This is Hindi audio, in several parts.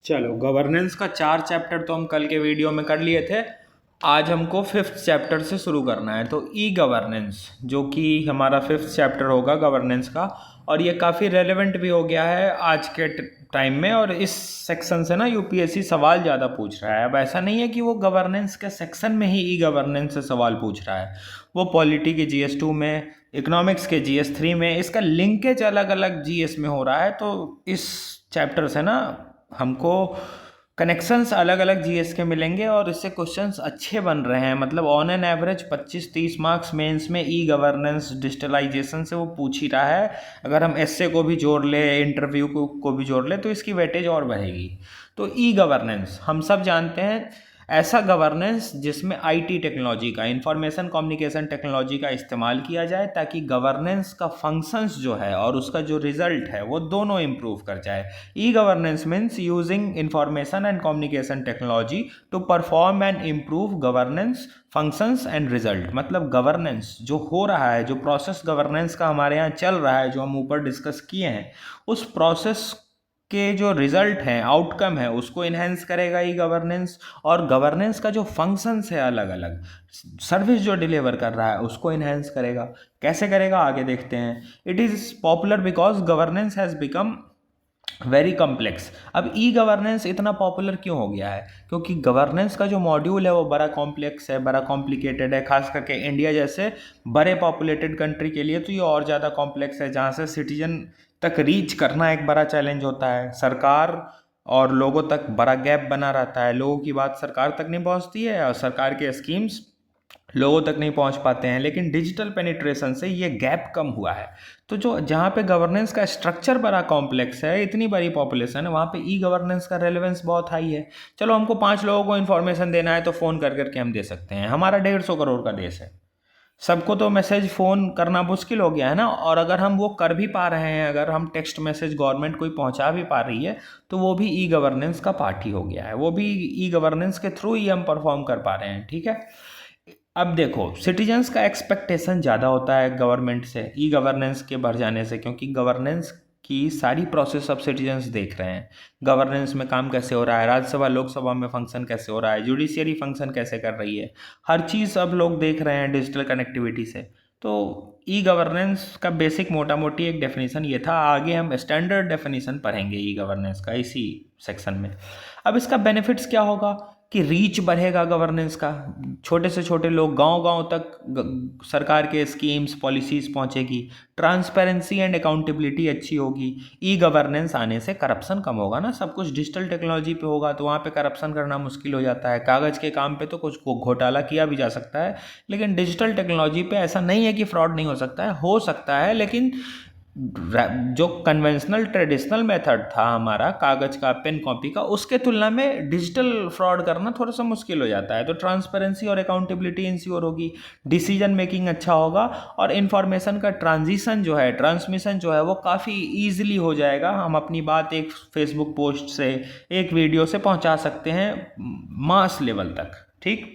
चलो, गवर्नेंस का 4 चैप्टर तो हम कल के वीडियो में कर लिए थे। आज हमको 5th चैप्टर से शुरू करना है। तो ई गवर्नेंस जो कि हमारा 5th चैप्टर होगा गवर्नेंस का, और ये काफ़ी रेलेवेंट भी हो गया है आज के टाइम में। और इस सेक्शन से ना यूपीएससी सवाल ज़्यादा पूछ रहा है। अब ऐसा नहीं है कि वो गवर्नेंस के सेक्शन में ही ई गवर्नेंस से सवाल पूछ रहा है, वो पॉलिटी के GS2 में, इकोनॉमिक्स के GS3 में, इसका लिंकेज अलग अलग GS में हो रहा है। तो इस चैप्टर से ना हमको कनेक्शंस अलग अलग जीएस के मिलेंगे और इससे क्वेश्चंस अच्छे बन रहे हैं। मतलब on an average 25-30 marks mains में ई गवर्नेंस डिजिटलाइजेशन से वो पूछ ही रहा है। अगर हम एसए को भी जोड़ ले, इंटरव्यू को भी जोड़ ले, तो इसकी वेटेज और बढ़ेगी। तो ई गवर्नेंस हम सब जानते हैं, ऐसा गवर्नेंस जिसमें आईटी टेक्नोलॉजी का, इंफॉर्मेशन कम्युनिकेशन टेक्नोलॉजी का इस्तेमाल किया जाए, ताकि गवर्नेंस का फंक्शंस जो है और उसका जो रिजल्ट है वो दोनों इम्प्रूव कर जाए। E governance means using information and communication technology to perform and improve governance functions and result. मतलब गवर्नेंस जो हो रहा है, जो प्रोसेस गवर्नेंस का हमारे यहाँ चल रहा है, जो हम ऊपर डिस्कस किए हैं, उस प्रोसेस के जो रिजल्ट हैं, आउटकम है, उसको इन्हेंस करेगा ई गवर्नेंस। और गवर्नेंस का जो फंक्शंस है, अलग अलग सर्विस जो डिलीवर कर रहा है, उसको इन्हेंस करेगा। कैसे करेगा आगे देखते हैं। It is popular because governance has become very complex. अब ई गवर्नेंस इतना पॉपुलर क्यों हो गया है? क्योंकि गवर्नेंस का जो मॉड्यूल है वो बड़ा कॉम्प्लेक्स है, बड़ा कॉम्प्लिकेटेड है। खास करके इंडिया जैसे बड़े पॉपुलेटेड कंट्री के लिए तो ये और ज़्यादा कॉम्प्लेक्स है, जहाँ से सिटीजन तक रीच करना एक बड़ा चैलेंज होता है। सरकार और लोगों तक बड़ा गैप बना रहता है, लोगों की बात सरकार तक नहीं पहुंचती है और सरकार के स्कीम्स लोगों तक नहीं पहुंच पाते हैं। लेकिन डिजिटल पेनिट्रेशन से ये गैप कम हुआ है। तो जो जहाँ पे गवर्नेंस का स्ट्रक्चर बड़ा कॉम्प्लेक्स है, इतनी बड़ी पॉपुलेशन है, वहाँ पे ई गवर्नेंस का रेलेवेंस बहुत हाई है। चलो, हमको 5 लोगों को इन्फॉर्मेशन देना है तो फ़ोन कर करके हम दे सकते हैं। हमारा 150 करोड़ का देश है, सबको तो मैसेज फ़ोन करना मुश्किल हो गया है ना। और अगर हम वो कर भी पा रहे हैं, अगर हम टेक्स्ट मैसेज गवर्नमेंट कोई पहुंचा भी पा रही है, तो वो भी ई गवर्नेंस का पार्ट ही हो गया है। वो भी ई गवर्नेंस के थ्रू ही हम परफॉर्म कर पा रहे हैं। ठीक है। अब देखो, सिटीजन्स का एक्सपेक्टेशन ज़्यादा होता है गवर्नमेंट से ई गवर्नेंस के बढ़ जाने से, क्योंकि गवर्नेंस की सारी प्रोसेस अब सिटीजन्स देख रहे हैं। गवर्नेंस में काम कैसे हो रहा है, राज्यसभा लोकसभा में फंक्शन कैसे हो रहा है, जुडिशियरी फंक्शन कैसे कर रही है, हर चीज़ अब लोग देख रहे हैं डिजिटल कनेक्टिविटी से। तो ई गवर्नेंस का बेसिक मोटा मोटी एक डेफिनेशन ये था। आगे हम स्टैंडर्ड डेफिनेशन पढ़ेंगे ई गवर्नेंस का इसी सेक्शन में। अब इसका बेनिफिट्स क्या होगा कि रीच बढ़ेगा गवर्नेंस का, छोटे से छोटे लोग, गांव गांव तक सरकार के स्कीम्स पॉलिसीज पहुंचेगी, ट्रांसपेरेंसी एंड अकाउंटेबिलिटी अच्छी होगी। ई गवर्नेंस आने से करप्शन कम होगा ना, सब कुछ डिजिटल टेक्नोलॉजी पे होगा तो वहाँ पे करप्शन करना मुश्किल हो जाता है। कागज़ के काम पे तो कुछ घोटाला किया भी जा सकता है, लेकिन डिजिटल टेक्नोलॉजी पे ऐसा नहीं है कि फ्रॉड नहीं हो सकता है। लेकिन जो कन्वेंशनल ट्रेडिशनल मेथड था हमारा, कागज का, पेन कॉपी का, उसके तुलना में डिजिटल फ्रॉड करना थोड़ा सा मुश्किल हो जाता है। तो ट्रांसपेरेंसी और अकाउंटेबिलिटी इंश्योर होगी, डिसीजन मेकिंग अच्छा होगा, और इन्फॉर्मेशन का ट्रांजिशन जो है, ट्रांसमिशन जो है, वो काफ़ी ईजिली हो जाएगा। हम अपनी बात एक फेसबुक पोस्ट से, एक वीडियो से पहुंचा सकते हैं मास लेवल तक। ठीक।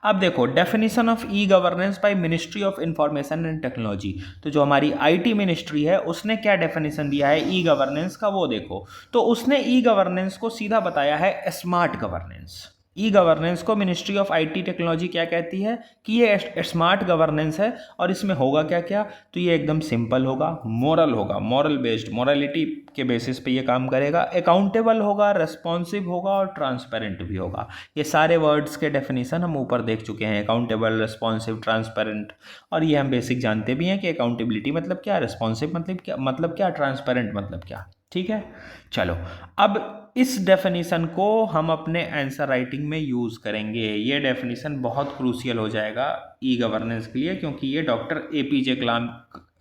अब देखो, definition of e governance by ministry of information and technology. तो जो हमारी आईटी मिनिस्ट्री है, उसने क्या डेफिनेशन दिया है ई गवर्नेंस का, वो देखो। तो उसने ई गवर्नेंस को सीधा बताया है स्मार्ट गवर्नेंस। ई गवर्नेंस को मिनिस्ट्री ऑफ आईटी टेक्नोलॉजी क्या कहती है कि ये स्मार्ट गवर्नेंस है। और इसमें होगा क्या क्या, तो ये एकदम सिंपल होगा, मोरल होगा, मॉरल बेस्ड, मोरालिटी के बेसिस पे ये काम करेगा, अकाउंटेबल होगा, रेस्पॉन्सिव होगा और ट्रांसपेरेंट भी होगा। ये सारे वर्ड्स के डेफिनेशन हम ऊपर देख चुके हैं, अकाउंटेबल, रेस्पॉन्सिव, ट्रांसपेरेंट। और ये हम बेसिक जानते भी हैं कि अकाउंटेबिलिटी मतलब क्या, रेस्पॉन्सिव मतलब क्या, ट्रांसपेरेंट मतलब क्या। ठीक है। चलो, अब इस डेफिनेशन को हम अपने आंसर राइटिंग में यूज़ करेंगे। ये डेफिनेशन बहुत क्रूशियल हो जाएगा ई गवर्नेंस के लिए, क्योंकि ये डॉक्टर APJ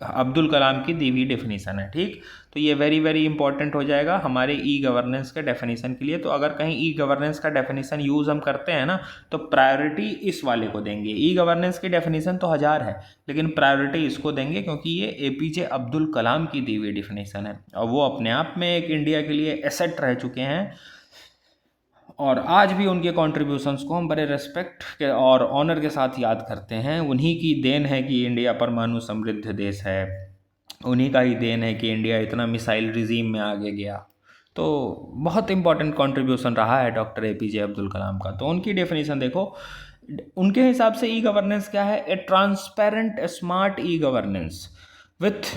अब्दुल कलाम की दी हुई डेफिनेशन है। ठीक। तो ये वेरी वेरी इंपॉर्टेंट हो जाएगा हमारे ई गवर्नेंस के डेफिनेशन के लिए। तो अगर कहीं ई गवर्नेंस का डेफिनेशन यूज़ हम करते हैं ना, तो प्रायोरिटी इस वाले को देंगे। ई गवर्नेंस की डेफिनेशन तो 1000 है, लेकिन प्रायोरिटी इसको देंगे क्योंकि ये APJ अब्दुल कलाम की दी हुई डेफिनेशन है, और वो अपने आप में एक इंडिया के लिए एसेट रह चुके हैं। और आज भी उनके कॉन्ट्रीब्यूशंस को हम बड़े रेस्पेक्ट के और ऑनर के साथ याद करते हैं। उन्हीं की देन है कि इंडिया परमाणु समृद्ध देश है, उन्हीं का ही देन है कि इंडिया इतना मिसाइल रिजीम में आगे गया। तो बहुत इंपॉर्टेंट कंट्रीब्यूशन रहा है डॉक्टर एपीजे अब्दुल कलाम का। तो उनकी डेफिनेशन देखो, उनके हिसाब से ई गवर्नेंस क्या है? A transparent smart e governance with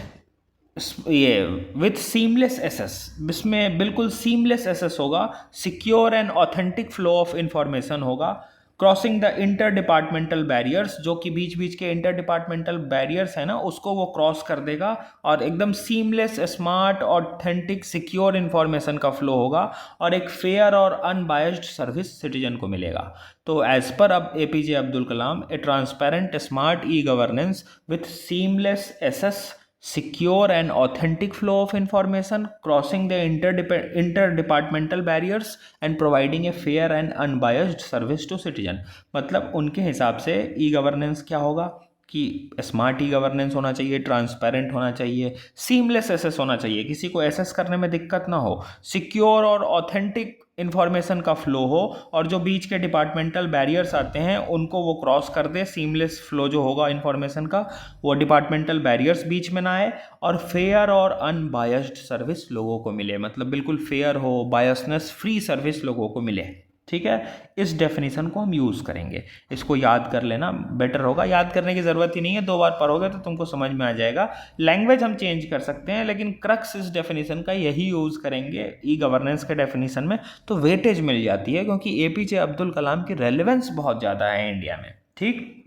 with seamless access, इसमें बिल्कुल सीमलेस एसेस होगा, secure and authentic flow of information होगा, crossing the inter departmental barriers, जो कि बीच बीच के इंटर डिपार्टमेंटल बैरियर्स है ना, उसको वो क्रॉस कर देगा, और एकदम seamless smart authentic secure information का फ्लो होगा, और एक फेयर और अनबायस्ड सर्विस सिटीजन को मिलेगा। तो एज पर अब APJ Abdul Kalam, a transparent smart e governance with seamless access, secure and authentic flow of information, crossing the interdepartmental barriers and providing a fair and unbiased service to citizen। मतलब उनके हिसाब से ई गवर्नेंस क्या होगा कि स्मार्ट ई गवर्नेंस होना चाहिए, ट्रांसपेरेंट होना चाहिए, सीमलेस एसेस होना चाहिए, किसी को एसेस करने में दिक्कत ना हो, सिक्योर और ऑथेंटिक इन्फॉर्मेशन का फ्लो हो, और जो बीच के डिपार्टमेंटल बैरियर्स आते हैं उनको वो क्रॉस कर दे, सीमलेस फ्लो जो होगा इन्फॉर्मेशन का, वो डिपार्टमेंटल बैरियर्स बीच में ना आए, और फेयर और अनबायस्ड सर्विस लोगों को मिले, मतलब बिल्कुल फेयर हो, बायसनेस फ्री सर्विस लोगों को मिले। ठीक है, इस डेफिनेशन को हम यूज़ करेंगे, इसको याद कर लेना बेटर होगा, याद करने की ज़रूरत ही नहीं है, 2 बार पढ़ोगे तो तुमको समझ में आ जाएगा। लैंग्वेज हम चेंज कर सकते हैं, लेकिन क्रक्स इस डेफिनेशन का यही यूज़ करेंगे ई गवर्नेंस के डेफिनेशन में, तो वेटेज मिल जाती है, क्योंकि एपीजे अब्दुल कलाम की रेलेवेंस बहुत ज़्यादा है इंडिया में। ठीक,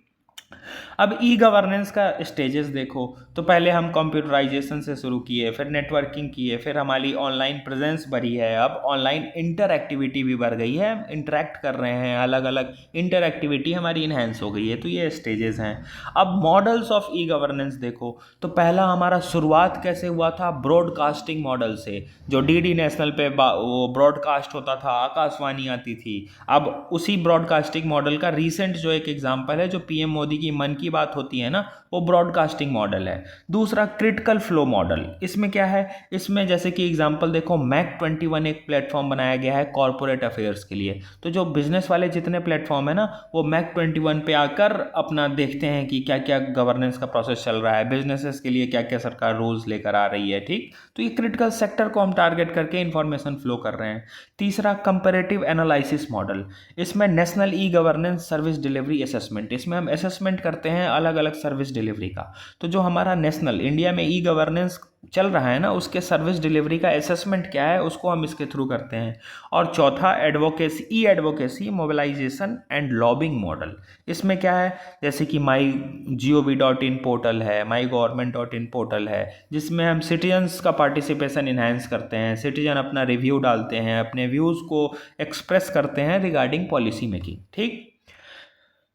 अब ई गवर्नेंस का स्टेजेस देखो, तो पहले हम कंप्यूटराइजेशन से शुरू किए, फिर नेटवर्किंग किए, फिर हमारी ऑनलाइन प्रेजेंस बढ़ी है, अब ऑनलाइन इंटरएक्टिविटी भी बढ़ गई है, इंटरेक्ट कर रहे हैं, अलग अलग इंटरएक्टिविटी हमारी इन्हेंस हो गई है। तो ये स्टेजेस हैं। अब मॉडल्स ऑफ ई गवर्नेंस देखो, तो पहला हमारा शुरुआत कैसे हुआ था? ब्रॉडकास्टिंग मॉडल से, जो डीडी नेशनल पे वो ब्रॉडकास्ट होता था, आकाशवाणी आती थी। अब उसी ब्रॉडकास्टिंग मॉडल का रिसेंट जो एक एग्जाम्पल है, जो पीएम मोदी की मन की बात होती है ना, वो ब्रॉडकास्टिंग मॉडल है। दूसरा क्रिटिकल फ्लो मॉडल, इसमें क्या है? इसमें जैसे कि एग्जांपल देखो, मैक 21 एक प्लेटफॉर्म बनाया गया है कॉर्पोरेट अफेयर्स के लिए। तो जो बिजनेस वाले जितने प्लेटफॉर्म है ना, वो मैक 21 पे आकर अपना देखते हैं कि क्या क्या गवर्नेंस का प्रोसेस चल रहा है, बिजनेसेस के लिए क्या क्या सरकार रूल्स लेकर आ रही है। ठीक, तो ये क्रिटिकल सेक्टर को हम टारगेट करके इंफॉर्मेशन फ्लो कर रहे हैं। तीसरा कंपैरेटिव एनालिसिस मॉडल, इसमें national e governance service delivery assessment, इसमें हम असेसमेंट करते हैं अलग अलग सर्विस डिलीवरी का। तो जो हमारा नेशनल इंडिया में ई गवर्नेंस चल रहा है ना, उसके सर्विस डिलीवरी का असेसमेंट क्या है, उसको हम इसके थ्रू करते हैं। और चौथा advocacy, e advocacy mobilization and lobbying model, इसमें क्या है? जैसे कि MyGov.in पोर्टल है, MyGovernment.in पोर्टल है, जिसमें हम सिटीजन्स का पार्टिसिपेशन इन्हांस करते हैं, सिटीजन अपना रिव्यू डालते हैं, अपने व्यूज़ को एक्सप्रेस करते हैं रिगार्डिंग पॉलिसी मेकिंग। ठीक,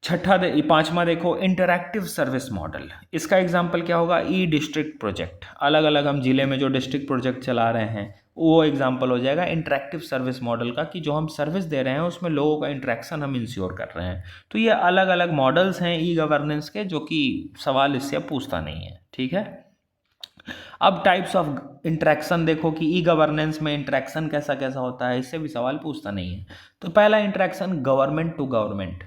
पांचवा देखो इंटरैक्टिव सर्विस मॉडल, इसका एग्जांपल क्या होगा? ई डिस्ट्रिक्ट प्रोजेक्ट, अलग अलग हम जिले में जो डिस्ट्रिक्ट प्रोजेक्ट चला रहे हैं, वो एग्जांपल हो जाएगा इंटरैक्टिव सर्विस मॉडल का, कि जो हम सर्विस दे रहे हैं उसमें लोगों का इंटरेक्शन हम इंश्योर कर रहे हैं। तो ये अलग अलग मॉडल्स हैं ई गवर्नेंस के, जो कि सवाल इससे पूछता नहीं है। ठीक है, अब टाइप्स ऑफ इंटरेक्शन देखो कि ई गवर्नेंस में इंटरेक्शन कैसा कैसा होता है, इससे भी सवाल पूछता नहीं है। तो पहला interaction government to government,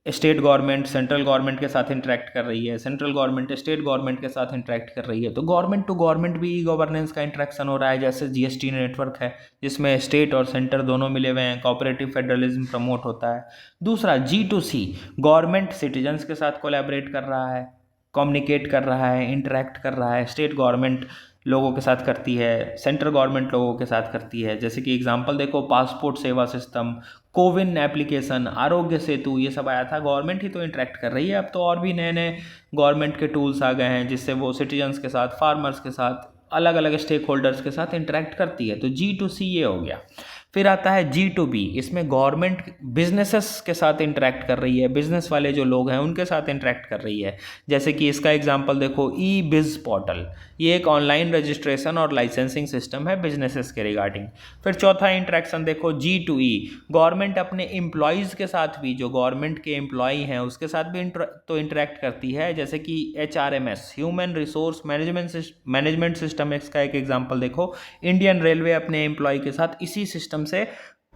state government central government के साथ इंटरेक्ट कर रही है, सेंट्रल गवर्नमेंट स्टेट गवर्नमेंट के साथ इंटरेक्ट कर रही है, तो गवर्नमेंट टू गवर्नमेंट भी ई गवर्नेंस का इंटरेक्शन हो रहा है। जैसे जीएसटी नेटवर्क है, जिसमें स्टेट और सेंटर दोनों मिले हुए हैं, कोऑपरेटिव फेडरलिज्म प्रमोट होता है। दूसरा G2C, गवर्नमेंट सिटीजन्स के साथ कोलैबोरेट कर रहा है, कम्युनिकेट कर रहा है, इंटरेक्ट कर रहा है, स्टेट गवर्नमेंट लोगों के साथ करती है, सेंट्रल गवर्नमेंट लोगों के साथ करती है। जैसे कि एग्जांपल देखो, पासपोर्ट सेवा सिस्टम, कोविन एप्लीकेशन, आरोग्य सेतु, ये सब आया था, गवर्नमेंट ही तो इंटरेक्ट कर रही है। अब तो और भी नए नए गवर्नमेंट के टूल्स आ गए हैं, जिससे वो सिटीजन्स के साथ, फार्मर्स के साथ, अलग अलग स्टेक होल्डर्स के साथ इंटरेक्ट करती है। तो G2C ये हो गया। फिर आता है G2B, इसमें गवर्नमेंट बिजनेसेस के साथ इंटरेक्ट कर रही है, बिजनेस वाले जो लोग हैं उनके साथ इंटरेक्ट कर रही है। जैसे कि इसका एग्जांपल देखो, ई बिज पोर्टल, ये एक ऑनलाइन रजिस्ट्रेशन और लाइसेंसिंग सिस्टम है बिजनेसेस के रिगार्डिंग। फिर चौथा इंटरेक्शन देखो G2E, गवर्नमेंट अपने एम्प्लॉयज़ के साथ भी, जो गवर्नमेंट के एम्प्लॉई हैं उसके साथ भी तो इंटरेक्ट करती है। जैसे कि HRMS, human resource management system, इसका एक एग्जांपल देखो, इंडियन रेलवे अपने एम्प्लॉय के साथ इसी सिस्टम से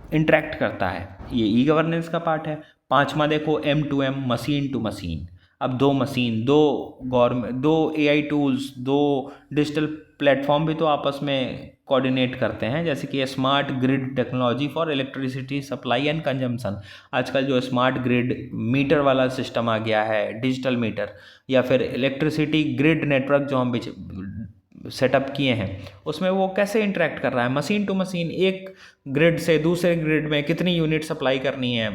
इंटरेक्ट करता है, ये ई गवर्नेंस का पार्ट है। पांचवा देखो M2M, मशीन टू मशीन, अब दो मशीन, दो AI टूल्स, दो डिजिटल प्लेटफॉर्म भी तो आपस में कोऑर्डिनेट करते हैं, जैसे कि smart grid technology for electricity supply and consumption. आजकल जो स्मार्ट ग्रिड मीटर वाला सिस्टम आ गया है, डिजिटल मीटर, या फिर इलेक्ट्रिसिटी ग्रिड नेटवर्क जो हम सेटअप किए हैं, उसमें वो कैसे इंटरेक्ट कर रहा है मशीन टू मशीन, एक ग्रिड से दूसरे ग्रिड में कितनी यूनिट सप्लाई करनी है,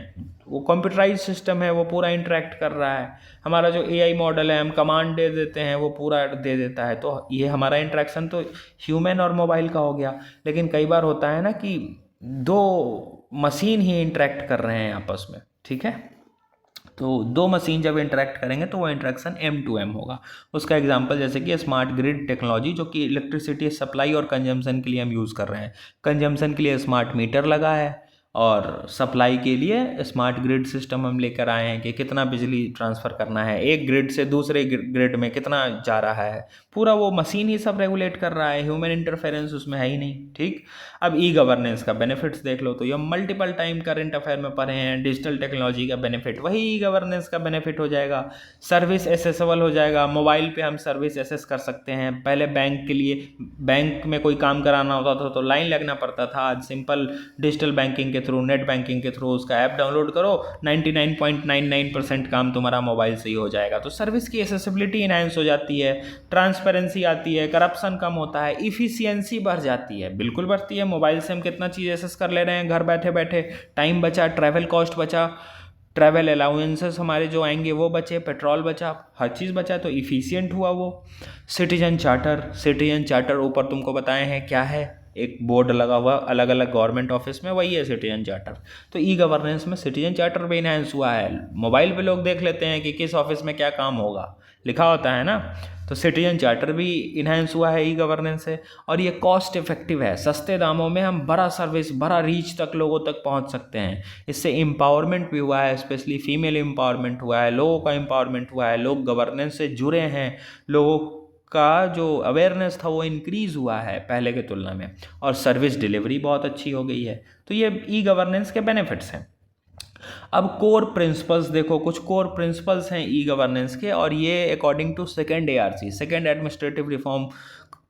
वो कंप्यूटराइज सिस्टम है, वो पूरा इंटरेक्ट कर रहा है। हमारा जो एआई मॉडल है, हम कमांड दे देते हैं, वो पूरा दे देता है। तो ये हमारा इंटरेक्शन तो ह्यूमन और मोबाइल का हो गया। लेकिन कई बार होता है ना कि दो मशीन ही इंटरेक्ट कर रहे हैं आपस में, ठीक है। तो दो मशीन जब इंटरेक्ट करेंगे तो वो इंटरेक्शन M2M होगा। उसका एग्जांपल जैसे कि स्मार्ट ग्रिड टेक्नोलॉजी, जो कि इलेक्ट्रिसिटी सप्लाई और कंजम्पशन के लिए हम यूज़ कर रहे हैं। कंजम्पशन के लिए स्मार्ट मीटर लगा है और सप्लाई के लिए स्मार्ट ग्रिड सिस्टम हम लेकर आए हैं कि कितना बिजली ट्रांसफ़र करना है, एक ग्रिड से दूसरे ग्रिड में कितना जा रहा है, पूरा वो मशीन ही सब रेगुलेट कर रहा है, ह्यूमन इंटरफेरेंस उसमें है ही नहीं, ठीक। अब ई गवर्नेंस का बेनिफिट्स देख लो, तो ये मल्टीपल टाइम करंट अफेयर में पढ़े हैं। डिजिटल टेक्नोलॉजी का बेनिफिट वही ई गवर्नेंस का बेनिफिट हो जाएगा। सर्विस एसेसेबल हो जाएगा, मोबाइल पे हम सर्विस एसेस कर सकते हैं। पहले बैंक के लिए, बैंक में कोई काम कराना होता था तो लाइन लगना पड़ता था। आज सिंपल डिजिटल बैंकिंग के थ्रू, नेट बैंकिंग के थ्रू उसका ऐप डाउनलोड करो, 99.99% काम तुम्हारा मोबाइल से ही हो जाएगा। तो सर्विस की एसेसिबिलिटी इनहेंस हो जाती है, ट्रांसपेरेंसी आती है, करप्शन कम होता है, इफिशियंसी बढ़ जाती है, बिल्कुल बढ़ती है। मोबाइल से हम कितना चीज़ एसेस कर ले रहे हैं घर बैठे बैठे, टाइम बचा, ट्रैवल कॉस्ट बचा, ट्रैवल अलाउंसेस हमारे जो आएंगे वो बचे, पेट्रोल बचा, हर चीज़ बचा, तो इफ़िशियंट हुआ वो। सिटीजन चार्टर ऊपर तुमको बताए हैं क्या है, एक बोर्ड लगा हुआ अलग अलग गवर्नमेंट ऑफिस में, वही है सिटीजन चार्टर। तो ई गवर्नेंस में सिटीजन चार्टर भी इनहेंस हुआ है। मोबाइल पे लोग देख लेते हैं कि किस ऑफिस में क्या काम होगा, लिखा होता है ना। तो सिटीजन चार्टर भी इनहेंस हुआ है ई गवर्नेंस से। और ये कॉस्ट इफेक्टिव है, सस्ते दामों में हम बड़ा सर्विस, बड़ा रीच तक लोगों तक पहुंच सकते हैं। इससे एम्पावरमेंट भी हुआ है, स्पेशली फीमेल एम्पावरमेंट हुआ है, लोगों का एम्पावरमेंट हुआ है, लोग गवर्नेंस से जुड़े हैं, लोगों का जो अवेयरनेस था वो इंक्रीज़ हुआ है पहले के तुलना में, और सर्विस डिलीवरी बहुत अच्छी हो गई है। तो ये ई गवर्नेंस के बेनिफिट्स हैं। अब कोर प्रिंसिपल्स देखो, कुछ कोर प्रिंसिपल्स हैं ई गवर्नेंस के, और ये according to second ARC, second administrative reform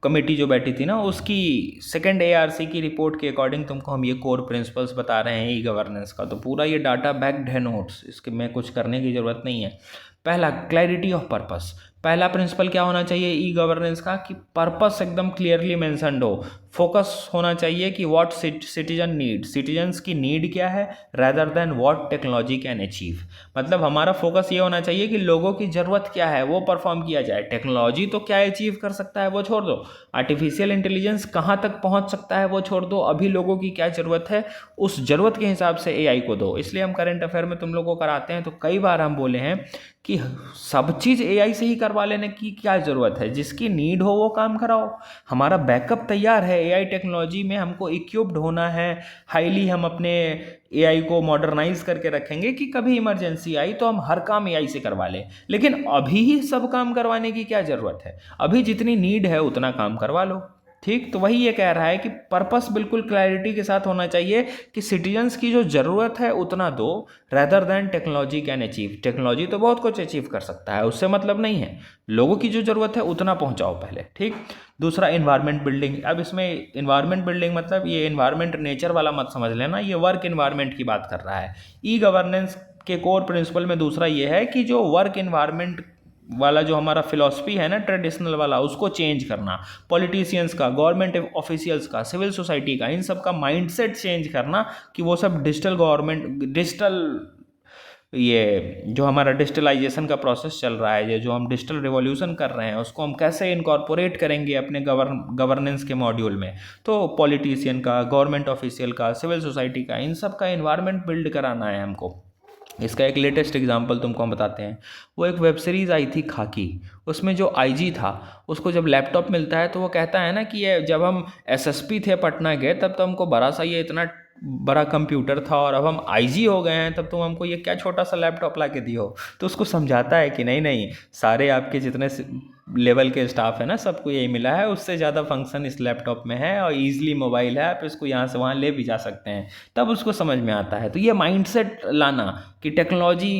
committee जो बैठी थी ना, उसकी सेकेंड ARC की रिपोर्ट के अकॉर्डिंग तुमको हम ये कोर प्रिंसिपल्स बता रहे हैं ई गवर्नेंस का। तो पूरा ये डाटा बैक्ड है नोट्स, इसके में कुछ करने की ज़रूरत नहीं है। पहला, क्लैरिटी ऑफ पर्पस। पहला प्रिंसिपल क्या होना चाहिए ई गवर्नेंस का, कि पर्पस एकदम क्लियरली मेंशन्ड हो। फोकस होना चाहिए कि व्हाट सिटीजन नीड, सिटीजन्स की नीड क्या है, rather than what technology can achieve. मतलब हमारा फोकस ये होना चाहिए कि लोगों की ज़रूरत क्या है वो परफॉर्म किया जाए, टेक्नोलॉजी तो क्या अचीव कर सकता है वो छोड़ दो, आर्टिफिशियल इंटेलिजेंस कहाँ तक पहुँच सकता है वो छोड़ दो, अभी लोगों की क्या ज़रूरत है उस ज़रूरत के हिसाब से AI को दो। इसलिए हम करंट अफेयर में तुम लोगों को कराते हैं, तो कई बार हम बोले हैं कि सब चीज़ AI से ही करवा लेने की क्या ज़रूरत है, जिसकी नीड हो वो काम कराओ। हमारा बैकअप तैयार है, AI टेक्नोलॉजी में हमको इक्विप्ड होना है हाईली। हम अपने AI को मॉडर्नाइज करके रखेंगे कि कभी इमरजेंसी आई तो हम हर काम AI से करवा लें। लेकिन अभी ही सब काम करवाने की क्या ज़रूरत है, अभी जितनी नीड है उतना काम करवा लो, ठीक। तो वही ये कह रहा है कि पर्पस बिल्कुल क्लैरिटी के साथ होना चाहिए कि सिटीजन्स की जो ज़रूरत है उतना दो, rather than technology can achieve. Technology तो बहुत कुछ अचीव कर सकता है, उससे मतलब नहीं है, लोगों की जो ज़रूरत है उतना पहुंचाओ पहले, ठीक। दूसरा, इन्वायरमेंट बिल्डिंग। अब इसमें इन्वायरमेंट बिल्डिंग मतलब ये इन्वायरमेंट नेचर वाला मत समझ लेना, ये वर्क इन्वायरमेंट की बात कर रहा है। ई गवर्नेंस के कोर प्रिंसिपल में दूसरा ये है कि जो वर्क इन्वायरमेंट वाला जो हमारा फिलॉसफी है ना ट्रेडिशनल वाला, उसको चेंज करना। पॉलिटिशियंस का, गवर्नमेंट ऑफिशियल्स का, सिविल सोसाइटी का, इन सब का माइंडसेट चेंज करना कि वो सब डिजिटल गवर्नमेंट, डिजिटल, ये जो हमारा डिजिटलाइजेशन का प्रोसेस चल रहा है, ये जो हम डिजिटल रिवॉल्यूशन कर रहे हैं, उसको हम कैसे इनकॉर्पोरेट करेंगे अपने गवर्नेंस के मॉड्यूल में। तो पॉलिटिशियन का, गवर्नमेंट ऑफिशियल का, सिविल सोसाइटी का, इन सब का इन्वायरमेंट बिल्ड कराना है हमको। इसका एक लेटेस्ट एग्जांपल तुमको हम बताते हैं। वो एक वेब सीरीज़ आई थी खाकी, उसमें जो IG था उसको जब लैपटॉप मिलता है तो वो कहता है ना कि ये जब हम SSP थे पटना के तब तो हमको बड़ा सा ये इतना बड़ा कंप्यूटर था, और अब हम IG हो गए हैं तब तुम हमको ये क्या छोटा सा लैपटॉप ला के दियो। तो उसको समझाता है कि नहीं नहीं, सारे आपके जितने लेवल के स्टाफ है ना सबको यही मिला है, उससे ज़्यादा फंक्शन इस लैपटॉप में है, और ईजिली मोबाइल है, आप इसको यहाँ से वहाँ ले भी जा सकते हैं। तब उसको समझ में आता है। तो ये माइंडसेट लाना कि टेक्नोलॉजी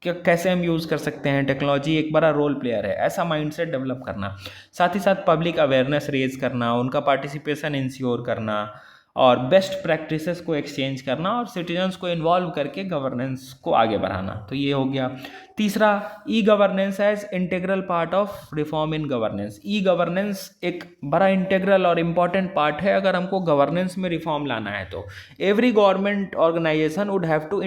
कैसे हम यूज़ कर सकते हैं, टेक्नोलॉजी एक बड़ा रोल प्लेयर है, ऐसा माइंडसेट डेवलप करना। साथ ही साथ पब्लिक अवेयरनेस रेज करना, उनका पार्टिसिपेशन इंश्योर करना और बेस्ट प्रैक्टिसेस को एक्सचेंज करना और सिटीजन्स को इन्वॉल्व करके गवर्नेंस को आगे बढ़ाना। तो ये हो गया। तीसरा, e governance as integral part of reform in governance. E governance एक बड़ा इंटीग्रल और इम्पॉर्टेंट पार्ट है अगर हमको गवर्नेंस में रिफॉर्म लाना है तो। Every government organization would have to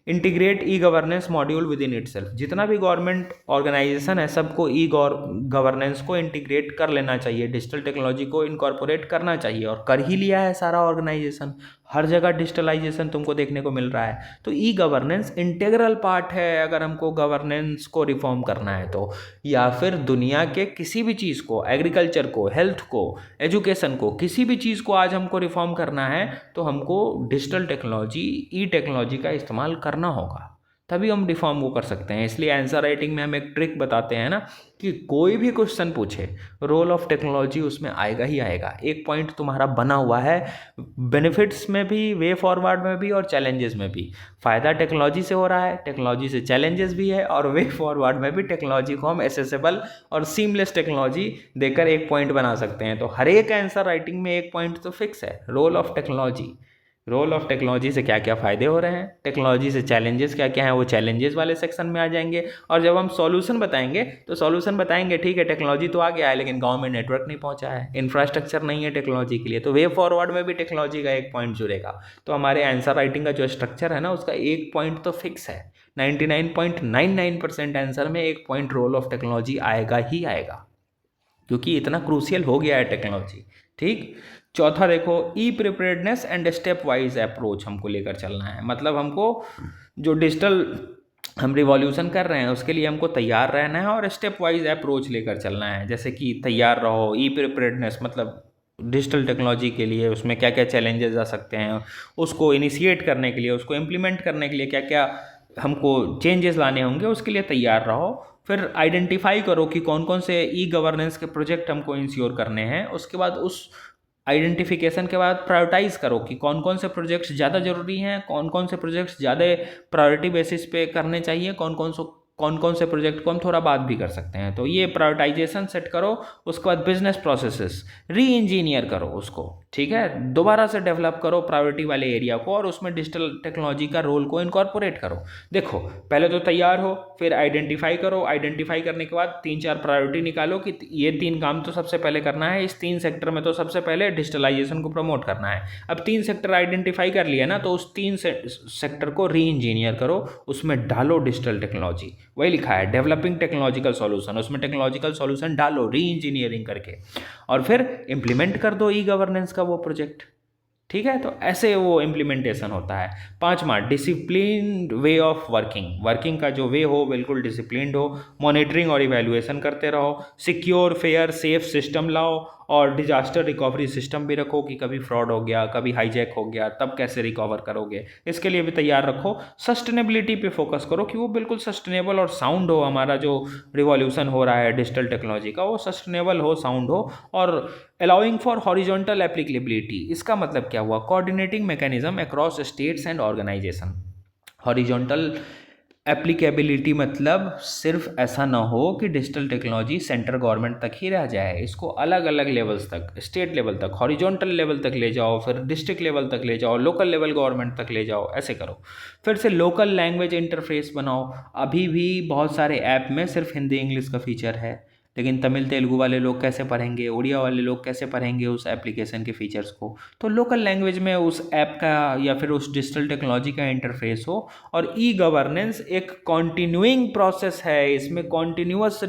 integrate e governance module within itself. जितना भी गवर्नमेंट ऑर्गेनाइजेशन है सबको ई गवर्नेंस को इंटीग्रेट कर लेना चाहिए, डिजिटल टेक्नोलॉजी को इनकॉर्पोरेट करना चाहिए, और कर ही लिया है सारा ऑर्गेनाइजेशन। हर जगह डिजिटलाइजेशन तुमको देखने को मिल रहा है। तो ई गवर्नेंस इंटीग्रल पार्ट है अगर हमको गवर्नेंस को रिफॉर्म करना है तो। या फिर दुनिया के किसी भी चीज़ को, एग्रीकल्चर को, हेल्थ को, एजुकेशन को, किसी भी चीज़ को आज हमको रिफॉर्म करना है तो हमको डिजिटल टेक्नोलॉजी, ई टेक्नोलॉजी का इस्तेमाल करना होगा, तभी हम रिफॉर्म को कर सकते हैं। इसलिए आंसर राइटिंग में हम एक ट्रिक बताते हैं ना कि कोई भी क्वेश्चन पूछे रोल ऑफ टेक्नोलॉजी उसमें आएगा ही आएगा। एक पॉइंट तुम्हारा बना हुआ है, बेनिफिट्स में भी, वे फॉरवर्ड में भी और चैलेंजेस में भी। फ़ायदा टेक्नोलॉजी से हो रहा है, टेक्नोलॉजी से चैलेंजेस भी है, और वे फॉरवर्ड में भी टेक्नोलॉजी को हम एसेसेबल और सीमलेस टेक्नोलॉजी देकर एक पॉइंट बना सकते हैं। तो हर एक आंसर राइटिंग में एक पॉइंट तो फिक्स है, role of technology. Role of technology से क्या क्या फ़ायदे हो रहे हैं, टेक्नोलॉजी से चैलेंजेस क्या क्या हैं, वो चैलेंजेस वाले सेक्शन में आ जाएंगे। और जब हम सॉल्यूशन बताएंगे तो सॉल्यूशन बताएंगे, ठीक है टेक्नोलॉजी तो आ गया है लेकिन गांव में नेटवर्क नहीं पहुंचा है, इंफ्रास्ट्रक्चर नहीं है टेक्नोलॉजी के लिए, तो वे फॉरवर्ड में भी टेक्नोलॉजी का एक पॉइंट जुड़ेगा। तो हमारे आंसर राइटिंग का जो स्ट्रक्चर है ना उसका एक पॉइंट तो फिक्स है। 99.99% आंसर में एक पॉइंट रोल ऑफ टेक्नोलॉजी आएगा ही आएगा, क्योंकि इतना क्रूशियल हो गया है टेक्नोलॉजी। ठीक। चौथा देखो, e preparedness and step wise approach हमको लेकर चलना है। मतलब हमको जो डिजिटल हम रिवॉल्यूशन कर रहे हैं उसके लिए हमको तैयार रहना है और स्टेप वाइज अप्रोच लेकर चलना है। जैसे कि तैयार रहो, ई प्रिपेयर्डनेस मतलब डिजिटल टेक्नोलॉजी के लिए उसमें क्या क्या चैलेंजेस आ सकते हैं, उसको इनिशिएट करने के लिए, उसको इम्प्लीमेंट करने के लिए क्या क्या हमको चेंजेस लाने होंगे, उसके लिए तैयार रहो। फिर आइडेंटिफाई करो कि कौन कौन से ई गवर्नेंस के प्रोजेक्ट हमको इंश्योर करने हैं। उसके बाद उस आइडेंटिफिकेशन के बाद प्रायोरिटाइज करो कि कौन कौन से प्रोजेक्ट्स ज़्यादा ज़रूरी हैं, कौन कौन से प्रोजेक्ट्स ज़्यादा प्रायोरिटी बेसिस पे करने चाहिए, कौन कौन से प्रोजेक्ट को हम थोड़ा बाद भी कर सकते हैं। तो ये प्रायोरिटाइजेशन सेट करो। उसके बाद बिजनेस प्रोसेसेस री इंजीनियर करो उसको, ठीक है, दोबारा से डेवलप करो प्रायोरिटी वाले एरिया को और उसमें डिजिटल टेक्नोलॉजी का रोल को इनकॉर्पोरेट करो। देखो पहले तो तैयार हो, फिर आइडेंटिफाई करो, आइडेंटिफाई करने के बाद 3-4 प्रायोरिटी निकालो कि ये 3 काम तो सबसे पहले करना है, इस 3 सेक्टर में तो सबसे पहले डिजिटलाइजेशन को प्रमोट करना है। अब 3 सेक्टर आइडेंटिफाई कर लिया ना, तो उस 3 सेक्टर को री इंजीनियर करो, उसमें डालो डिजिटल टेक्नोलॉजी। वही लिखा है डेवलपिंग टेक्नोलॉजिकल सॉल्यूशन, उसमें टेक्नोलॉजिकल सॉल्यूशन डालो री इंजीनियरिंग करके, और फिर इम्प्लीमेंट कर दो ई गवर्नेंस का वो प्रोजेक्ट। ठीक है, तो ऐसे वो इम्प्लीमेंटेशन होता है। 5वां, disciplined way of working. Working का जो वे हो बिल्कुल डिसिप्लिन्ड हो, मॉनिटरिंग और इवैल्यूएशन करते रहो, सिक्योर फेयर सेफ सिस्टम लाओ और डिजास्टर रिकवरी सिस्टम भी रखो कि कभी फ्रॉड हो गया, कभी हाईजैक हो गया, तब कैसे रिकवर करोगे, इसके लिए भी तैयार रखो। सस्टेनेबिलिटी पे फोकस करो कि वो बिल्कुल सस्टेनेबल और साउंड हो, हमारा जो रिवॉल्यूशन हो रहा है डिजिटल टेक्नोलॉजी का वो सस्टेनेबल हो, साउंड हो। और अलाउइंग फॉर हॉरिजॉन्टल एप्लीकेबिलिटी, इसका मतलब क्या हुआ, coordinating mechanism across states and organization. Horizontal applicability मतलब सिर्फ ऐसा ना हो कि डिजिटल टेक्नोलॉजी सेंट्रल गवर्नमेंट तक ही रह जाए, इसको अलग अलग लेवल्स तक, स्टेट लेवल तक, हॉरिजॉन्टल लेवल तक ले जाओ, फिर डिस्ट्रिक्ट लेवल तक ले जाओ, लोकल लेवल गवर्नमेंट तक ले जाओ, ऐसे करो। फिर से लोकल लैंग्वेज इंटरफेस बनाओ। अभी भी बहुत सारे ऐप में सिर्फ हिंदी इंग्लिश का फीचर है, लेकिन तमिल तेलुगु वाले लोग कैसे पढ़ेंगे, उड़िया वाले लोग कैसे पढ़ेंगे उस एप्लीकेशन के फीचर्स को। तो लोकल लैंग्वेज में उस ऐप का या फिर उस डिजिटल टेक्नोलॉजी का इंटरफेस हो। और ई गवर्नेंस एक कॉन्टिन्यूइंग प्रोसेस है, इसमें कॉन्टिन्यूअस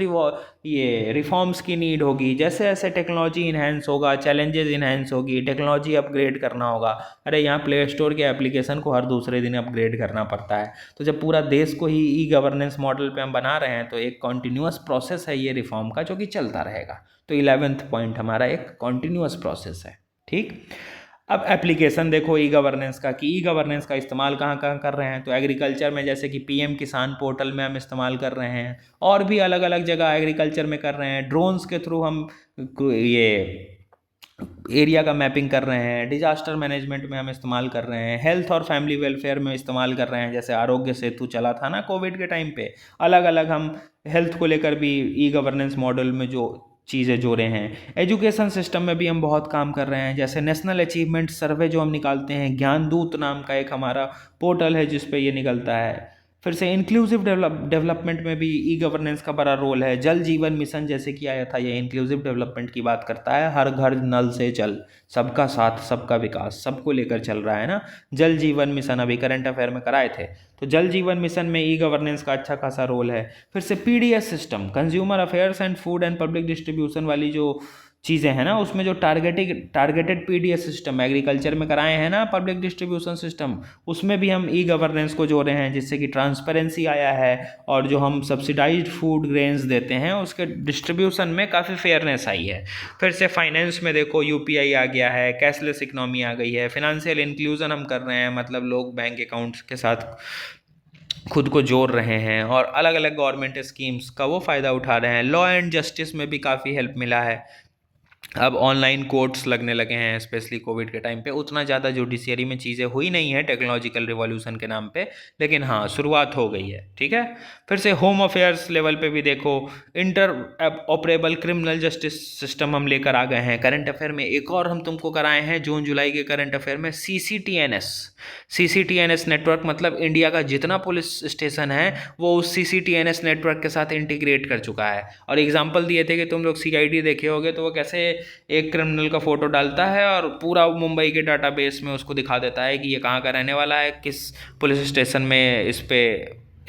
ये रिफॉर्म्स की नीड होगी। जैसे जैसे टेक्नोलॉजी इन्हेंस होगा, चैलेंजेस इन्हेंस होगी, टेक्नोलॉजी अपग्रेड करना होगा। अरे यहाँ प्ले स्टोर के एप्लीकेशन को हर दूसरे दिन अपग्रेड करना पड़ता है। तो जब पूरा देश को ही ई गवर्नेंस मॉडल पे हम बना रहे हैं तो एक कॉन्टिन्यूअस प्रोसेस है ये रिफॉर्म का, जो कि चलता रहेगा। तो 11वां पॉइंट हमारा एक कॉन्टिन्यूअस प्रोसेस है। ठीक। अब एप्लीकेशन देखो ई गवर्नेंस का, कि ई गवर्नेंस का इस्तेमाल कहाँ कहाँ कर रहे हैं। तो एग्रीकल्चर में जैसे कि पीएम किसान पोर्टल में हम इस्तेमाल कर रहे हैं, और भी अलग अलग जगह एग्रीकल्चर में कर रहे हैं। ड्रोन्स के थ्रू हम ये एरिया का मैपिंग कर रहे हैं, डिजास्टर मैनेजमेंट में हम इस्तेमाल कर रहे हैं, हेल्थ और फैमिली वेलफेयर में इस्तेमाल कर रहे हैं, जैसे आरोग्य सेतु चला था ना कोविड के टाइम पे, अलग अलग हम हेल्थ को लेकर भी ई गवर्नेंस मॉडल में जो चीज़ें जोड़े हैं। एजुकेशन सिस्टम में भी हम बहुत काम कर रहे हैं, जैसे नेशनल अचीवमेंट सर्वे जो हम निकालते हैं, ज्ञान दूत नाम का एक हमारा पोर्टल है जिस पे ये निकलता है। फिर से इंक्लूसिव डेवलपमेंट में भी ई गवर्नेंस का बड़ा रोल है। जल जीवन मिशन जैसे कि आया था, ये इंक्लूसिव डेवलपमेंट की बात करता है, हर घर नल से जल, सबका साथ सबका विकास, सबको लेकर चल रहा है ना। जल जीवन मिशन अभी करंट अफेयर में कराए थे, तो जल जीवन मिशन में ई गवर्नेंस का अच्छा खासा रोल है। फिर से PDS system, consumer affairs and food and public distribution वाली जो चीज़ें हैं ना, उसमें जो टारगेटेड पीडीएस सिस्टम एग्रीकल्चर में कराए हैं ना, पब्लिक डिस्ट्रीब्यूशन सिस्टम, उसमें भी हम ई गवर्नेंस को जोड़े हैं, जिससे कि ट्रांसपेरेंसी आया है, और जो हम सब्सिडाइज्ड फूड ग्रेन्स देते हैं उसके डिस्ट्रीब्यूशन में काफ़ी फेयरनेस आई है। फिर से फाइनेंस में देखो यूपीआई आ गया है, कैशलेस इकोनॉमी आ गई है, फिनेंशियल इंक्लूजन हम कर रहे हैं, मतलब लोग बैंक अकाउंट्स के साथ खुद को जोड़ रहे हैं और अलग अलग गवर्नमेंट स्कीम्स का वो फ़ायदा उठा रहे हैं। लॉ एंड जस्टिस में भी काफ़ी हेल्प मिला है, अब ऑनलाइन कोर्ट्स लगने लगे हैं, स्पेशली कोविड के टाइम पे उतना ज़्यादा जुडिशियरी में चीज़ें हुई नहीं है टेक्नोलॉजिकल रिवॉल्यूशन के नाम पे, लेकिन हाँ शुरुआत हो गई है, ठीक है। फिर से होम अफेयर्स लेवल पे भी देखो, inter operable criminal justice system हम लेकर आ गए हैं। करंट अफेयर में एक और हम तुमको कराए हैं जून जुलाई के करंट अफेयर में, सीसीटीएनएस नेटवर्क, मतलब इंडिया का जितना पुलिस स्टेशन है वो उस सीसीटीएनएस नेटवर्क के साथ इंटीग्रेट कर चुका है। और एग्जाम्पल दिए थे कि तुम लोग सीआईडी देखे होगे, तो वो कैसे एक क्रिमिनल का फोटो डालता है और पूरा मुंबई के डाटाबेस में उसको दिखा देता है कि ये कहाँ का रहने वाला है, किस पुलिस स्टेशन में इस पे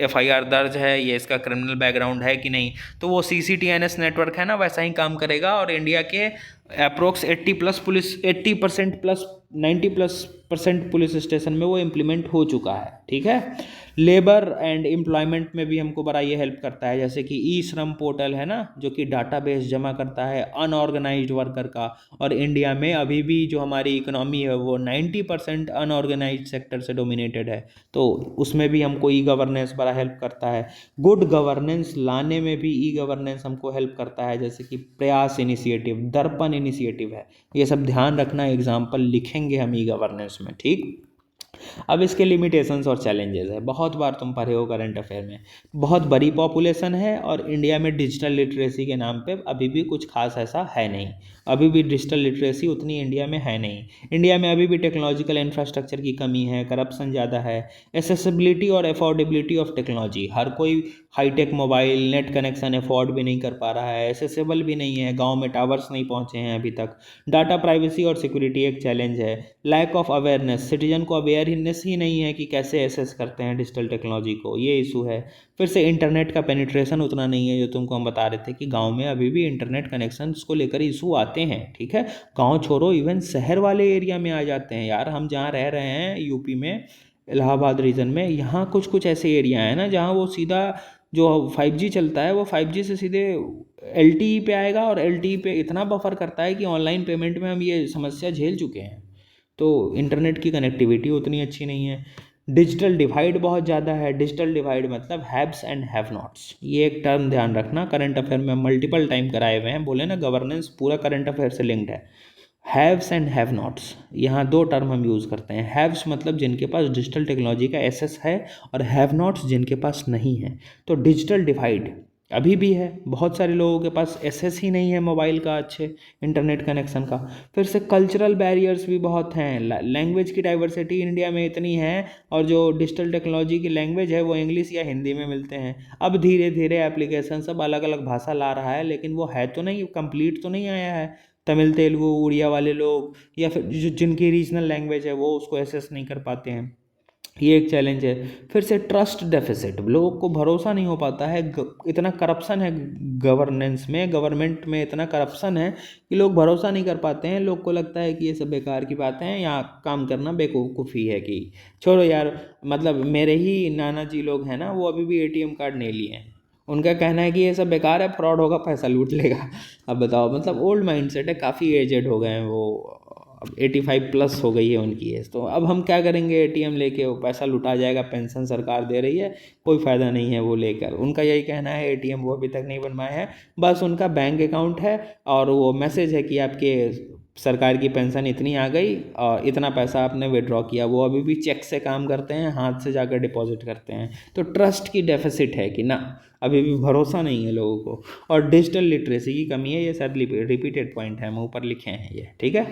एफआईआर दर्ज है, ये इसका क्रिमिनल बैकग्राउंड है कि नहीं। तो वो सीसीटीएनएस नेटवर्क है ना, वैसा ही काम करेगा, और इंडिया के अप्रोक्स 80% प्लस 90% पुलिस स्टेशन में वो इम्प्लीमेंट हो चुका है, ठीक है। लेबर एंड एम्प्लॉयमेंट में भी हमको बड़ा ये हेल्प करता है, जैसे कि ई श्रम पोर्टल है ना, जो कि डाटाबेस जमा करता है अनऑर्गेनाइज्ड वर्कर का, और इंडिया में अभी भी जो हमारी इकोनॉमी है वो 90% अनऑर्गेनाइज्ड सेक्टर से डोमिनेटेड है, तो उसमें भी हमको ई गवर्नेंस बड़ा हेल्प करता है। गुड गवर्नेंस लाने में भी ई गवर्नेंस हमको हेल्प करता है, जैसे कि प्रयास इनिशिएटिव, दर्पण इनिशिएटिव है, ये सब ध्यान रखना, एग्जाम्पल लिखेंगे हम ई गवर्नेंस में, ठीक। अब इसके लिमिटेशंस और चैलेंजेस है, बहुत बार तुम पढ़े हो करंट अफेयर में, बहुत बड़ी पॉपुलेशन है और इंडिया में डिजिटल लिटरेसी के नाम पे अभी भी कुछ खास ऐसा है नहीं, अभी भी डिजिटल लिटरेसी उतनी इंडिया में है नहीं। इंडिया में अभी भी टेक्नोलॉजिकल इंफ्रास्ट्रक्चर की कमी है, करप्शन ज़्यादा है, एसेसिबिलिटी और अफोर्डेबिलिटी ऑफ टेक्नोलॉजी, हर कोई high tech mobile net connection afford भी नहीं कर पा रहा है, एसेसिबल भी नहीं है, गाँव में टावर्स नहीं पहुँचे हैं अभी तक, डाटा प्राइवेसी और सिक्योरिटी एक चैलेंज है, लैक ऑफ अवेयरनेस, सिटीजन को अवेयरनेस ही नहीं है कि कैसे एसेस करते हैं डिजिटल टेक्नोलॉजी को, ये इशू है। फिर से इंटरनेट का पेनिट्रेशन उतना नहीं है, जो तुमको हम बता रहे थे कि गांव में अभी भी इंटरनेट कनेक्शन को लेकर इशू आते हैं, ठीक है। गांव छोड़ो, इवन शहर वाले एरिया में आ जाते हैं यार, हम जहाँ रह रहे हैं यूपी में, इलाहाबाद रीजन में, यहाँ कुछ कुछ ऐसे एरिया हैं ना जहाँ वो सीधा जो 5G चलता है वो 5G से सीधे LTE पे आएगा, और LTE पे इतना बफर करता है कि ऑनलाइन पेमेंट में हम ये समस्या झेल चुके हैं। तो इंटरनेट की कनेक्टिविटी उतनी अच्छी नहीं है। डिजिटल डिवाइड बहुत ज़्यादा है, डिजिटल डिवाइड मतलब हैव्स एंड हैव नॉट्स, ये एक टर्म ध्यान रखना, करंट अफेयर में मल्टीपल टाइम कराए हुए हैं, बोले ना गवर्नेंस पूरा करंट अफेयर से लिंक्ड है। हैव्स एंड हैव नॉट्स, यहाँ दो टर्म हम यूज़ करते हैं। हैव्स मतलब जिनके पास डिजिटल टेक्नोलॉजी का एसेस है, और हैव नॉट्स जिनके पास नहीं है। तो डिजिटल डिवाइड अभी भी है, बहुत सारे लोगों के पास एसेस ही नहीं है मोबाइल का, अच्छे इंटरनेट कनेक्शन का। फिर से कल्चरल बैरियर्स भी बहुत हैं, लैंग्वेज की डाइवर्सिटी इंडिया में इतनी है, और जो डिजिटल टेक्नोलॉजी की लैंग्वेज है वो इंग्लिश या हिंदी में मिलते हैं। अब धीरे धीरे एप्लीकेशन सब अलग अलग भाषा ला रहा है, लेकिन वो है तो नहीं, कंप्लीट तो नहीं आया है। तमिल तेलुगु उड़िया वाले लोग, या फिर जिनकी रीजनल लैंग्वेज है वो उसको एसेस नहीं कर पाते हैं, ये एक चैलेंज है। फिर से ट्रस्ट डेफिसिट, लोगों को भरोसा नहीं हो पाता है, इतना करप्शन है गवर्नेंस में, गवर्नमेंट में इतना करप्शन है कि लोग भरोसा नहीं कर पाते हैं, लोग को लगता है कि ये सब बेकार की बातें हैं, यहाँ काम करना बेवकूफ़ी है, कि छोड़ो यार। मतलब मेरे ही नाना जी लोग हैं ना, वो अभी भी ATM कार्ड नहीं लिए हैं, उनका कहना है कि ये सब बेकार है, फ्रॉड होगा, पैसा लूट लेगा। अब बताओ, मतलब ओल्ड माइंडसेट है, काफ़ी एजेड हो गए हैं वो, अब 85+ हो गई है उनकी एज, तो अब हम क्या करेंगे, ATM लेके वो पैसा लुटा जाएगा, पेंशन सरकार दे रही है, कोई फ़ायदा नहीं है वो लेकर। उनका यही कहना है, ATM वो अभी तक नहीं बनवाए हैं, बस उनका बैंक अकाउंट है और वो मैसेज है कि आपके सरकार की पेंशन इतनी आ गई और इतना पैसा आपने विड्रॉ किया, वो अभी भी चेक से काम करते हैं, हाथ से जाकर डिपॉजिट करते हैं। तो ट्रस्ट की डेफिसिट है कि ना, अभी भी भरोसा नहीं है लोगों को। और डिजिटल लिटरेसी की कमी है, ये शायद रिपीटेड पॉइंट है, हम ऊपर लिखे हैं ये, ठीक है।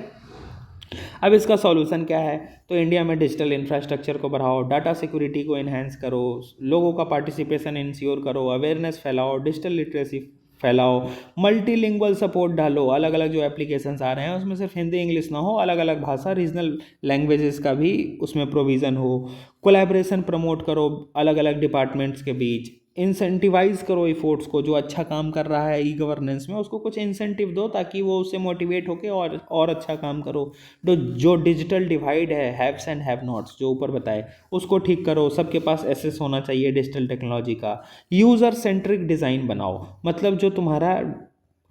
अब इसका सॉल्यूशन क्या है? तो इंडिया में डिजिटल इंफ्रास्ट्रक्चर को बढ़ाओ, डाटा सिक्योरिटी को इन्हेंस करो, लोगों का पार्टिसिपेशन इंश्योर करो, अवेयरनेस फैलाओ, डिजिटल लिटरेसी फैलाओ, मल्टीलिंगुअल सपोर्ट डालो, अलग अलग जो एप्लीकेशंस आ रहे हैं उसमें सिर्फ हिंदी इंग्लिश ना हो, अलग अलग भाषा रीजनल लैंग्वेजेस का भी उसमें प्रोविज़न हो, कोलैबोरेशन प्रमोट करो अलग अलग डिपार्टमेंट्स के बीच, इंसेंटिवाइज करो एफर्ट्स को, जो अच्छा काम कर रहा है ई गवर्नेंस में उसको कुछ इंसेंटिव दो ताकि वो उससे मोटिवेट होकर और अच्छा काम करो। जो डिजिटल डिवाइड है, हैव्स एंड हैव नॉट्स, जो ऊपर बताए, उसको ठीक करो, सबके पास एक्सेस होना चाहिए डिजिटल टेक्नोलॉजी का। यूज़र सेंट्रिक डिज़ाइन बनाओ, मतलब जो तुम्हारा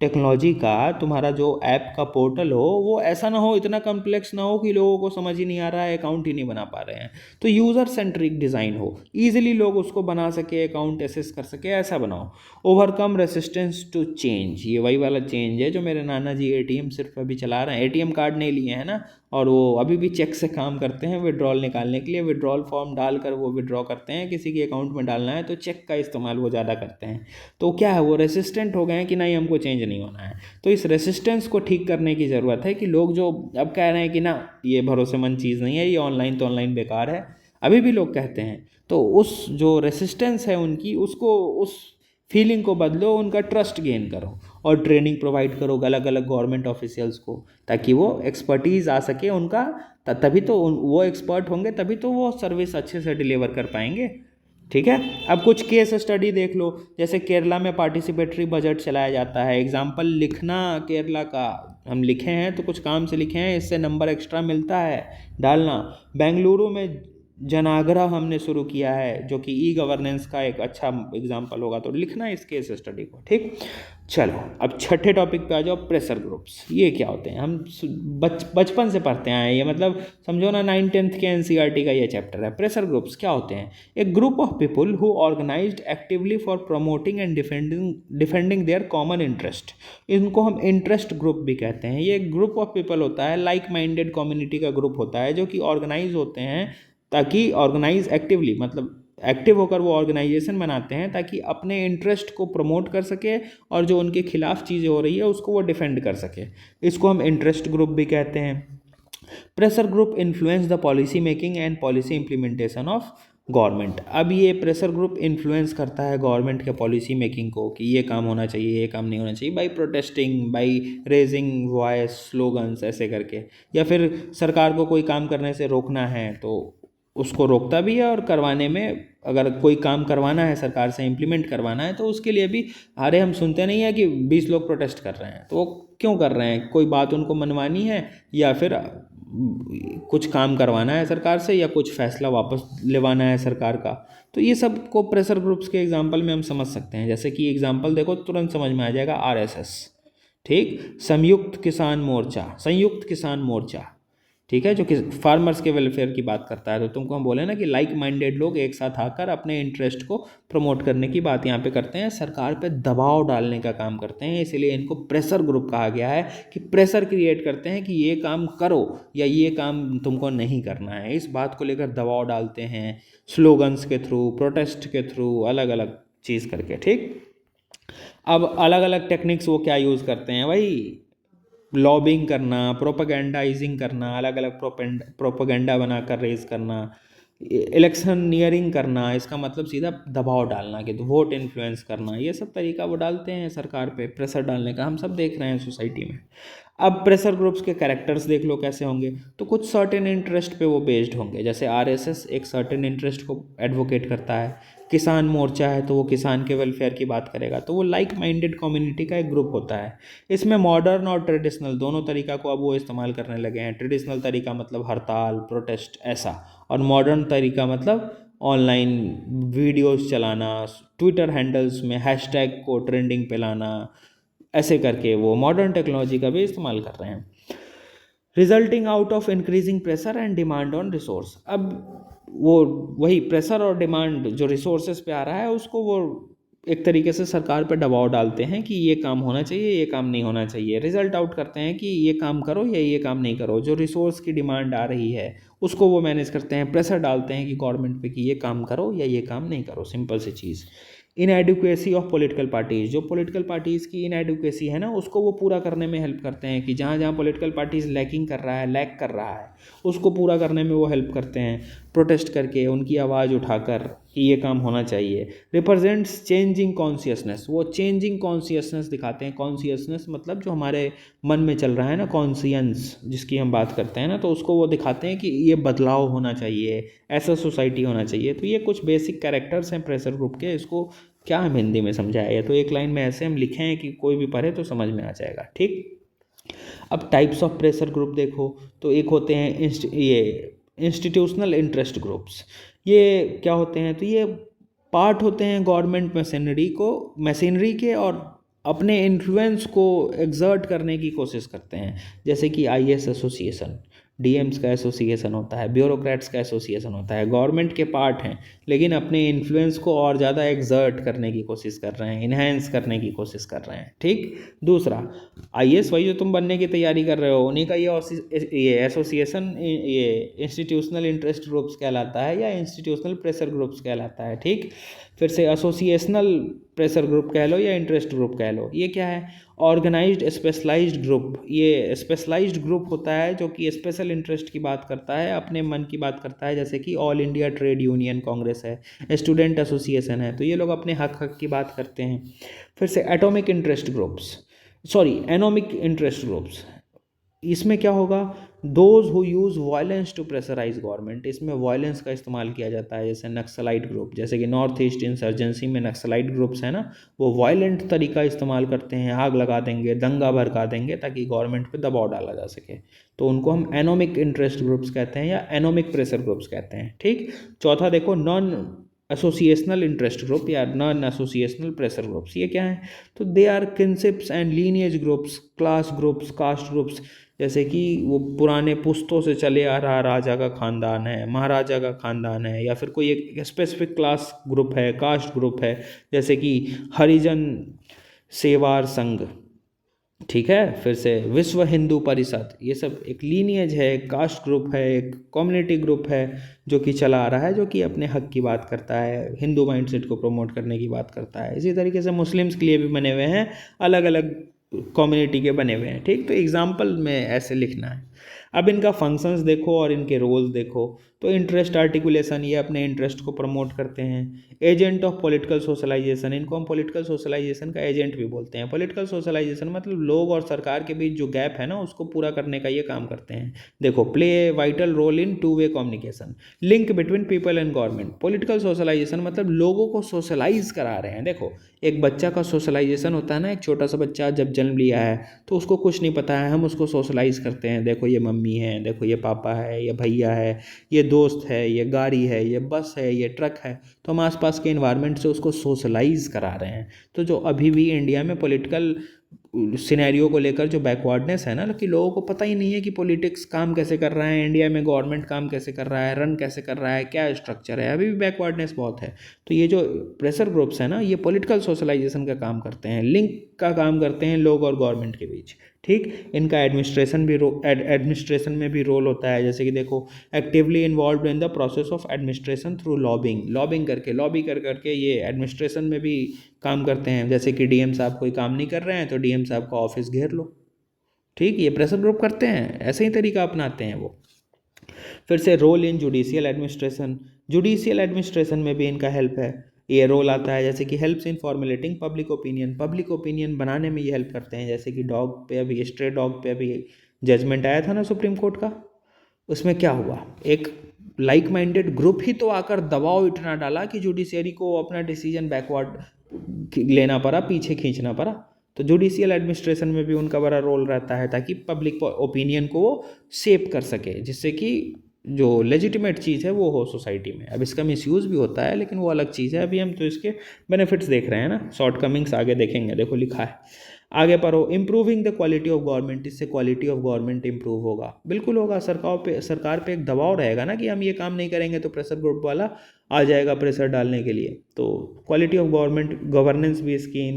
टेक्नोलॉजी का, तुम्हारा जो ऐप का पोर्टल हो वो ऐसा ना हो, इतना कॉम्प्लेक्स ना हो कि लोगों को समझ ही नहीं आ रहा है, अकाउंट ही नहीं बना पा रहे हैं। तो यूज़र सेंट्रिक डिज़ाइन हो, ईजिली लोग उसको बना सके, अकाउंट एसेस कर सके, ऐसा बनाओ। ओवरकम रेसिस्टेंस टू चेंज, ये वही वाला चेंज है जो मेरे नाना जी एटीएम सिर्फ अभी चला रहे हैं, एटीएम कार्ड नहीं लिए हैं ना, और वो अभी भी चेक से काम करते हैं विड्रॉल निकालने के लिए, विड्रॉल फॉर्म डालकर वो विड्रॉ करते हैं, किसी के अकाउंट में डालना है तो चेक का इस्तेमाल वो ज़्यादा करते हैं। तो क्या है, वो रेसिस्टेंट हो गए हैं कि नहीं हमको चेंज नहीं होना है। तो इस रेसिस्टेंस को ठीक करने की ज़रूरत है कि लोग जो अब कह रहे हैं कि ना ये भरोसेमंद चीज़ नहीं है, ये ऑनलाइन तो ऑनलाइन बेकार है, अभी भी लोग कहते हैं, तो उस जो रेसिस्टेंस है उनकी, उसको, उस फीलिंग को बदलो, उनका ट्रस्ट गेन करो और ट्रेनिंग प्रोवाइड करो अलग अलग गवर्नमेंट ऑफिशियल्स को, ताकि वो एक्सपर्टीज़ आ सके उनका, तभी तो वो एक्सपर्ट होंगे, तभी तो वो सर्विस अच्छे से डिलीवर कर पाएंगे, ठीक है। अब कुछ केस स्टडी देख लो, जैसे केरला में पार्टिसिपेटरी बजट चलाया जाता है, एग्जाम्पल लिखना केरला का, हम लिखे हैं तो कुछ काम से लिखे हैं, इससे नंबर एक्स्ट्रा मिलता है डालना। बेंगलुरु में जनाग्रह हमने शुरू किया है, जो कि ई गवर्नेंस का एक अच्छा एग्जाम्पल होगा, तो लिखना इस केस स्टडी को, ठीक। चलो अब छठे टॉपिक पे आ जाओ, प्रेशर ग्रुप्स। ये क्या होते हैं? हम बचपन से पढ़ते आए हैं ये, मतलब समझो ना 9th-10th के एनसीईआरटी का ये चैप्टर है। प्रेशर ग्रुप्स क्या होते हैं? A group of people who organized actively for promoting and defending their common interest, इनको हम इंटरेस्ट ग्रुप भी कहते हैं। ये ग्रुप ऑफ पीपल होता है, लाइक माइंडेड कम्युनिटी का ग्रुप होता है, जो कि ऑर्गेनाइज होते हैं, ताकि ऑर्गेनाइज एक्टिवली, मतलब एक्टिव होकर वो ऑर्गेनाइजेशन बनाते हैं ताकि अपने इंटरेस्ट को प्रमोट कर सके और जो उनके खिलाफ चीज़ें हो रही है उसको वो डिफेंड कर सके। इसको हम इंटरेस्ट ग्रुप भी कहते हैं। Pressure group influence the policy making and policy implementation of government. अब ये प्रेशर ग्रुप इन्फ्लुएंस करता है गवर्नमेंट के पॉलिसी मेकिंग को कि ये काम होना चाहिए, ये काम नहीं होना चाहिए, by protesting, by raising voice, slogans, ऐसे करके। या फिर सरकार को कोई काम करने से रोकना है तो उसको रोकता भी है, और करवाने में, अगर कोई काम करवाना है सरकार से, इम्प्लीमेंट करवाना है, तो उसके लिए भी, अरे हम सुनते नहीं है कि 20 लोग प्रोटेस्ट कर रहे हैं, तो वो क्यों कर रहे हैं? कोई बात उनको मनवानी है, या फिर कुछ काम करवाना है सरकार से, या कुछ फैसला वापस लेवाना है सरकार का। तो ये सब को प्रेशर ग्रुप्स के एग्जाम्पल में हम समझ सकते हैं। जैसे कि एग्जाम्पल देखो, तुरंत समझ में आ जाएगा, आरएसएस, ठीक, संयुक्त किसान मोर्चा, ठीक है, जो कि फार्मर्स के वेलफेयर की बात करता है। तो तुमको हम बोले ना कि लाइक माइंडेड लोग एक साथ आकर अपने इंटरेस्ट को प्रमोट करने की बात यहाँ पे करते हैं, सरकार पे दबाव डालने का काम करते हैं, इसीलिए इनको प्रेशर ग्रुप कहा गया है, कि प्रेशर क्रिएट करते हैं कि ये काम करो या ये काम तुमको नहीं करना है। इस बात को लेकर दबाव डालते हैं, स्लोगन्स के थ्रू, प्रोटेस्ट के थ्रू, अलग अलग चीज़ करके, ठीक। अब अलग अलग टेक्निक्स वो क्या यूज़ करते हैं भाई? लॉबिंग करना, प्रोपेगेंडाइजिंग करना, अलग अलग प्रोपेगेंडा बनाकर रेज करना, इलेक्शन नियरिंग करना, इसका मतलब सीधा दबाव डालना कि वोट इन्फ्लुएंस करना, ये सब तरीका वो डालते हैं सरकार पे प्रेशर डालने का, हम सब देख रहे हैं सोसाइटी में। अब प्रेशर ग्रुप्स के कैरेक्टर्स देख लो कैसे होंगे। तो कुछ सर्टेन इंटरेस्ट पे वो बेस्ड होंगे, जैसे आरएसएस एक सर्टेन इंटरेस्ट को एडवोकेट करता है, किसान मोर्चा है तो वो किसान के वेलफेयर की बात करेगा, तो वो लाइक माइंडेड कम्युनिटी का एक ग्रुप होता है। इसमें मॉडर्न और ट्रेडिशनल दोनों तरीका को अब वो इस्तेमाल करने लगे हैं। ट्रेडिशनल तरीका मतलब हड़ताल, प्रोटेस्ट, ऐसा, और मॉडर्न तरीका मतलब ऑनलाइन वीडियोस चलाना, ट्विटर हैंडल्स में हैशटैग को ट्रेंडिंग पे लाना, ऐसे करके वो मॉडर्न टेक्नोलॉजी का भी इस्तेमाल कर रहे हैं। Resulting out of increasing pressure and demand on resource. अब वो वही प्रेशर और डिमांड जो रिसोर्सेज पे आ रहा है उसको वो एक तरीके से सरकार पर दबाव डालते हैं कि ये काम होना चाहिए, ये काम नहीं होना चाहिए। रिजल्ट आउट करते हैं कि ये काम करो या ये काम नहीं करो। जो रिसोर्स की डिमांड आ रही है उसको वो मैनेज करते हैं, प्रेशर डालते हैं कि गवर्नमेंट पे कि ये काम करो या ये काम नहीं करो। सिंपल सी चीज़। इनएडुकेसी ऑफ पॉलिटिकल पार्टीज़, जो पॉलिटिकल पार्टीज़ की इनएडुकेसी है ना, उसको वो पूरा करने में हेल्प करते हैं कि जहाँ जहाँ पॉलिटिकल पार्टीज़ लैकिंग कर रहा है, लैक कर रहा है, उसको पूरा करने में वो हेल्प करते हैं, प्रोटेस्ट करके, उनकी आवाज़ उठाकर कि ये काम होना चाहिए। रिप्रेजेंट्स चेंजिंग कॉन्शियसनेस, वो चेंजिंग कॉन्शियसनेस दिखाते हैं। कॉन्शियसनेस मतलब जो हमारे मन में चल रहा है ना, कॉन्शियंस जिसकी हम बात करते हैं ना, तो उसको वो दिखाते हैं कि ये बदलाव होना चाहिए, ऐसा सोसाइटी होना चाहिए। तो ये कुछ बेसिक कैरेक्टर्स हैं प्रेशर ग्रुप के। इसको क्या हम हिंदी में समझाए, या तो एक लाइन में ऐसे हम लिखे हैं कि कोई भी पढ़े तो समझ में आ जाएगा। ठीक। अब टाइप्स ऑफ प्रेशर ग्रुप देखो, तो एक होते हैं ये इंस्टीट्यूशनल इंटरेस्ट ग्रुप्स। ये क्या होते हैं, तो ये पार्ट होते हैं गवर्नमेंट मशीनरी के, और अपने इन्फ्लुएंस को एक्सर्ट करने की कोशिश करते हैं। जैसे कि आईएएस एसोसिएशन, डीएम्स का एसोसिएशन होता है, ब्यूरोक्रेट्स का एसोसिएशन होता है। गवर्नमेंट के पार्ट हैं लेकिन अपने इन्फ्लुएंस को और ज़्यादा एक्सर्ट करने की कोशिश कर रहे हैं, इन्हेंस करने की कोशिश कर रहे हैं। ठीक। दूसरा, आईएएस वही जो तुम बनने की तैयारी कर रहे हो, उन्हीं का ये एसोसिएशन, ये इंस्टीट्यूशनल इंटरेस्ट ग्रुप्स कहलाता है या इंस्टीट्यूशनल प्रेशर ग्रुप्स कहलाता है। ठीक। फिर से एसोसिएशनल प्रेशर ग्रुप कह लो या इंटरेस्ट ग्रुप कह लो। ये क्या है, ऑर्गेनाइज्ड स्पेशलाइज्ड ग्रुप। ये स्पेशलाइज्ड ग्रुप होता है जो कि स्पेशल इंटरेस्ट की बात करता है, अपने मन की बात करता है। जैसे कि all India trade union Congress है, स्टूडेंट एसोसिएशन है, तो ये लोग अपने हक की बात करते हैं। फिर से atomic interest groups, anomic interest groups. इसमें क्या होगा, those who use violence to pressurize government. इसमें वायलेंस का इस्तेमाल किया जाता है, जैसे नक्सलाइट ग्रुप, जैसे कि नॉर्थ ईस्ट इंसर्जेंसी में नक्सलाइट ग्रुप्स है ना, वो वायलेंट तरीका इस्तेमाल करते हैं, आग लगा देंगे, दंगा भड़का देंगे ताकि गवर्नमेंट पे दबाव डाला जा सके। तो उनको हम एनोमिक इंटरेस्ट ग्रुप्स कहते हैं या एनोमिक प्रेशर ग्रुप्स कहते हैं। ठीक। चौथा देखो, नॉन एसोसिएशनल इंटरेस्ट ग्रुप या नॉन एसोसिएशनल प्रेशर ग्रुप्स। ये क्या है, तो they are kinships and lineage groups, class groups, caste groups. जैसे कि वो पुराने पुश्तों से चले आ रहा राजा का ख़ानदान है, महाराजा का ख़ानदान है, या फिर कोई एक स्पेसिफिक क्लास ग्रुप है, कास्ट ग्रुप है, जैसे कि हरिजन सेवार संघ। ठीक है। फिर से विश्व हिंदू परिषद। ये सब एक लीनिएज है, एक कास्ट ग्रुप है, एक कम्युनिटी ग्रुप है जो कि चला आ रहा है, जो कि अपने हक की बात करता है, हिंदू माइंडसेट को प्रमोट करने की बात करता है। इसी तरीके से मुस्लिम्स के लिए भी बने हुए हैं, अलग अलग कम्युनिटी के बने हुए हैं। ठीक। तो एग्जाम्पल में ऐसे लिखना है। अब इनका फंक्शंस देखो और इनके रोल्स देखो। तो इंटरेस्ट आर्टिकुलेशन, ये अपने इंटरेस्ट को प्रमोट करते हैं। एजेंट ऑफ पॉलिटिकल सोशलाइजेशन, इनको हम पॉलिटिकल सोशलाइजेशन का एजेंट भी बोलते हैं। पॉलिटिकल सोशलाइजेशन मतलब लोग और सरकार के बीच जो गैप है ना, उसको पूरा करने का ये काम करते हैं। देखो, play a vital role in two way communication, link between people and government. Political socialization मतलब लोगों को सोशलाइज करा रहे हैं। देखो, एक बच्चा का सोशलाइजेशन होता है ना, एक छोटा सा बच्चा जब जन्म लिया है तो उसको कुछ नहीं पता है, हम उसको सोशलाइज करते हैं। देखो ये मम्मी है, देखो ये पापा है, ये भैया है, ये दोस्त है, ये गाड़ी है, ये बस है, ये ट्रक है। तो हम आसपास के इन्वायरमेंट से उसको सोशलाइज करा रहे हैं। तो जो अभी भी इंडिया में पॉलिटिकल सिनेरियो को लेकर जो बैकवर्डनेस है ना, कि लोगों को पता ही नहीं है कि पॉलिटिक्स काम कैसे कर रहा है, इंडिया में गवर्नमेंट काम कैसे कर रहा है, रन कैसे कर रहा है, क्या स्ट्रक्चर है, अभी भी बैकवर्डनेस बहुत है। तो ये जो प्रेशर ग्रुप्स है ना, ये पॉलिटिकल सोशलाइजेशन का काम करते हैं, लिंक का काम करते हैं लोग और गवर्नमेंट के बीच। ठीक। इनका एडमिनिस्ट्रेशन में भी रोल होता है। जैसे कि देखो, actively involve in the process of administration through lobby करके ये एडमिनिस्ट्रेशन में भी काम करते हैं। जैसे कि डीएम साहब कोई काम नहीं कर रहे हैं तो डीएम साहब का ऑफिस घेर लो। ठीक। ये प्रेशर ग्रुप करते हैं, ऐसे ही तरीका अपनाते हैं वो। फिर से रोल इन जुडिशियल एडमिनिस्ट्रेशन में भी इनका हेल्प है, ये रोल आता है। जैसे कि helps in formulating public opinion बनाने में ये हेल्प करते हैं। जैसे कि स्ट्रे डॉग पे अभी जजमेंट आया था ना सुप्रीम कोर्ट का, उसमें क्या हुआ, एक लाइक माइंडेड ग्रुप ही तो आकर दबाव इतना डाला कि जुडिशियरी को अपना डिसीजन बैकवर्ड लेना पड़ा, पीछे खींचना पड़ा। तो जुडिशियल एडमिनिस्ट्रेशन में भी उनका बड़ा रोल रहता है, ताकि पब्लिक ओपिनियन को वो शेप कर सके, जिससे कि जो लेजिटिमेट चीज़ है वो हो सोसाइटी में। अब इसका मिसयूज़ भी होता है, लेकिन वो अलग चीज़ है। अभी हम तो इसके बेनिफिट्स देख रहे हैं ना, शॉर्टकमिंग्स आगे देखेंगे। देखो लिखा है, आगे पढ़ो, improving the quality of government, इससे क्वालिटी ऑफ गवर्नमेंट इंप्रूव होगा। बिल्कुल होगा, सरकार पे एक दबाव रहेगा ना कि हम ये काम नहीं करेंगे तो प्रेशर ग्रुप वाला आ जाएगा प्रेशर डालने के लिए, तो क्वालिटी ऑफ गवर्नमेंट गवर्नेंस भी इसकी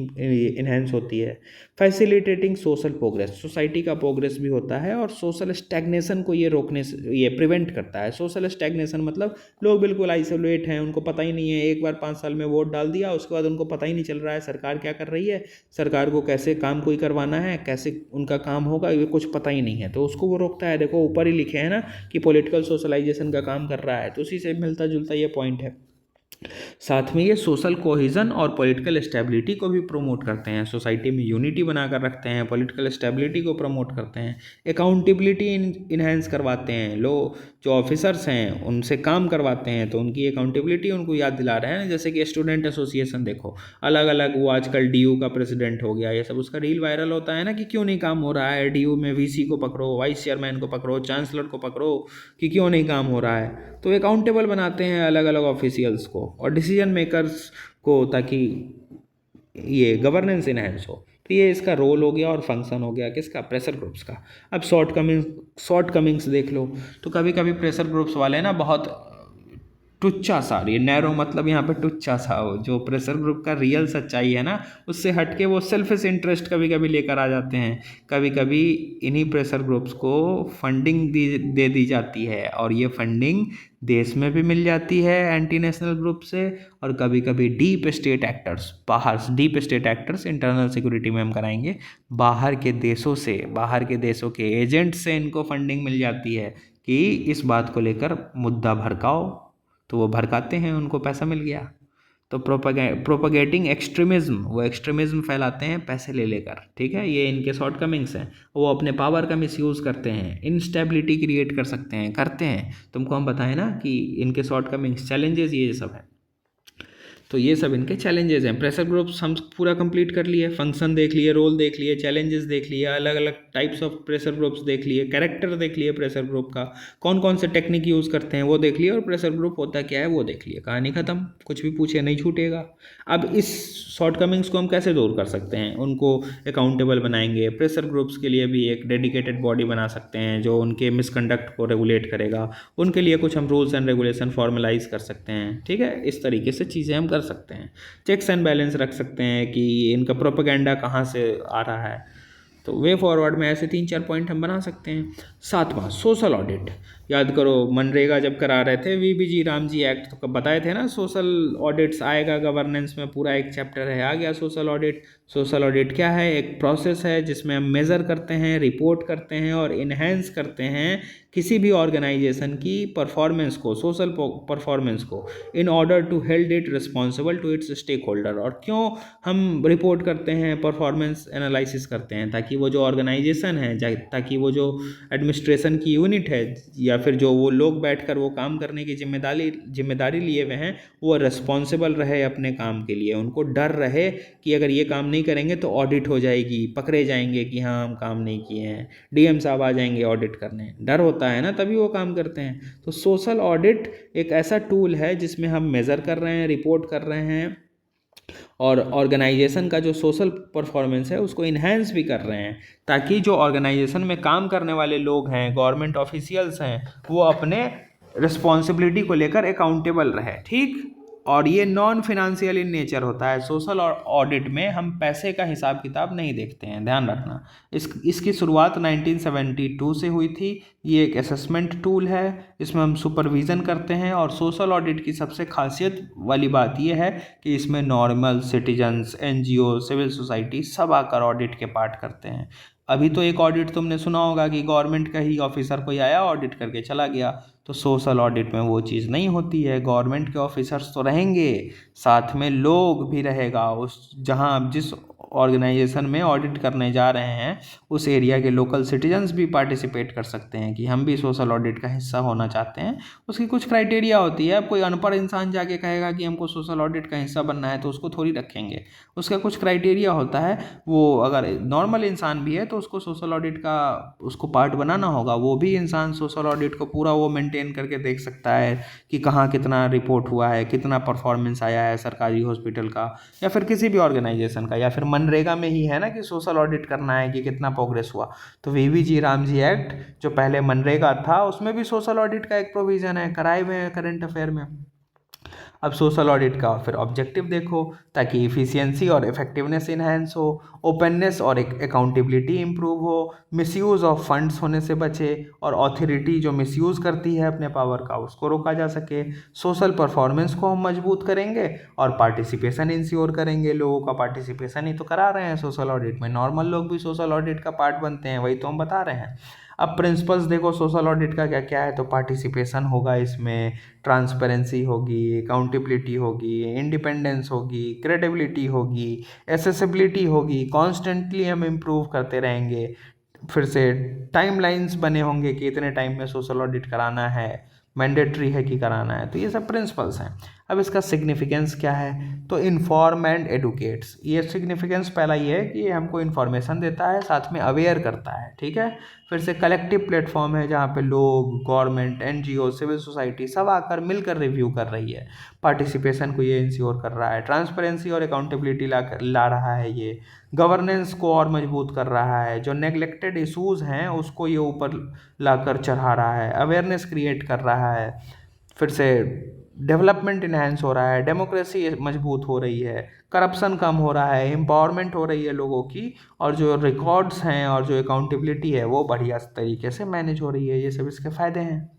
इन्हेंस होती है। फैसिलिटेटिंग सोशल प्रोग्रेस, सोसाइटी का प्रोग्रेस भी होता है और सोशल स्टैग्नेशन को ये रोकने से ये प्रिवेंट करता है। सोशल स्टैग्नेशन मतलब लोग बिल्कुल आइसोलेट हैं, उनको पता ही नहीं है, एक बार 5 साल में वोट डाल दिया, उसके बाद उनको पता ही नहीं चल रहा है सरकार क्या कर रही है, सरकार को कैसे काम कोई करवाना है, कैसे उनका काम होगा, ये कुछ पता ही नहीं है, तो उसको वो रोकता है। देखो ऊपर ही लिखे हैं ना कि पॉलिटिकल सोशलाइजेशन का काम कर रहा है, तो उसी से मिलता जुलता ये पॉइंट है। साथ में ये सोशल कोहिजन और पॉलिटिकल स्टेबिलिटी को भी प्रमोट करते हैं, सोसाइटी में यूनिटी बनाकर रखते हैं, पॉलिटिकल स्टेबिलिटी को प्रमोट करते हैं, अकाउंटेबिलिटी इन्हेंस करवाते हैं, जो ऑफिसर्स हैं उनसे काम करवाते हैं तो उनकी अकाउंटेबिलिटी उनको याद दिला रहे हैं। जैसे कि स्टूडेंट एसोसिएशन देखो अलग अलग, वो आजकल डीयू का प्रेसिडेंट हो गया, ये सब उसका रील वायरल होता है ना कि क्यों नहीं काम हो रहा है, डीयू में वीसी को पकड़ो, वाइस चेयरमैन को पकड़ो, चांसलर को पकड़ो कि क्यों नहीं काम हो रहा है, तो अकाउंटेबल बनाते हैं अलग अलग ऑफिशियल्स को और डिसीजन मेकर्स को, ताकि ये गवर्नेंस इनहेंस हो। तो ये इसका रोल हो गया और फंक्शन हो गया किसका, प्रेशर ग्रुप्स का। अब शॉर्ट कमिंग्स देख लो, तो कभी कभी प्रेशर ग्रुप्स वाले ना बहुत टुच्चा सा, ये नैरो मतलब यहाँ पे टुच्चा सा, जो प्रेशर ग्रुप का रियल सच्चाई है ना उससे हटके वो सेल्फिश इंटरेस्ट कभी कभी लेकर आ जाते हैं। कभी कभी इन्हीं प्रेशर ग्रुप्स को फंडिंग दे दी जाती है और ये फंडिंग देश में भी मिल जाती है एंटी नेशनल ग्रुप से, और कभी कभी deep state actors, deep state actors internal security में हम कराएंगे, बाहर के देशों के एजेंट से इनको फंडिंग मिल जाती है कि इस बात को लेकर मुद्दा भड़काओ, तो वो भड़काते हैं, उनको पैसा मिल गया। तो प्रोपगेटिंग एक्सट्रीमिज्म, वो एक्सट्रीमिज्म फैलाते हैं पैसे ले लेकर, ठीक है, ये इनके शॉर्ट कमिंग्स हैं। वो अपने पावर का मिसयूज़ करते हैं, इनस्टेबिलिटी क्रिएट कर सकते हैं, करते हैं, तुमको हम बताएं ना कि इनके शॉर्ट कमिंग्स, चैलेंजेस ये सब है। तो ये सब इनके चैलेंजेस हैं। प्रेशर ग्रुप्स हम पूरा कंप्लीट कर लिए, फंक्शन देख लिए, रोल देख लिए, चैलेंजेस देख लिए, अलग अलग टाइप्स ऑफ प्रेशर ग्रुप्स देख लिए, कैरेक्टर देख लिए प्रेशर ग्रुप का, कौन कौन से टेक्निक यूज़ करते हैं वो देख लिए, और प्रेशर ग्रुप होता क्या है वो देख लिए, कहानी ख़त्म, कुछ भी पूछे नहीं छूटेगा। अब इस शॉर्ट कमिंग्स को हम कैसे दूर कर सकते हैं, उनको अकाउंटेबल बनाएंगे। प्रेशर ग्रुप्स के लिए भी एक डेडिकेटेड बॉडी बना सकते हैं जो उनके मिसकंडक्ट को रेगुलेट करेगा, उनके लिए कुछ हम रूल्स एंड रेगुलेशन फॉर्मलाइज कर सकते हैं, ठीक है, इस तरीके से चीज़ें हम कर सकते हैं। चेक्स एंड बैलेंस रख सकते हैं कि इनका प्रोपेगेंडा कहाँ से आ रहा है, तो वे फॉरवर्ड में ऐसे 3-4 पॉइंट हम बना सकते हैं। 7वां सोशल ऑडिट, याद करो मनरेगा जब करा रहे थे VBG रामजी एक्ट, तो कब बताए थे ना सोशल ऑडिट्स आएगा गवर्नेंस में, पूरा एक चैप्टर है, आ गया सोशल ऑडिट। सोशल ऑडिट क्या है, एक प्रोसेस है जिसमें हम मेज़र करते हैं, रिपोर्ट करते हैं और इन्हेंस करते हैं किसी भी ऑर्गेनाइजेशन की परफॉर्मेंस को, सोशल परफॉर्मेंस को, in order to held it responsible to its stakeholder. और क्यों हम रिपोर्ट करते हैं, परफॉर्मेंस एनालिसिस करते हैं, ताकि वो जो ऑर्गेनाइजेशन है, ताकि वो जो एडमिनिस्ट्रेशन की यूनिट है, या फिर जो वो लोग बैठकर वो काम करने की जिम्मेदारी लिए हुए हैं, वो रिस्पॉन्सिबल रहे अपने काम के लिए, उनको डर रहे कि अगर ये काम नहीं करेंगे तो ऑडिट हो जाएगी, पकड़े जाएंगे कि हाँ हम काम नहीं किए हैं, DM साहब आ जाएंगे ऑडिट करने, डर होता है ना, तभी वो काम करते हैं। तो सोशल ऑडिट एक ऐसा टूल है जिसमें हम मेज़र कर रहे हैं, रिपोर्ट कर रहे हैं और ऑर्गेनाइजेशन का जो सोशल परफॉर्मेंस है उसको इन्हेंस भी कर रहे हैं, ताकि जो ऑर्गेनाइजेशन में काम करने वाले लोग हैं, गवर्नमेंट ऑफिशियल्स हैं, वो अपने रिस्पॉन्सिबिलिटी को लेकर अकाउंटेबल रहे, ठीक। और ये नॉन फिनेंशियल इन नेचर होता है। सोशल ऑडिट में हम पैसे का हिसाब किताब नहीं देखते हैं, ध्यान रखना। इसकी शुरुआत 1972 से हुई थी। ये एक असेसमेंट टूल है, इसमें हम सुपरविज़न करते हैं। और सोशल ऑडिट की सबसे खासियत वाली बात यह है कि इसमें normal citizens, NGO, civil society सब आकर ऑडिट के पार्ट करते हैं। अभी तो एक ऑडिट तुमने सुना होगा कि गवर्नमेंट का ही ऑफिसर कोई आया, ऑडिट करके चला गया, तो सोशल ऑडिट में वो चीज़ नहीं होती है। गवर्नमेंट के ऑफिसर्स तो रहेंगे, साथ में लोग भी रहेगा, उस जहाँ जिस ऑर्गेनाइजेशन में ऑडिट करने जा रहे हैं उस एरिया के लोकल सिटीजन्स भी पार्टिसिपेट कर सकते हैं कि हम भी सोशल ऑडिट का हिस्सा होना चाहते हैं। उसकी कुछ क्राइटेरिया होती है। अब कोई अनपढ़ इंसान जाके कहेगा कि हमको सोशल ऑडिट का हिस्सा बनना है तो उसको थोड़ी रखेंगे, उसका कुछ क्राइटेरिया होता है। वो अगर नॉर्मल इंसान भी है तो उसको सोशल ऑडिट का उसको पार्ट बनाना होगा। वो भी इंसान सोशल ऑडिट को पूरा वो मेंटेन करके देख सकता है कि कहाँ कितना रिपोर्ट हुआ है, कितना परफॉर्मेंस आया है सरकारी हॉस्पिटल का या फिर किसी भी ऑर्गेनाइजेशन का या फिर मनरेगा में ही है ना कि सोशल ऑडिट करना है कि कितना प्रोग्रेस हुआ। तो वीवीजी रामजी एक्ट जो पहले मनरेगा था उसमें भी सोशल ऑडिट का एक प्रोविज़न है, कराए हुए हैं करंट अफेयर में। अब सोशल ऑडिट का फिर ऑब्जेक्टिव देखो, ताकि इफ़िशियंसी और इफेक्टिवनेस इन्हेंस हो, ओपननेस और अकाउंटेबिलिटी इम्प्रूव हो, मिसयूज़ ऑफ फंड्स होने से बचे, और ऑथोरिटी जो मिसयूज़ करती है अपने पावर का उसको रोका जा सके। सोशल परफॉर्मेंस को हम मजबूत करेंगे और पार्टिसिपेशन इंश्योर करेंगे। लोगों का पार्टिसिपेशन ही तो करा रहे हैं सोशल ऑडिट में, नॉर्मल लोग भी सोशल ऑडिट का पार्ट बनते हैं, वही तो हम बता रहे हैं। अब प्रिंसिपल्स देखो सोशल ऑडिट का क्या क्या है, तो पार्टिसिपेशन होगा, इसमें ट्रांसपेरेंसी होगी, अकाउंटेबिलिटी होगी, इंडिपेंडेंस होगी, क्रेडिबिलिटी होगी, एसेसिबिलिटी होगी, कॉन्स्टेंटली हम इम्प्रूव करते रहेंगे। फिर से टाइमलाइंस बने होंगे कि इतने टाइम में सोशल ऑडिट कराना है, मैंडेटरी है कि कराना है। तो ये सब प्रिंसिपल्स हैं। अब इसका सिग्निफिकेंस क्या है, तो इन्फॉर्म एंड एडुकेट्स। ये सिग्निफिकेंस पहला ये है कि ये हमको इन्फॉर्मेशन देता है, साथ में अवेयर करता है, ठीक है। फिर से कलेक्टिव प्लेटफॉर्म है जहाँ पे लोग, गवर्नमेंट, एनजीओ, सिविल सोसाइटी सब आकर मिलकर रिव्यू कर रही है। पार्टिसिपेशन को ये इंश्योर कर रहा है, ट्रांसपेरेंसी और अकाउंटेबिलिटी ला रहा है, ये गवर्नेंस को और मजबूत कर रहा है, जो नेग्लेक्टेड इशूज़ हैं उसको ये ऊपर लाकर चढ़ा रहा है, अवेयरनेस क्रिएट कर रहा है। फिर से डेवलपमेंट इन्हेंस हो रहा है, डेमोक्रेसी मजबूत हो रही है, करप्शन कम हो रहा है, एम्पावरमेंट हो रही है लोगों की, और जो रिकॉर्ड्स हैं और जो अकाउंटेबिलिटी है वो बढ़िया तरीके से मैनेज हो रही है। ये सब इसके फ़ायदे हैं।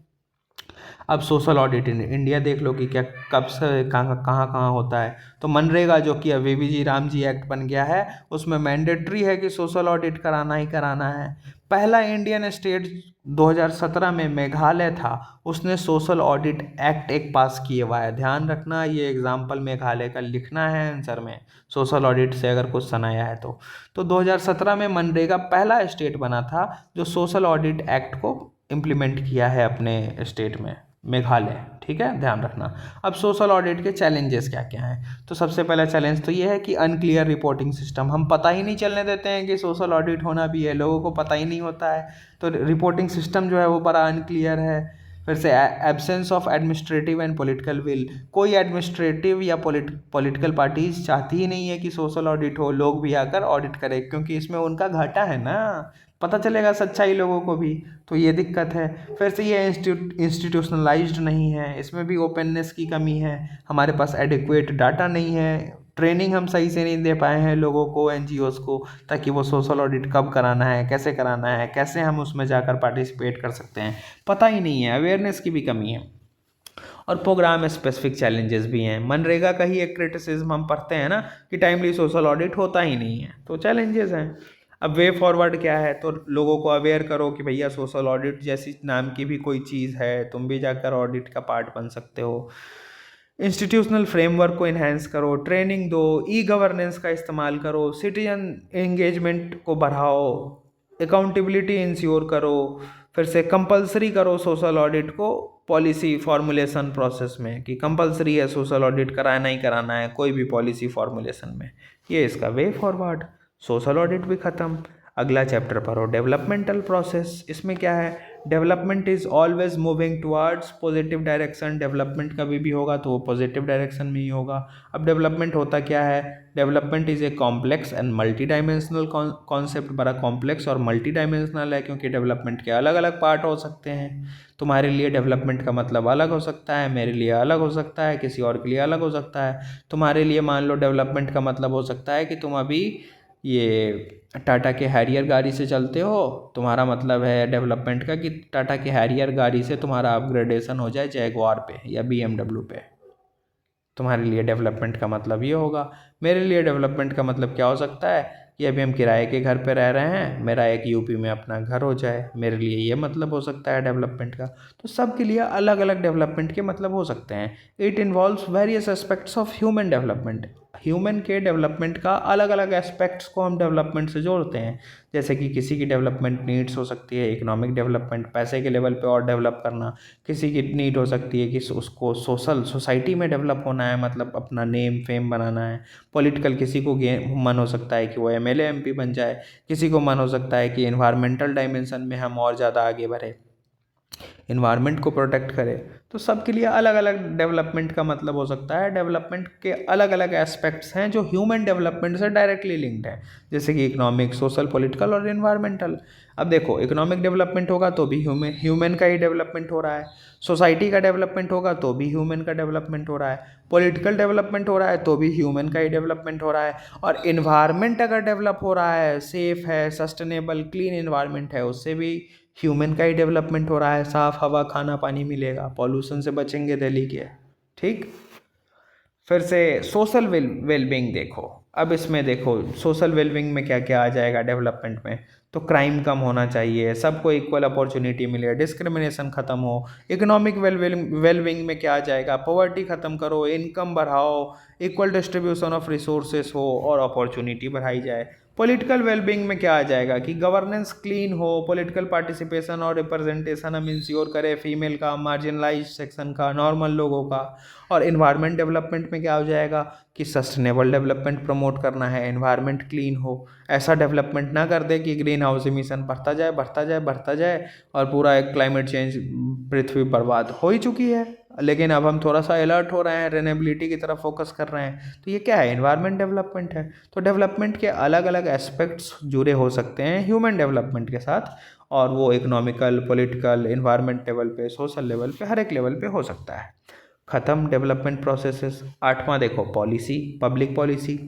अब सोशल ऑडिट इन इंडिया देख लो कि क्या कब से कहाँ कहाँ कहाँ होता है। तो मनरेगा जो कि अब वीवीजी रामजी एक्ट बन गया है, उसमें मैंडेटरी है कि सोशल ऑडिट कराना ही कराना है। पहला इंडियन स्टेट 2017 में मेघालय था, उसने सोशल ऑडिट एक्ट एक पास किए हुआ है। ध्यान रखना, ये एग्जाम्पल मेघालय का लिखना है आंसर में, सोशल ऑडिट से अगर क्वेश्चन आया है तो 2017 में मनरेगा पहला स्टेट बना था जो सोशल ऑडिट एक्ट को इम्प्लीमेंट किया है अपने स्टेट में, मेघालय, ठीक है, ध्यान रखना। अब सोशल ऑडिट के चैलेंजेस क्या क्या हैं, तो सबसे पहला चैलेंज तो ये है कि अनक्लियर रिपोर्टिंग सिस्टम, हम पता ही नहीं चलने देते हैं कि सोशल ऑडिट होना भी है, लोगों को पता ही नहीं होता है। तो रिपोर्टिंग सिस्टम जो है वो बड़ा अनक्लियर है। फिर से absence of administrative and political will, कोई एडमिनिस्ट्रेटिव या पॉलिटिकल पार्टीज चाहती ही नहीं है कि सोशल ऑडिट हो, लोग भी आकर ऑडिट करें, क्योंकि इसमें उनका घाटा है ना, पता चलेगा सच्चाई लोगों को भी, तो ये दिक्कत है। फिर से ये इंस्टीट्यूशनलाइज्ड नहीं है, इसमें भी ओपननेस की कमी है, हमारे पास एडिक्वेट डाटा नहीं है, ट्रेनिंग हम सही से नहीं दे पाए हैं लोगों को, एनजीओज़ को, ताकि वो सोशल ऑडिट कब कराना है, कैसे कराना है, कैसे हम उसमें जाकर पार्टिसिपेट कर सकते हैं, पता ही नहीं है, अवेयरनेस की भी कमी है। और प्रोग्राम स्पेसिफिक चैलेंजेस भी हैं। मनरेगा का ही एक क्रिटिसिज्म हम पढ़ते हैं ना कि टाइमली सोशल ऑडिट होता ही नहीं है, तो चैलेंजेस हैं। अब वे फॉरवर्ड क्या है, तो लोगों को अवेयर करो कि भैया सोशल ऑडिट जैसी नाम की भी कोई चीज़ है, तुम भी जाकर ऑडिट का पार्ट बन सकते हो। इंस्टीट्यूशनल फ्रेमवर्क को इन्हेंस करो, ट्रेनिंग दो, ई गवर्नेंस का इस्तेमाल करो, सिटीजन एंगेजमेंट को बढ़ाओ, अकाउंटेबिलिटी इंश्योर करो, फिर से कंपलसरी करो सोशल ऑडिट को पॉलिसी फॉर्मुलेशन प्रोसेस में, कि कंपलसरी है सोशल ऑडिट कराना ही कराना है कोई भी पॉलिसी फॉर्मुलेशन में। ये इसका वे फॉरवर्ड, सोशल ऑडिट भी ख़त्म। अगला चैप्टर पढ़ो, डेवलपमेंटल प्रोसेस। इसमें क्या है, development is always moving towards positive direction, development कभी भी होगा तो वो पॉजिटिव डायरेक्शन में ही होगा। अब डेवलपमेंट होता क्या है, development is a complex and multi dimensional concept, बड़ा कॉम्प्लेक्स और मल्टी डायमेंशनल है, क्योंकि डेवलपमेंट के अलग अलग पार्ट हो सकते हैं। तुम्हारे लिए डेवलपमेंट का मतलब अलग हो सकता है, मेरे लिए अलग हो सकता है, किसी और के लिए अलग हो सकता है। तुम्हारे लिए मान लो डेवलपमेंट का मतलब हो सकता है कि तुम अभी ये टाटा के हैरियर गाड़ी से चलते हो, तुम्हारा मतलब है डेवलपमेंट का कि टाटा के हैरियर गाड़ी से तुम्हारा अपग्रेडेशन हो जाए जैगुआर पे या BMW पे, तुम्हारे लिए डेवलपमेंट का मतलब ये होगा। मेरे लिए डेवलपमेंट का मतलब क्या हो सकता है कि अभी हम किराए के घर पे रह रहे हैं, मेरा एक यूपी में अपना घर हो जाए, मेरे लिए ये मतलब हो सकता है डेवलपमेंट का। तो सबके लिए अलग अलग डेवलपमेंट के मतलब हो सकते हैं। It involves various aspects of human development, human के डेवलपमेंट का अलग अलग एस्पेक्ट्स को हम डेवलपमेंट से जोड़ते हैं। जैसे कि किसी की डेवलपमेंट नीड्स हो सकती है इकोनॉमिक डेवलपमेंट, पैसे के लेवल पे और डेवलप करना। किसी की नीड हो सकती है कि उसको सोसाइटी में डेवलप होना है, मतलब अपना नेम फेम बनाना है। पॉलिटिकल, किसी को मन हो सकता है कि वो MLA MP बन जाए, किसी को मन हो सकता है कि इन्वायरमेंटल डायमेंशन में हम और ज़्यादा आगे बढ़े। इन्वायरमेंट को प्रोटेक्ट करे। तो सबके लिए अलग अलग डेवलपमेंट का मतलब हो सकता है। डेवलपमेंट के अलग अलग एस्पेक्ट्स हैं जो ह्यूमन डेवलपमेंट से डायरेक्टली लिंक्ड हैं, जैसे कि इकोनॉमिक, सोशल, पॉलिटिकल और इन्वायरमेंटल। अब देखो, इकोनॉमिक डेवलपमेंट होगा तो भी ह्यूमन का ही डेवलपमेंट हो रहा है, सोसाइटी का डेवलपमेंट होगा तो भी ह्यूमन का डेवलपमेंट हो रहा है, पॉलिटिकल डेवलपमेंट हो रहा है तो भी ह्यूमन का ही डेवलपमेंट हो रहा है, और इन्वायरमेंट अगर डेवलप हो रहा है, सेफ है, सस्टेनेबल, क्लीन इन्वायरमेंट है, उससे भी ह्यूमन का ही डेवलपमेंट हो रहा है। साफ हवा, खाना, पानी मिलेगा, पॉल्यूशन से बचेंगे दिल्ली के। ठीक। फिर से सोशल वेलबींग देखो। अब इसमें देखो सोशल वेलबींग में क्या क्या आ जाएगा डेवलपमेंट में। तो क्राइम कम होना चाहिए, सबको इक्वल अपॉर्चुनिटी मिले, डिस्क्रिमिनेशन खत्म हो। इकोनॉमिक वेलबींग में क्या आ जाएगा, पॉवर्टी खत्म करो, इनकम बढ़ाओ, इक्वल डिस्ट्रीब्यूशन ऑफ रिसोर्सेस हो और अपॉर्चुनिटी बढ़ाई जाए। पॉलिटिकल वेलबींग में क्या आ जाएगा कि गवर्नेंस क्लीन हो, पॉलिटिकल पार्टिसिपेशन और रिप्रेजेंटेशन हम इंश्योर करें, फीमेल का, मार्जिनलाइज सेक्शन का, नॉर्मल लोगों का। और इन्वायरमेंट डेवलपमेंट में क्या हो जाएगा कि सस्टेनेबल डेवलपमेंट प्रमोट करना है, एनवायरनमेंट क्लीन हो। ऐसा डेवलपमेंट ना कर दे कि ग्रीन हाउस इमिशन बढ़ता जाए बढ़ता जाए बढ़ता जाए और पूरा एक क्लाइमेट चेंज, पृथ्वी बर्बाद हो ही चुकी है, लेकिन अब हम थोड़ा सा अलर्ट हो रहे हैं, रेनेबिलिटी की तरफ फोकस कर रहे हैं। तो ये क्या है, एनवायरनमेंट डेवलपमेंट है। तो डेवलपमेंट के अलग अलग एस्पेक्ट्स जुड़े हो सकते हैं ह्यूमन डेवलपमेंट के साथ, और वो इकोनॉमिकल, पॉलिटिकल, इन्वायरमेंट लेवल पे, सोशल लेवल पे, हर एक लेवल पे हो सकता है। खत्म डेवलपमेंट प्रोसेसेस। आठवां देखो पॉलिसी, पब्लिक पॉलिसी।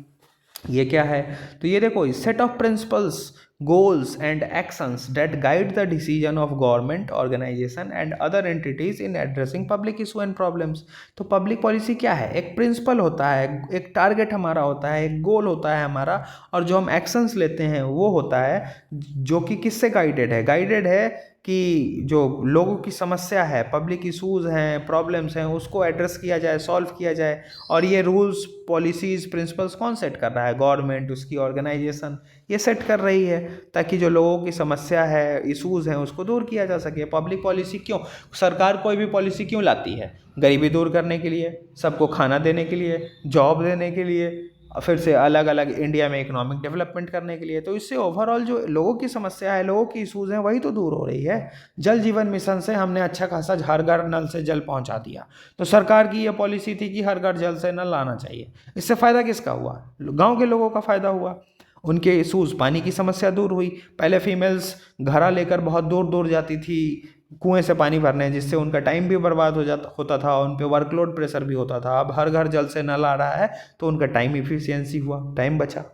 ये क्या है, तो ये देखो set of principles, goals and actions that guide the decision of government, organization and other entities in addressing public issue and problems. तो पब्लिक पॉलिसी क्या है, एक प्रिंसिपल होता है, एक टारगेट हमारा होता है, एक गोल होता है हमारा, और जो हम एक्शंस लेते हैं वो होता है जो कि किससे गाइडेड है कि जो लोगों की समस्या है, पब्लिक इशूज़ हैं, प्रॉब्लम्स हैं, उसको एड्रेस किया जाए, सॉल्व किया जाए। और ये रूल्स, पॉलिसीज़, प्रिंसिपल्स कौन सेट कर रहा है, गवर्नमेंट, उसकी ऑर्गेनाइजेशन ये सेट कर रही है, ताकि जो लोगों की समस्या है, इशूज़ हैं, उसको दूर किया जा सके। पब्लिक पॉलिसी क्यों, सरकार कोई भी पॉलिसी क्यों लाती है, गरीबी दूर करने के लिए, सबको खाना देने के लिए, जॉब देने के लिए, फिर से अलग अलग इंडिया में इकोनॉमिक डेवलपमेंट करने के लिए। तो इससे ओवरऑल जो लोगों की समस्या है, लोगों की इशूज़ हैं, वही तो दूर हो रही है। जल जीवन मिशन से हमने अच्छा खासा हर घर नल से जल पहुंचा दिया, तो सरकार की ये पॉलिसी थी कि हर घर जल से नल आना चाहिए। इससे फ़ायदा किसका हुआ, गाँव के लोगों का फ़ायदा हुआ, उनके इशूज़, पानी की समस्या दूर हुई। पहले फीमेल्स घड़ा लेकर बहुत दूर दूर जाती थी कुएं से पानी भरने, जिससे उनका टाइम भी बर्बाद होता था, उन पे वर्कलोड प्रेशर भी होता था। अब हर घर जल से नल आ रहा है तो उनका टाइम इफिशियंसी हुआ, टाइम बचा।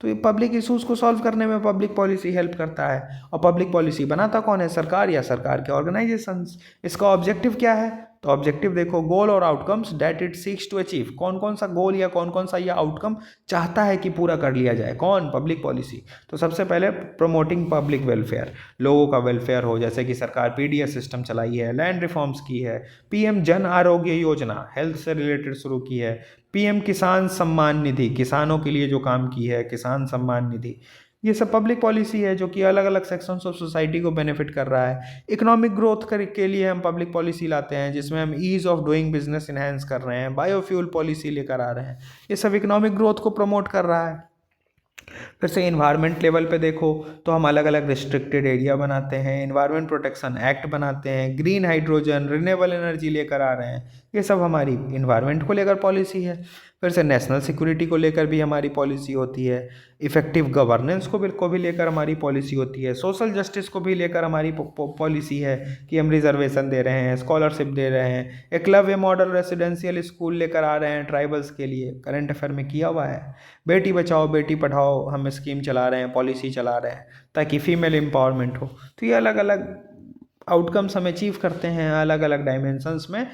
तो ये पब्लिक इशूज़ को सॉल्व करने में पब्लिक पॉलिसी हेल्प करता है। और पब्लिक पॉलिसी बनाता कौन है, सरकार या सरकार के ऑर्गेनाइजेशंस। इसका ऑब्जेक्टिव क्या है, तो ऑब्जेक्टिव देखो, गोल और outcomes that it seeks to achieve. कौन कौन सा गोल या कौन कौन सा ये आउटकम चाहता है कि पूरा कर लिया जाए, कौन, पब्लिक पॉलिसी। तो सबसे पहले प्रमोटिंग पब्लिक वेलफेयर, लोगों का वेलफेयर हो, जैसे कि सरकार पीडीएस सिस्टम चलाई है, लैंड रिफॉर्म्स की है, पीएम जन आरोग्य योजना हेल्थ से रिलेटेड शुरू की है, पीएम किसान सम्मान निधि, किसानों के लिए जो काम की है, किसान सम्मान निधि। ये सब पब्लिक पॉलिसी है जो कि अलग अलग सेक्शंस ऑफ सोसाइटी को बेनिफिट कर रहा है। इकोनॉमिक ग्रोथ के लिए हम पब्लिक पॉलिसी लाते हैं, जिसमें हम ease of doing business enhance कर रहे हैं, बायोफ्यूल पॉलिसी लेकर आ रहे हैं। ये सब इकोनॉमिक ग्रोथ को प्रमोट कर रहा है। फिर से इन्वायरमेंट लेवल पे देखो तो हम अलग अलग रिस्ट्रिक्टेड एरिया बनाते हैं, इन्वायरमेंट प्रोटेक्शन एक्ट बनाते हैं, ग्रीन हाइड्रोजन, रिन्यूएबल एनर्जी लेकर आ रहे हैं। ये सब हमारी इन्वायरमेंट को लेकर पॉलिसी है। फिर से नेशनल सिक्योरिटी को लेकर भी हमारी पॉलिसी होती है, इफेक्टिव गवर्नेंस को भी लेकर हमारी पॉलिसी होती है, सोशल जस्टिस को भी लेकर हमारी पॉलिसी है कि हम रिजर्वेशन दे रहे हैं, स्कॉलरशिप दे रहे हैं, एकलव्य मॉडल रेसिडेंशियल स्कूल लेकर आ रहे हैं ट्राइबल्स के लिए, करंट अफेयर में किया हुआ है। बेटी बचाओ बेटी पढ़ाओ हम स्कीम चला रहे हैं, पॉलिसी चला रहे हैं, ताकि फीमेल एम्पावरमेंट हो। तो ये अलग अलग आउटकम्स हम अचीव करते हैं अलग अलग डायमेंशंस में,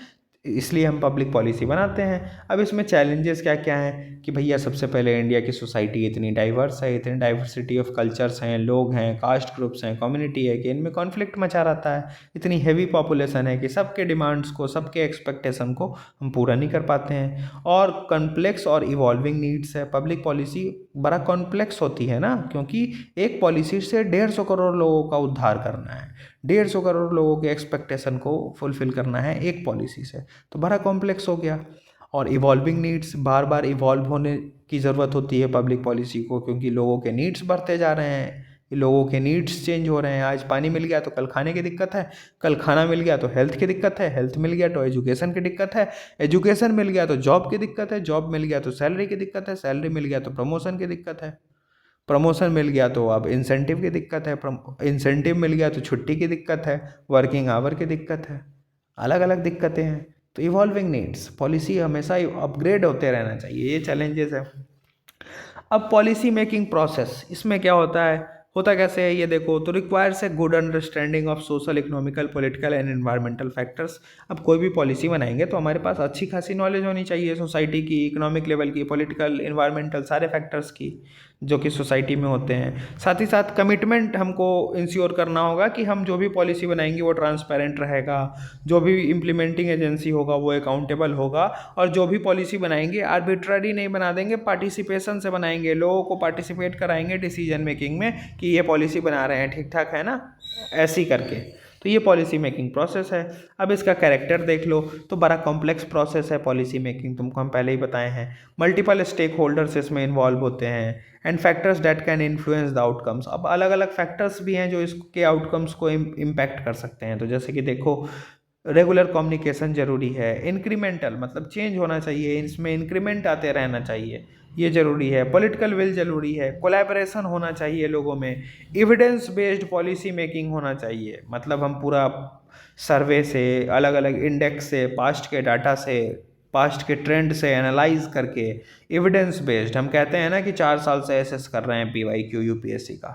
इसलिए हम पब्लिक पॉलिसी बनाते हैं। अब इसमें चैलेंजेस क्या क्या हैं कि भैया सबसे पहले इंडिया की सोसाइटी इतनी डाइवर्स है, इतनी डाइवर्सिटी ऑफ कल्चर्स हैं, लोग हैं, कास्ट ग्रुप्स हैं, कम्युनिटी है, कि इनमें कॉन्फ्लिक्ट मचा रहता है। इतनी हैवी पॉपुलेशन है कि सबके डिमांड्स को, सबके एक्सपेक्टेशन को हम पूरा नहीं कर पाते हैं। और कॉम्प्लेक्स और इवॉल्विंग नीड्स है, पब्लिक पॉलिसी बड़ा कॉम्प्लेक्स होती है ना, क्योंकि एक पॉलिसी से 150 करोड़ लोगों का उद्धार करना है, 150 करोड़ लोगों के एक्सपेक्टेशन को फुलफिल करना है एक पॉलिसी से, तो बड़ा कॉम्प्लेक्स हो गया। और इवॉल्विंग नीड्स, बार बार इवॉल्व होने की ज़रूरत होती है पब्लिक पॉलिसी को, क्योंकि लोगों के नीड्स बढ़ते जा रहे हैं, लोगों के नीड्स चेंज हो रहे हैं। आज पानी मिल गया तो कल खाने की दिक्कत है, कल खाना मिल गया तो हेल्थ की दिक्कत है, हेल्थ मिल गया तो एजुकेशन की दिक्कत है, एजुकेशन मिल गया तो जॉब की दिक्कत है, जॉब मिल गया तो सैलरी की दिक्कत है, सैलरी मिल गया तो प्रमोशन की दिक्कत है, प्रमोशन मिल गया तो अब इंसेंटिव की दिक्कत है, इंसेंटिव मिल गया तो छुट्टी की दिक्कत है, वर्किंग आवर की दिक्कत है, अलग अलग दिक्कतें हैं। तो इवॉल्विंग नीड्स, पॉलिसी हमेशा अपग्रेड होते रहना चाहिए, ये चैलेंजेस है। अब पॉलिसी मेकिंग प्रोसेस, इसमें क्या होता कैसे है ये देखो। तो requires a good understanding of social, economical, political and environmental factors. अब कोई भी पॉलिसी बनाएंगे तो हमारे पास अच्छी खासी नॉलेज होनी चाहिए सोसाइटी की, इकोनॉमिक लेवल की, पॉलिटिकल, एनवायरमेंटल, सारे फैक्टर्स की जो कि सोसाइटी में होते हैं। साथ ही साथ कमिटमेंट हमको इंश्योर करना होगा कि हम जो भी पॉलिसी बनाएंगे वो ट्रांसपेरेंट रहेगा, जो भी इम्प्लीमेंटिंग एजेंसी होगा वो अकाउंटेबल होगा, और जो भी पॉलिसी बनाएंगे आर्बिट्ररी नहीं बना देंगे, पार्टिसिपेशन से बनाएंगे, लोगों को पार्टिसिपेट कराएंगे डिसीजन मेकिंग में कि ये पॉलिसी बना रहे हैं, ठीक ठाक है ना, ऐसे ही करके। तो ये पॉलिसी मेकिंग प्रोसेस है। अब इसका कैरेक्टर देख लो तो बड़ा कॉम्प्लेक्स प्रोसेस है पॉलिसी मेकिंग, तुमको हम पहले ही बताए हैं। मल्टीपल स्टेक होल्डर्स इसमें इन्वॉल्व होते हैं and factors that can influence the outcomes. अब अलग अलग फैक्टर्स भी हैं जो इसके आउटकम्स को इम्पैक्ट कर सकते हैं। तो जैसे कि देखो, रेगुलर कम्युनिकेशन जरूरी है, इंक्रीमेंटल मतलब चेंज होना चाहिए, इसमें इंक्रीमेंट आते रहना चाहिए, ये जरूरी है। पॉलिटिकल विल जरूरी है, कोलैबोरेशन होना चाहिए लोगों में, एविडेंस बेस्ड पॉलिसी मेकिंग होना चाहिए, मतलब हम पूरा सर्वे से, अलग अलग इंडेक्स से, पास्ट के डाटा से, पास्ट के ट्रेंड से एनालाइज करके, एविडेंस बेस्ड। हम कहते हैं ना कि 4 साल से एसेस कर रहे हैं PYQ UPSC का,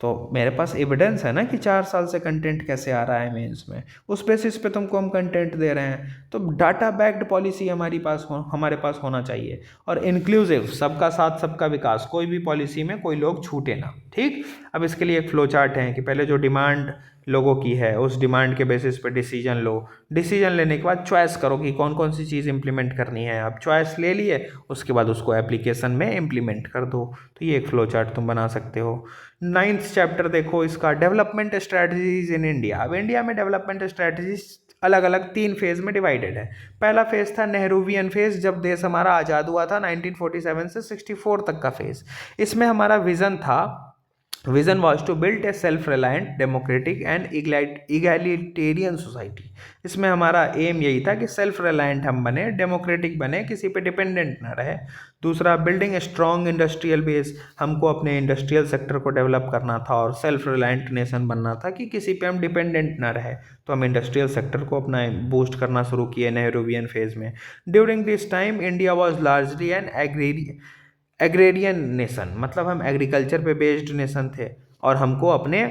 तो मेरे पास एविडेंस है ना कि 4 साल से कंटेंट कैसे आ रहा है मेंस में, उस बेसिस पे तुमको हम कंटेंट दे रहे हैं। तो डाटा बैक्ड पॉलिसी हमारे पास होना चाहिए। और इंक्लूसिव, सबका साथ सबका विकास, कोई भी पॉलिसी में कोई लोग छूटे ना, ठीक। अब इसके लिए एक फ्लो चार्ट है कि पहले जो डिमांड लोगों की है उस डिमांड के बेसिस पे डिसीजन लो, डिसीजन लेने के बाद चॉइस करो कि कौन कौन सी चीज़ इंप्लीमेंट करनी है। अब चॉइस ले लिए, उसके बाद उसको एप्लीकेशन में इंप्लीमेंट कर दो। तो ये एक फ्लो चार्ट तुम बना सकते हो। 9th चैप्टर देखो इसका, डेवलपमेंट स्ट्रैटेजीज इन इंडिया। अब इंडिया में डेवलपमेंट स्ट्रैटेजीज अलग अलग 3 फेज में डिवाइडेड है। पहला फेज था नेहरूवियन फेज, जब देश हमारा आज़ाद हुआ था 1947 से 64 तक का फेज। इसमें हमारा vision was to build a self reliant, democratic and egalitarian society. इसमें हमारा एम यही था कि सेल्फ रिलायंट हम बने, डेमोक्रेटिक बने, किसी पे डिपेंडेंट ना रहे। दूसरा, building a strong industrial base, हमको अपने इंडस्ट्रियल सेक्टर को डेवलप करना था और सेल्फ रिलायंट नेशन बनना था कि किसी पे हम डिपेंडेंट ना रहे। तो हम इंडस्ट्रियल सेक्टर को अपना बूस्ट करना शुरू किए नेहरूवियन फेज में। During this time India was largely an agrarian nation, मतलब हम एग्रीकल्चर पे बेस्ड नेशन थे और हमको अपने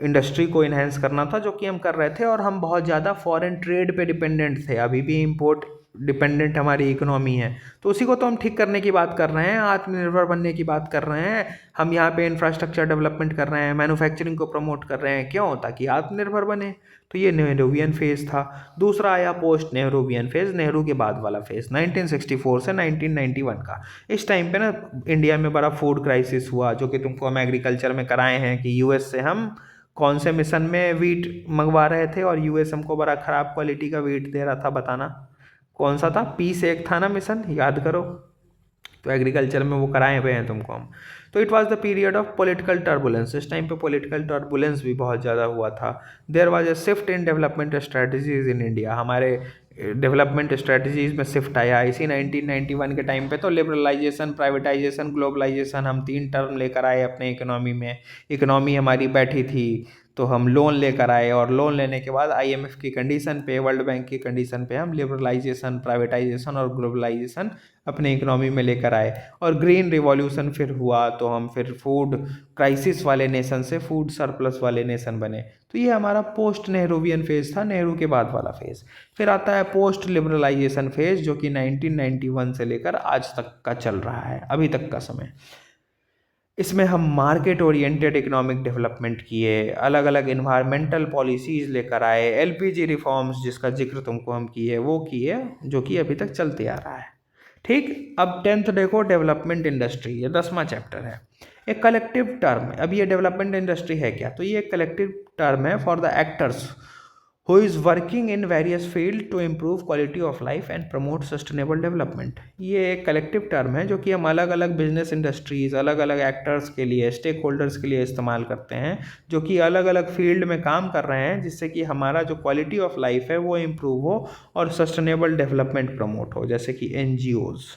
इंडस्ट्री को इन्हेंस करना था, जो कि हम कर रहे थे। और हम बहुत ज़्यादा फॉरेन ट्रेड पे डिपेंडेंट थे, अभी भी इंपोर्ट डिपेंडेंट हमारी इकोनॉमी है। तो उसी को तो हम ठीक करने की बात कर रहे हैं, आत्मनिर्भर बनने की बात कर रहे हैं। हम यहाँ पे इंफ्रास्ट्रक्चर डेवलपमेंट कर रहे हैं, मैन्युफैक्चरिंग को प्रमोट कर रहे हैं, क्यों? ताकि आत्मनिर्भर बने। तो ये नेहरूवियन फेज था। दूसरा आया पोस्ट नेहरूवियन फेज, नेहरू के बाद वाला फेज 1964 से 1991 का। इस टाइम पे ना इंडिया में बड़ा फूड क्राइसिस हुआ, जो कि तुमको हम एग्रीकल्चर में कराए हैं कि यूएस से हम कौन से मिशन में वीट मंगवा रहे थे और यूएस हमको बड़ा ख़राब क्वालिटी का वीट दे रहा था, बताना कौन सा था? पीस एक था ना मिशन, याद करो। तो एग्रीकल्चर में वो कराए हुए हैं तुमको हम। तो it was the period of political turbulence, इस टाइम पे पॉलिटिकल टर्बुलेंस भी बहुत ज़्यादा हुआ था। There was a shift in development strategies in India, हमारे डेवलपमेंट स्ट्रेटजीज में शिफ्ट आया इसी 1991 के टाइम पे। तो लिबरलाइजेशन, प्राइवेटाइजेशन, ग्लोबलाइजेशन, हम 3 टर्म लेकर आए अपने इकोनॉमी में। इकोनॉमी हमारी बैठी थी तो हम लोन लेकर आए और लोन लेने के बाद IMF की कंडीशन पे, वर्ल्ड बैंक की कंडीशन पे हम लिबरलाइजेशन, प्राइवेटाइजेशन और ग्लोबलाइजेशन अपने इकोनॉमी में लेकर आए। और ग्रीन रिवॉल्यूशन फिर हुआ तो हम फिर फूड क्राइसिस वाले नेशन से फूड सरप्लस वाले नेशन बने। तो ये हमारा पोस्ट नेहरूवियन फेज था, नेहरू के बाद वाला फेज। फिर आता है पोस्ट लिबरलाइजेशन फेज, जो कि 1991 से लेकर आज तक का चल रहा है, अभी तक का समय। इसमें हम मार्केट ओरिएंटेड इकोनॉमिक डेवलपमेंट किए, अलग अलग इन्वायरमेंटल पॉलिसीज़ लेकर आए, LPG रिफॉर्म्स जिसका जिक्र तुमको हम किए वो किए, जो कि अभी तक चलते आ रहा है, ठीक। अब 10th देखो, डेवलपमेंट इंडस्ट्री, ये 10वां चैप्टर है। एक कलेक्टिव टर्म, अब ये डेवलपमेंट इंडस्ट्री है क्या? तो ये एक कलेक्टिव टर्म है for the actors who is working in various field to improve quality of life and promote sustainable development. ये एक कलेक्टिव टर्म है जो कि हम अलग अलग बिजनेस इंडस्ट्रीज, अलग अलग एक्टर्स के लिए, स्टेक होल्डर्स के लिए इस्तेमाल करते हैं, जो कि अलग अलग फील्ड में काम कर रहे हैं, जिससे कि हमारा जो क्वालिटी ऑफ लाइफ है वो इम्प्रूव हो और सस्टेनेबल डेवलपमेंट प्रमोट हो। जैसे कि NGOs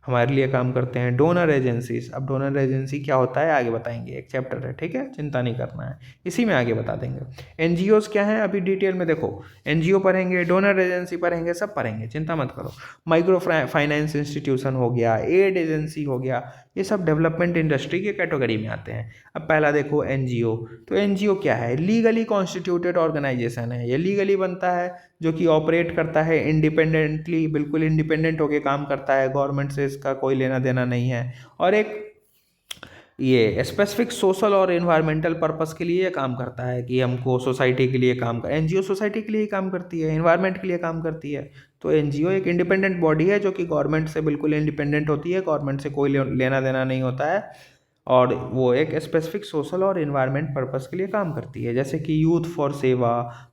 हमारे लिए काम करते हैं। डोनर एजेंसीज, अब डोनर एजेंसी क्या होता है आगे बताएंगे, एक चैप्टर है, ठीक है, चिंता नहीं करना है, इसी में आगे बता देंगे। NGOs क्या है अभी डिटेल में देखो, NGO पढ़ेंगे, डोनर एजेंसी पढ़ेंगे, सब पढ़ेंगे, चिंता मत करो। माइक्रो फाइनेंस इंस्टीट्यूशन हो गया, एड एजेंसी हो गया, ये सब डेवलपमेंट इंडस्ट्री के कैटेगरी में आते हैं। अब पहला देखो NGO, तो NGO क्या है? लीगली कॉन्स्टिट्यूटेड ऑर्गेनाइजेशन है, ये लीगली बनता है, जो कि ऑपरेट करता है इंडिपेंडेंटली, बिल्कुल इंडिपेंडेंट होकर काम करता है, गवर्नमेंट से इसका कोई लेना देना नहीं है, और एक ये स्पेसिफिक सोशल और इन्वायरमेंटल पर्पस के लिए काम करता है कि हमको सोसाइटी के लिए काम कर। NGO सोसाइटी के लिए काम करती है, इन्वायरमेंट के लिए काम करती है। तो NGO एक इंडिपेंडेंट बॉडी है जो कि गवर्नमेंट से बिल्कुल इंडिपेंडेंट होती है, गवर्नमेंट से कोई लेना देना नहीं होता है, और वो एक स्पेसिफिक सोशल और इन्वायरमेंट पर्पस के लिए काम करती है। जैसे कि यूथ फॉर सेवा,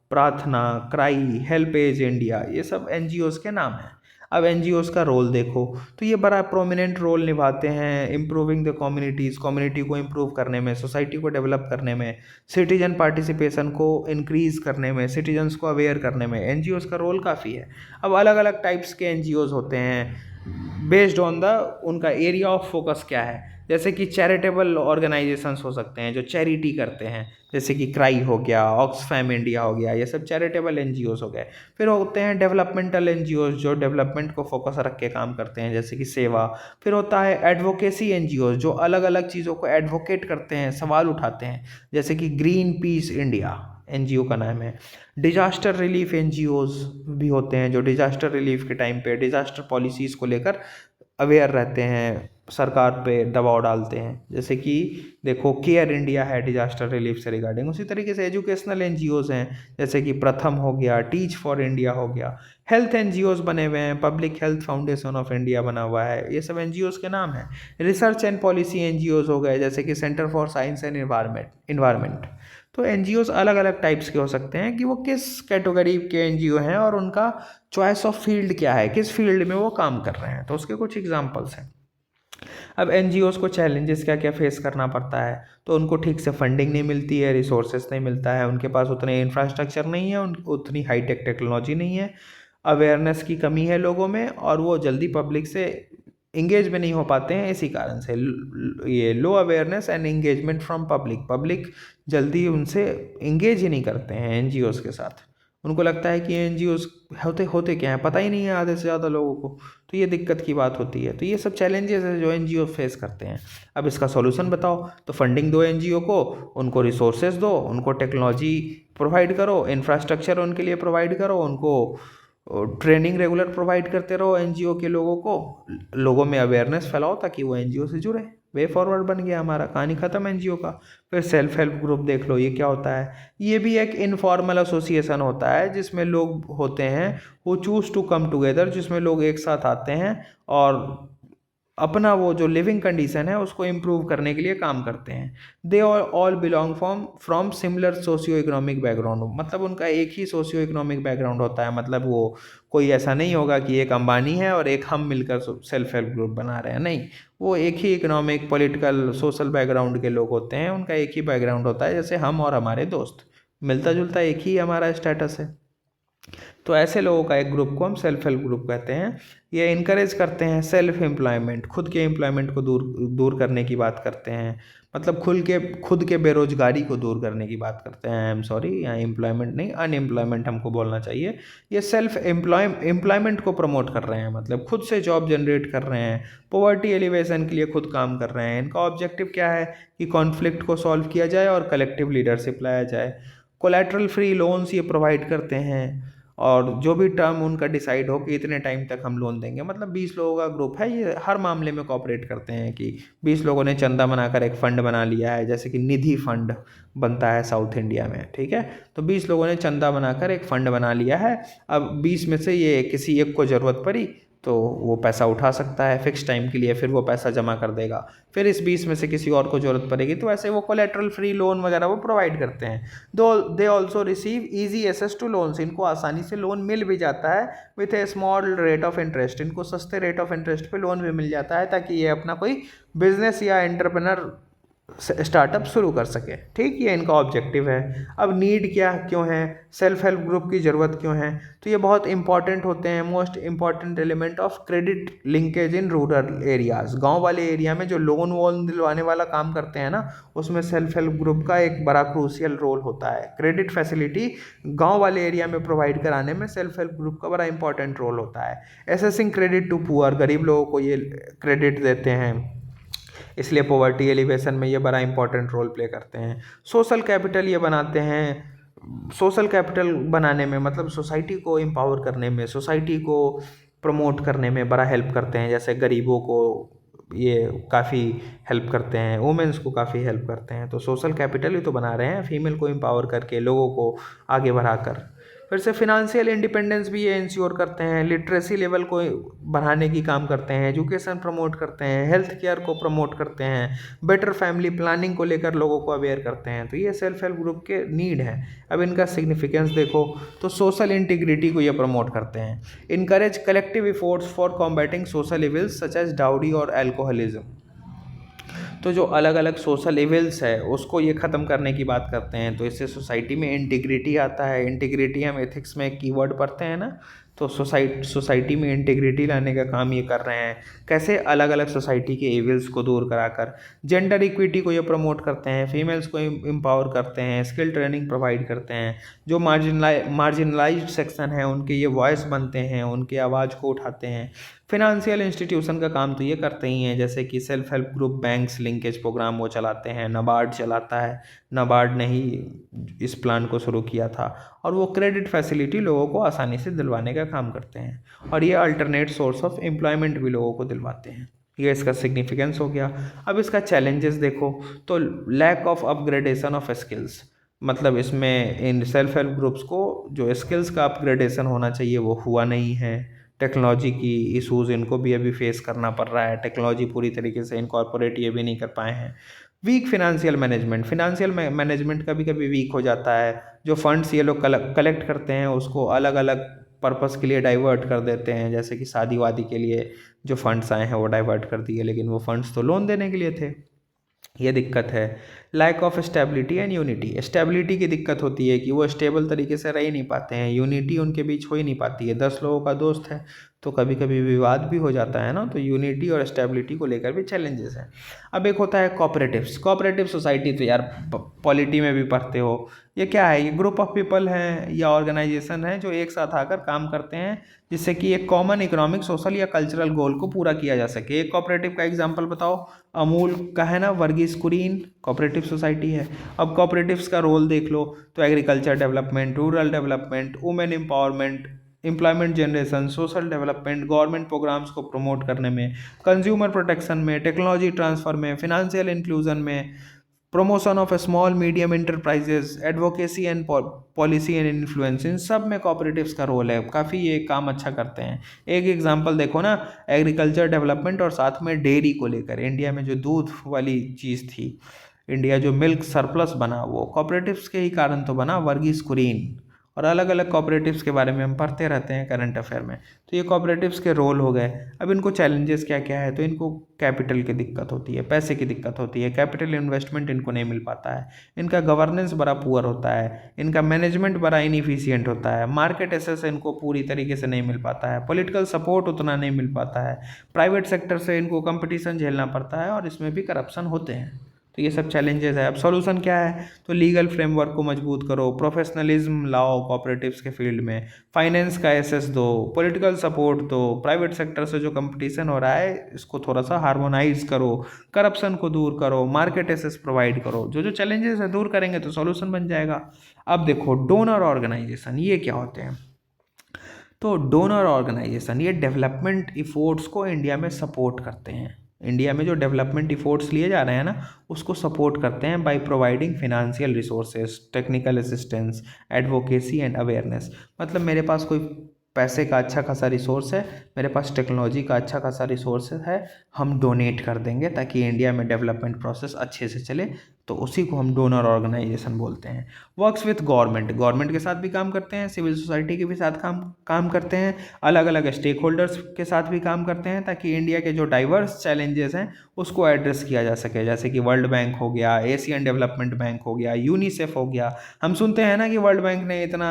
प्रार्थना, क्राई, हेल्प एज इंडिया, ये सब NGOs के नाम हैं। अब NGOs का रोल देखो तो ये बड़ा प्रोमिनेंट रोल निभाते हैं इम्प्रूविंग द कम्युनिटीज़, कम्युनिटी को इम्प्रूव करने में, सोसाइटी को डेवलप करने में, सिटीजन पार्टिसिपेशन को इंक्रीज़ करने में, सिटीजन्स को अवेयर करने में NGOs का रोल काफ़ी है। अब अलग अलग टाइप्स के NGOs होते हैं बेस्ड ऑन द उनका एरिया ऑफ फोकस क्या है। जैसे कि चैरिटेबल ऑर्गेनाइजेशंस हो सकते हैं जो चैरिटी करते हैं, जैसे कि क्राई हो गया, ऑक्सफैम इंडिया हो गया, ये सब चैरिटेबल NGOs हो गए। फिर होते हैं डेवलपमेंटल NGOs जो डेवलपमेंट को फोकस रख के काम करते हैं, जैसे कि सेवा। फिर होता है एडवोकेसी NGOs जो अलग अलग चीज़ों को एडवोकेट करते हैं, सवाल उठाते हैं, जैसे कि ग्रीन पीस इंडिया NGO का नाम है। डिजास्टर रिलीफ NGOs भी होते हैं जो डिजास्टर रिलीफ के टाइम पे डिजास्टर पॉलिसीज़ को लेकर अवेयर रहते हैं, सरकार पे दबाव डालते हैं। जैसे कि देखो केयर इंडिया है डिजास्टर रिलीफ से रिगार्डिंग। उसी तरीके से एजुकेशनल NGOs हैं, जैसे कि प्रथम हो गया, टीच फॉर इंडिया हो गया। हेल्थ NGOs बने हुए हैं, public health foundation of India बना हुआ है, ये सब NGOs के नाम हैं। रिसर्च एंड पॉलिसी NGOs हो गए, जैसे कि centre for science and environment. तो NGOs अलग अलग टाइप्स के हो सकते हैं कि वो किस कैटेगरी के NGO हैं और उनका चॉइस ऑफ फील्ड क्या है, किस फील्ड में वो काम कर रहे हैं। तो उसके कुछ एग्जांपल्स हैं। अब NGOs को चैलेंजेस क्या क्या फेस करना पड़ता है, तो उनको ठीक से फंडिंग नहीं मिलती है, रिसोर्सेज नहीं मिलता है, उनके पास उतने इंफ्रास्ट्रक्चर नहीं है, उतनी हाईटेक टेक्नोलॉजी नहीं है, अवेयरनेस की कमी है लोगों में, और वो जल्दी पब्लिक से इंगेज भी नहीं हो पाते हैं। इसी कारण से ये low awareness and engagement from public जल्दी उनसे इंगेज ही नहीं करते हैं NGOs के साथ। उनको लगता है कि NGOs होते क्या है पता ही नहीं है आधे से ज़्यादा लोगों को, तो ये दिक्कत की बात होती है। तो ये सब चैलेंजेस है जो NGO फेस करते हैं। अब इसका सॉल्यूशन बताओ, तो फंडिंग दो NGO को, उनको रिसोर्सेज दो, उनको टेक्नोलॉजी प्रोवाइड करो, इंफ्रास्ट्रक्चर उनके लिए प्रोवाइड करो, उनको ट्रेनिंग रेगुलर प्रोवाइड करते रहो NGO के लोगों को, लोगों में अवेयरनेस फैलाओ ताकि वो NGO से जुड़े। वे फॉरवर्ड बन गया हमारा, कहानी खत्म NGO का। फिर सेल्फ हेल्प ग्रुप देख लो, ये क्या होता है? ये भी एक इनफॉर्मल एसोसिएशन होता है जिसमें लोग होते हैं वो चूज टू कम टुगेदर, जिसमें लोग एक साथ आते हैं और अपना वो जो लिविंग कंडीशन है उसको इम्प्रूव करने के लिए काम करते हैं। They all belong from similar socio economic background, मतलब उनका एक ही सोशियो इकोनॉमिक बैकग्राउंड होता है। मतलब वो कोई ऐसा नहीं होगा कि एक अंबानी है और एक हम मिलकर सेल्फ हेल्प ग्रुप बना रहे हैं, नहीं, वो एक ही इकोनॉमिक, पॉलिटिकल, सोशल बैकग्राउंड के लोग होते हैं, उनका एक ही बैकग्राउंड होता है, जैसे हम और हमारे दोस्त, मिलता जुलता एक ही हमारा स्टेटस है। तो ऐसे लोगों का एक ग्रुप को हम सेल्फ हेल्प ग्रुप कहते हैं। ये इनकरेज करते हैं सेल्फ एम्प्लॉयमेंट, खुद के एम्प्लॉयमेंट को दूर करने की बात करते हैं, मतलब खुद के बेरोजगारी को दूर करने की बात करते हैं। आई एम सॉरी, यहाँ एम्प्लॉयमेंट नहीं, अनएम्प्लॉयमेंट हमको बोलना चाहिए। ये सेल्फ एम्प्लॉयमेंट को प्रमोट कर रहे हैं, मतलब खुद से जॉब जनरेट कर रहे हैं, पॉवर्टी एलिवेशन के लिए खुद काम कर रहे हैं। इनका ऑब्जेक्टिव क्या है कि कॉन्फ्लिक्ट को सॉल्व किया जाए और कलेक्टिव लीडरशिप लाया जाए। कोलैटरल फ्री लोन्स ये प्रोवाइड करते हैं, और जो भी टर्म उनका डिसाइड हो कि इतने टाइम तक हम लोन देंगे, मतलब 20 लोगों का ग्रुप है, ये हर मामले में कोऑपरेट करते हैं कि 20 लोगों ने चंदा बनाकर एक फ़ंड बना लिया है, जैसे कि निधि फंड बनता है साउथ इंडिया में, ठीक है। तो 20 लोगों ने चंदा बनाकर एक फ़ंड बना लिया है। अब 20 में से ये किसी एक को ज़रूरत पड़ी तो वो पैसा उठा सकता है फिक्स टाइम के लिए, फिर वो पैसा जमा कर देगा, फिर इस 20 में से किसी और को ज़रूरत पड़ेगी तो ऐसे वो कोलेटरल फ्री लोन वगैरह वो प्रोवाइड करते हैं। They also receive easy access to loans, इनको आसानी से लोन मिल भी जाता है with a small rate of interest, इनको सस्ते रेट ऑफ इंटरेस्ट पे लोन भी मिल जाता है ताकि ये अपना कोई बिजनेस या एंटरप्रेनर स्टार्टअप शुरू कर सके। ठीक, ये इनका ऑब्जेक्टिव है। अब नीड क्या क्यों है, सेल्फ हेल्प ग्रुप की ज़रूरत क्यों है, तो ये बहुत इंपॉर्टेंट होते हैं, most important element of credit linkage in rural areas. गांव वाले एरिया में जो लोन वोन दिलवाने वाला काम करते हैं ना, उसमें सेल्फ हेल्प ग्रुप का एक बड़ा क्रूशियल रोल होता है। क्रेडिट फैसिलिटी गांव वाले एरिया में प्रोवाइड कराने में सेल्फ हेल्प ग्रुप का बड़ा इंपॉर्टेंट रोल होता है। एसेसिंग क्रेडिट टू पुअर, गरीब लोगों को ये क्रेडिट देते हैं, इसलिए पॉवर्टी एलिवेशन में ये बड़ा इंपॉर्टेंट रोल प्ले करते हैं। सोशल कैपिटल ये बनाते हैं, सोशल कैपिटल बनाने में मतलब सोसाइटी को एम्पावर करने में, सोसाइटी को प्रमोट करने में बड़ा हेल्प करते हैं। जैसे गरीबों को ये काफ़ी हेल्प करते हैं, वुमेंस को काफ़ी हेल्प करते हैं, तो सोशल कैपिटल ही तो बना रहे हैं, फीमेल को एम्पावर करके, लोगों को आगे बढ़ाकर। फिर से फिनेंशियल इंडिपेंडेंस भी ये इंश्योर करते हैं, लिटरेसी लेवल को बढ़ाने की काम करते हैं, एजुकेशन प्रमोट करते हैं, हेल्थ केयर को प्रमोट करते हैं, बेटर फैमिली प्लानिंग को लेकर लोगों को अवेयर करते हैं। तो ये सेल्फ हेल्प ग्रुप के नीड है। अब इनका सिग्निफिकेंस देखो तो सोशल इंटीग्रिटी को ये प्रमोट करते हैं, encourage collective efforts for combating social evils such as dowry और एल्कोहलिज्म। तो जो अलग अलग सोशल इविल्स है उसको ये ख़त्म करने की बात करते हैं, तो इससे सोसाइटी में इंटीग्रिटी आता है। इंटीग्रिटी हम एथिक्स में एक कीवर्ड पढ़ते हैं ना, तो सोसाइटी में इंटीग्रिटी लाने का काम ये कर रहे हैं। कैसे, अलग अलग सोसाइटी के इविल्स को दूर कराकर। जेंडर इक्विटी को ये प्रमोट करते हैं, फीमेल्स को एम्पावर करते हैं, स्किल ट्रेनिंग प्रोवाइड करते हैं, जो मार्जिनलाइज्ड सेक्शन है उनके ये वॉइस बनते हैं, उनकी आवाज़ को उठाते हैं। फिनेंशियल इंस्टीट्यूशन का काम तो ये करते ही हैं, जैसे कि self help group banks linkage program वो चलाते हैं, नाबार्ड चलाता है, नाबार्ड ने ही इस प्लान को शुरू किया था, और वो क्रेडिट फैसिलिटी लोगों को आसानी से दिलवाने का काम करते हैं, और ये अल्टरनेट सोर्स ऑफ एम्प्लॉयमेंट भी लोगों को दिलवाते हैं। ये इसका सिग्निफिकेंस हो गया। अब इसका चैलेंजेस देखो तो lack of upgradation of skills, मतलब इसमें इन सेल्फ हेल्प ग्रुप्स को जो स्किल्स का अपग्रेडेशन होना चाहिए वो हुआ नहीं है। टेक्नोलॉजी की इशूज़ इनको भी अभी फेस करना पड़ रहा है, टेक्नोलॉजी पूरी तरीके से इनकॉर्पोरेट ये भी नहीं कर पाए हैं। Weak financial management, financial management कभी कभी वीक हो जाता है। जो फंड्स ये लोग कलेक्ट करते हैं उसको अलग अलग पर्पस के लिए डाइवर्ट कर देते हैं, जैसे कि शादी वादी के लिए जो फंड्स आए हैं वो डाइवर्ट कर दिए, लेकिन वो फंड्स तो लोन देने के लिए थे। ये दिक्कत है। Lack of stability and unity, stability की दिक्कत होती है कि वो स्टेबल तरीके से रह ही नहीं पाते हैं, यूनिटी उनके बीच हो ही नहीं पाती है। 10 लोगों का दोस्त है तो कभी कभी विवाद भी हो जाता है ना, तो यूनिटी और स्टेबिलिटी को लेकर भी चैलेंजेस हैं। अब एक होता है कोऑपरेटिव्स, कोऑपरेटिव सोसाइटी तो यार पॉलिटी में भी पढ़ते हो। ये क्या है, ये ग्रुप ऑफ पीपल हैं या ऑर्गेनाइजेशन है जो एक साथ आकर काम करते हैं जिससे कि एक कॉमन इकोनॉमिक, सोशल या कल्चरल गोल को पूरा किया जा सके। एक कोऑपरेटिव का एग्जांपल बताओ, अमूल का है ना, वर्गीस कुरीन कोऑपरेटिव सोसाइटी है। अब कोऑपरेटिव्स का रोल देख लो तो agriculture development, rural development, women empowerment, employment generation, social development, government programs को प्रमोट करने में, कंज्यूमर प्रोटेक्शन में, टेक्नोलॉजी ट्रांसफर में, फिनेंशियल इंक्लूजन में, promotion of small medium enterprises, advocacy and policy and influence, इन सब में कोऑपरेटिव्स का रोल है। काफ़ी ये काम अच्छा करते हैं। एक एग्जांपल देखो ना, एग्रीकल्चर डेवलपमेंट और साथ में डेयरी को लेकर, इंडिया में जो दूध वाली चीज़ थी, इंडिया जो मिल्क सरप्लस बना वो कोऑपरेटिव्स के ही कारण तो बना, वर्गीस कुरीन। और अलग अलग कोऑपरेटिव्स के बारे में हम पढ़ते रहते हैं करंट अफेयर में, तो ये कोऑपरेटिव्स के रोल हो गए। अब इनको चैलेंजेस क्या क्या है, तो इनको कैपिटल की दिक्कत होती है, पैसे की दिक्कत होती है, कैपिटल इन्वेस्टमेंट इनको नहीं मिल पाता है, इनका गवर्नेंस बड़ा पुअर होता है, इनका मैनेजमेंट बड़ा इनएफिशिएंट होता है, मार्केट एक्सेस इनको पूरी तरीके से नहीं मिल पाता है, पॉलिटिकल सपोर्ट उतना नहीं मिल पाता है, प्राइवेट सेक्टर से इनको कंपटीशन झेलना पड़ता है और इसमें भी करप्शन होते हैं। तो ये सब चैलेंजेस है। अब सॉल्यूशन क्या है, तो लीगल फ्रेमवर्क को मजबूत करो, प्रोफेशनलिज्म लाओ कोऑपरेटिव्स के फील्ड में, फाइनेंस का एसेस दो, पॉलिटिकल सपोर्ट दो, प्राइवेट सेक्टर से जो कंपटीशन हो रहा है इसको थोड़ा सा हार्मोनाइज करो, करप्शन को दूर करो, मार्केट एसेस प्रोवाइड करो। जो जो चैलेंजेस है दूर करेंगे तो सॉल्यूशन बन जाएगा। अब देखो डोनर ऑर्गेनाइजेशन, ये क्या होते हैं, तो डोनर ऑर्गेनाइजेशन ये डेवलपमेंट इफोर्ट्स को इंडिया में सपोर्ट करते हैं। इंडिया में जो डेवलपमेंट इफोर्ट्स लिए जा रहे हैं ना उसको सपोर्ट करते हैं by providing financial resources, technical assistance, advocacy and awareness. मतलब मेरे पास कोई पैसे का अच्छा खासा रिसोर्स है, मेरे पास टेक्नोलॉजी का अच्छा खासा रिसोर्स है, हम डोनेट कर देंगे ताकि इंडिया में डेवलपमेंट प्रोसेस अच्छे से चले, तो उसी को हम डोनर ऑर्गेनाइजेशन बोलते हैं। वर्क्स विथ गवर्नमेंट, गवर्नमेंट के साथ भी काम करते हैं, सिविल सोसाइटी के भी साथ काम करते हैं, अलग अलग स्टेक होल्डर्स के साथ भी काम करते हैं, ताकि इंडिया के जो डाइवर्स चैलेंजेस हैं उसको एड्रेस किया जा सके। जैसे कि वर्ल्ड बैंक हो गया, एशियन डेवलपमेंट बैंक हो गया, यूनिसेफ हो गया। हम सुनते हैं ना कि वर्ल्ड बैंक ने इतना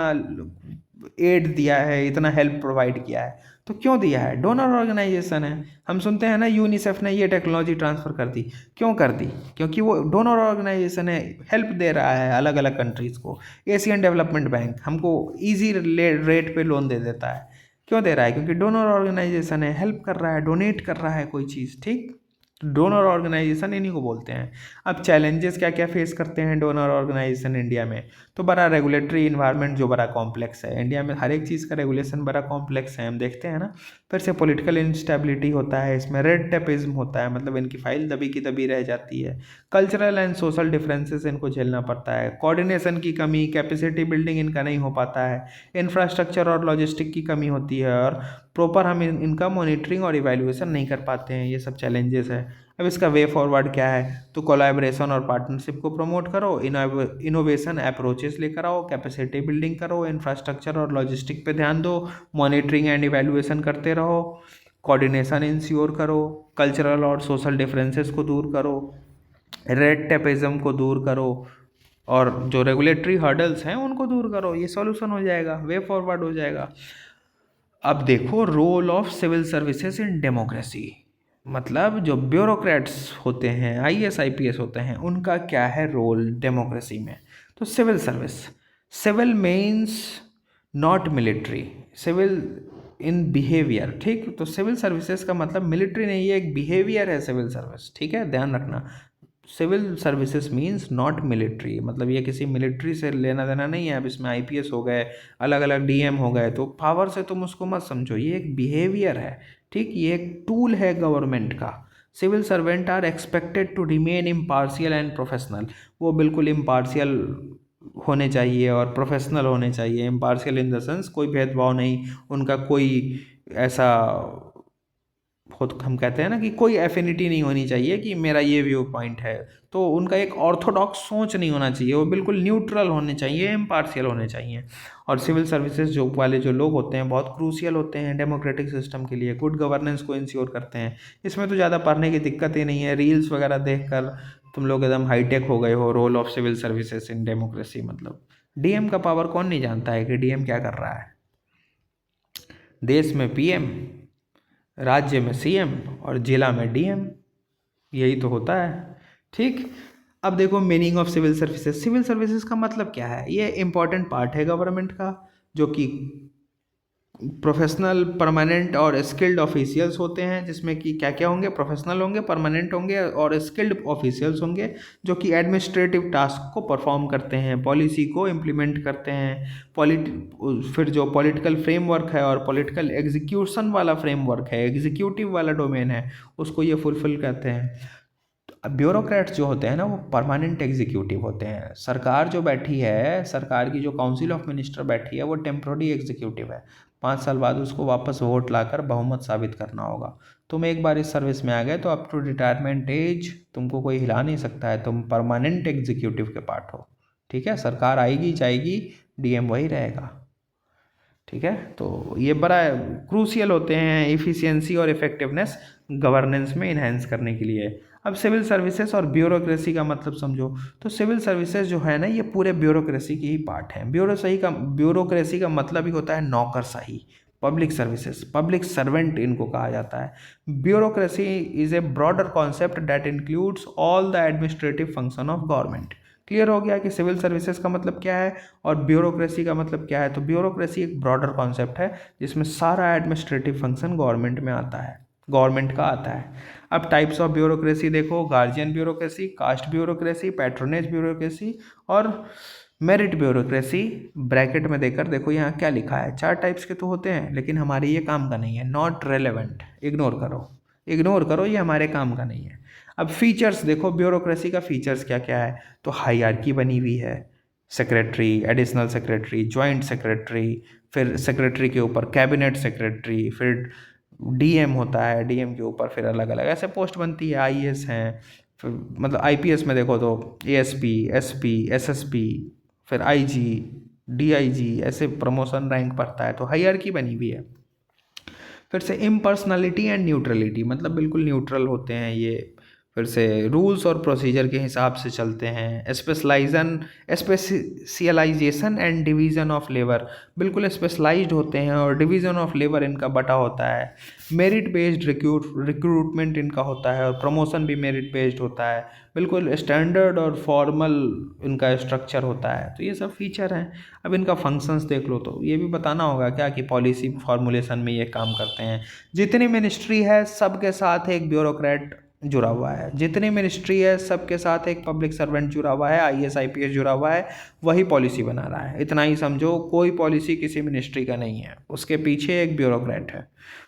एड दिया है, इतना हेल्प प्रोवाइड किया है, तो क्यों दिया है? डोनर ऑर्गेनाइजेशन है। हम सुनते हैं ना यूनिसेफ ने ये टेक्नोलॉजी ट्रांसफ़र कर दी, क्यों कर दी? क्योंकि वो डोनर ऑर्गेनाइजेशन है, हेल्प दे रहा है अलग अलग कंट्रीज़ को। एशियन डेवलपमेंट बैंक हमको ईजी रेट पे लोन दे देता है, क्यों दे रहा है? क्योंकि डोनर ऑर्गेनाइजेशन है, हेल्प कर रहा है, डोनेट कर रहा है कोई चीज़, ठीक। डोनर ऑर्गेनाइजेशन इन्हीं को बोलते हैं। अब चैलेंजेस क्या क्या फेस करते हैं डोनर ऑर्गेनाइजेशन इंडिया में? तो बड़ा रेगुलेटरी इन्वायरमेंट जो बड़ा कॉम्प्लेक्स है, इंडिया में हर एक चीज़ का रेगुलेशन बड़ा कॉम्प्लेक्स है, हम देखते हैं ना। फिर से पॉलिटिकल इंस्टेबिलिटी होता है इसमें, रेड टेपिज्म होता है, मतलब इनकी फाइल दबी की दबी रह जाती है। कल्चरल एंड सोशल डिफरेंसेस इनको झेलना पड़ता है, कोऑर्डिनेशन की कमी, कैपेसिटी बिल्डिंग इनका नहीं हो पाता है, इंफ्रास्ट्रक्चर और लॉजिस्टिक की कमी होती है, और प्रॉपर हम इनका मॉनिटरिंग और इवैल्यूएशन नहीं कर पाते हैं। ये सब चैलेंजेस है। अब इसका वे फॉरवर्ड क्या है? तो कोलैबोरेशन और पार्टनरशिप को प्रमोट करो, इनोवेशन अप्रोचेस लेकर आओ, कैपेसिटी बिल्डिंग करो, इंफ्रास्ट्रक्चर और लॉजिस्टिक पे ध्यान दो, मॉनिटरिंग एंड इवैल्यूएशन करते रहो, कोऑर्डिनेशन इंश्योर करो, कल्चरल और सोशल डिफरेंसेस को दूर करो, रेड टेपिज्म को दूर करो, और जो रेगुलेटरी हर्डल्स हैं उनको दूर करो। ये सॉल्यूशन हो जाएगा, वे फॉरवर्ड हो जाएगा। अब देखो role of civil services in democracy, मतलब जो ब्यूरोक्रेट्स होते हैं, आईएएस आईपीएस होते हैं, उनका क्या है रोल डेमोक्रेसी में? तो civil service, civil means not military, civil in behaviour, ठीक। तो सिविल सर्विसेज का मतलब मिलिट्री नहीं है, एक बिहेवियर है सिविल सर्विस, ठीक है, ध्यान रखना। Civil services means not military, मतलब ये किसी मिलिट्री से लेना देना नहीं है। अब इसमें आईपीएस हो गए, अलग अलग डीएम हो गए, तो पावर से तुम उसको मत समझो, ये एक बिहेवियर है, ठीक। ये एक टूल है गवर्नमेंट का। Civil servant are expected to remain impartial and professional, वो बिल्कुल इम्पार्शियल होने चाहिए और प्रोफेशनल होने चाहिए। इम्पार्शियल इन द सेंस कोई भेदभाव नहीं, उनका कोई ऐसा हम कहते हैं ना कि कोई एफिनिटी नहीं होनी चाहिए कि मेरा ये व्यू पॉइंट है, तो उनका एक ऑर्थोडॉक्स सोच नहीं होना चाहिए, वो बिल्कुल न्यूट्रल होने चाहिए, इम्पार्शियल होने चाहिए। और सिविल सर्विसेज जो वाले जो लोग होते हैं बहुत क्रूशियल होते हैं डेमोक्रेटिक सिस्टम के लिए, गुड गवर्नेंस को इंश्योर करते हैं। इसमें तो ज़्यादा पढ़ने की दिक्कत ही नहीं है, रील्स वगैरह देख कर तुम लोग एकदम हाईटेक हो गए हो। Role of civil services in democracy, मतलब डीएम का पावर कौन नहीं जानता है कि डीएम क्या कर रहा है? देश में पीएम, राज्य में सीएम और जिला में डीएम, यही तो होता है, ठीक। अब देखो meaning of civil services, civil services का मतलब क्या है? ये इंपॉर्टेंट पार्ट है गवर्नमेंट का, जो कि प्रोफेशनल, परमानेंट और स्किल्ड ऑफिशियल्स होते हैं, जिसमें कि क्या क्या होंगे? प्रोफेशनल होंगे, परमानेंट होंगे और स्किल्ड ऑफिशियल्स होंगे, जो कि एडमिनिस्ट्रेटिव टास्क को परफॉर्म करते हैं, पॉलिसी को इम्प्लीमेंट करते हैं। फिर जो पॉलिटिकल फ्रेमवर्क है और पॉलिटिकल एग्जीक्यूशन वाला फ्रेमवर्क है, एग्जीक्यूटिव वाला डोमेन है, उसको ये फुलफिल करते हैं। ब्यूरोक्रेट्स जो होते हैं ना, वो परमानेंट एग्जीक्यूटिव होते हैं। सरकार जो बैठी है, सरकार की जो काउंसिल ऑफ मिनिस्टर बैठी है, वो टेम्प्रोरी एग्जीक्यूटिव है। 5 साल बाद उसको वापस वोट लाकर बहुमत साबित करना होगा। तुम एक बार इस सर्विस में आ गए तो अप टू रिटायरमेंट एज तुमको कोई हिला नहीं सकता है, तुम परमानेंट एग्जीक्यूटिव के पार्ट हो, ठीक है। सरकार आएगी जाएगी, डीएम वही रहेगा, ठीक है। तो ये बड़ा क्रूशियल होते हैं इफ़िशियंसी और इफेक्टिवनेस गवर्नेंस में इन्हेंस करने के लिए। अब सिविल सर्विसेज और ब्यूरोक्रेसी का मतलब समझो, तो सिविल सर्विसेज जो है ना, ये पूरे ब्यूरोक्रेसी की ही पार्ट है। ब्यूरोक्रेसी का मतलब ही होता है नौकरशाही, पब्लिक सर्विसेज, पब्लिक सर्वेंट इनको कहा जाता है। Bureaucracy is a broader concept that includes all the administrative function of government. Clear हो गया कि सिविल सर्विसेज का मतलब क्या है और ब्यूरोक्रेसी का मतलब क्या है? तो ब्यूरोक्रेसी एक ब्रॉडर कॉन्सेप्ट है जिसमें सारा एडमिनिस्ट्रेटिव फंक्शन गवर्नमेंट में आता है, गवर्नमेंट का आता है। अब टाइप्स ऑफ ब्यूरोक्रेसी देखो, guardian bureaucracy, caste bureaucracy, patronage bureaucracy और मेरिट ब्यूरोक्रेसी। ब्रैकेट में देकर देखो यहाँ क्या लिखा है, 4 टाइप्स के तो होते हैं, लेकिन हमारे ये काम का नहीं है, नॉट रेलेवेंट, इग्नोर करो, इग्नोर करो, ये हमारे काम का नहीं है। अब फीचर्स देखो, ब्यूरोक्रेसी का फीचर्स क्या क्या है? तो हायरार्की बनी हुई है, secretary, additional secretary, joint secretary, फिर सेक्रेटरी के ऊपर कैबिनेट सेक्रेटरी, फिर डीएम होता है, डीएम के ऊपर फिर अलग अलग ऐसे पोस्ट बनती है। आईएएस हैं, फिर मतलब आईपीएस में देखो तो एएसपी, एसपी, एसएसपी, फिर आईजी, डीआईजी, ऐसे प्रमोशन रैंक बढ़ता है। तो हायरार्की बनी हुई है। फिर से इम्पर्सनैलिटी एंड न्यूट्रलिटी, मतलब बिल्कुल न्यूट्रल होते हैं ये। फिर से रूल्स और प्रोसीजर के हिसाब से चलते हैं। Specialisation and division of labour, बिल्कुल स्पेशलाइज्ड होते हैं और डिवीज़न ऑफ लेबर इनका बटा होता है। मेरिट बेस्ड रिक्रूटमेंट इनका होता है और प्रमोशन भी मेरिट बेस्ड होता है। बिल्कुल स्टैंडर्ड और फॉर्मल इनका स्ट्रक्चर होता है। तो ये सब फीचर हैं। अब इनका फंक्शंस देख लो तो ये भी बताना होगा क्या कि पॉलिसी फॉर्मुलेशन में ये काम करते हैं। जितनी मिनिस्ट्री है सबके साथ एक ब्यूरोक्रेट जुड़ा हुआ है, जितनी मिनिस्ट्री है सबके साथ एक पब्लिक सर्वेंट जुड़ा हुआ है, आईएएस आईपीएस जुड़ा हुआ है, वही पॉलिसी बना रहा है। इतना ही समझो, कोई पॉलिसी किसी मिनिस्ट्री का नहीं है, उसके पीछे एक ब्यूरोक्रेट है।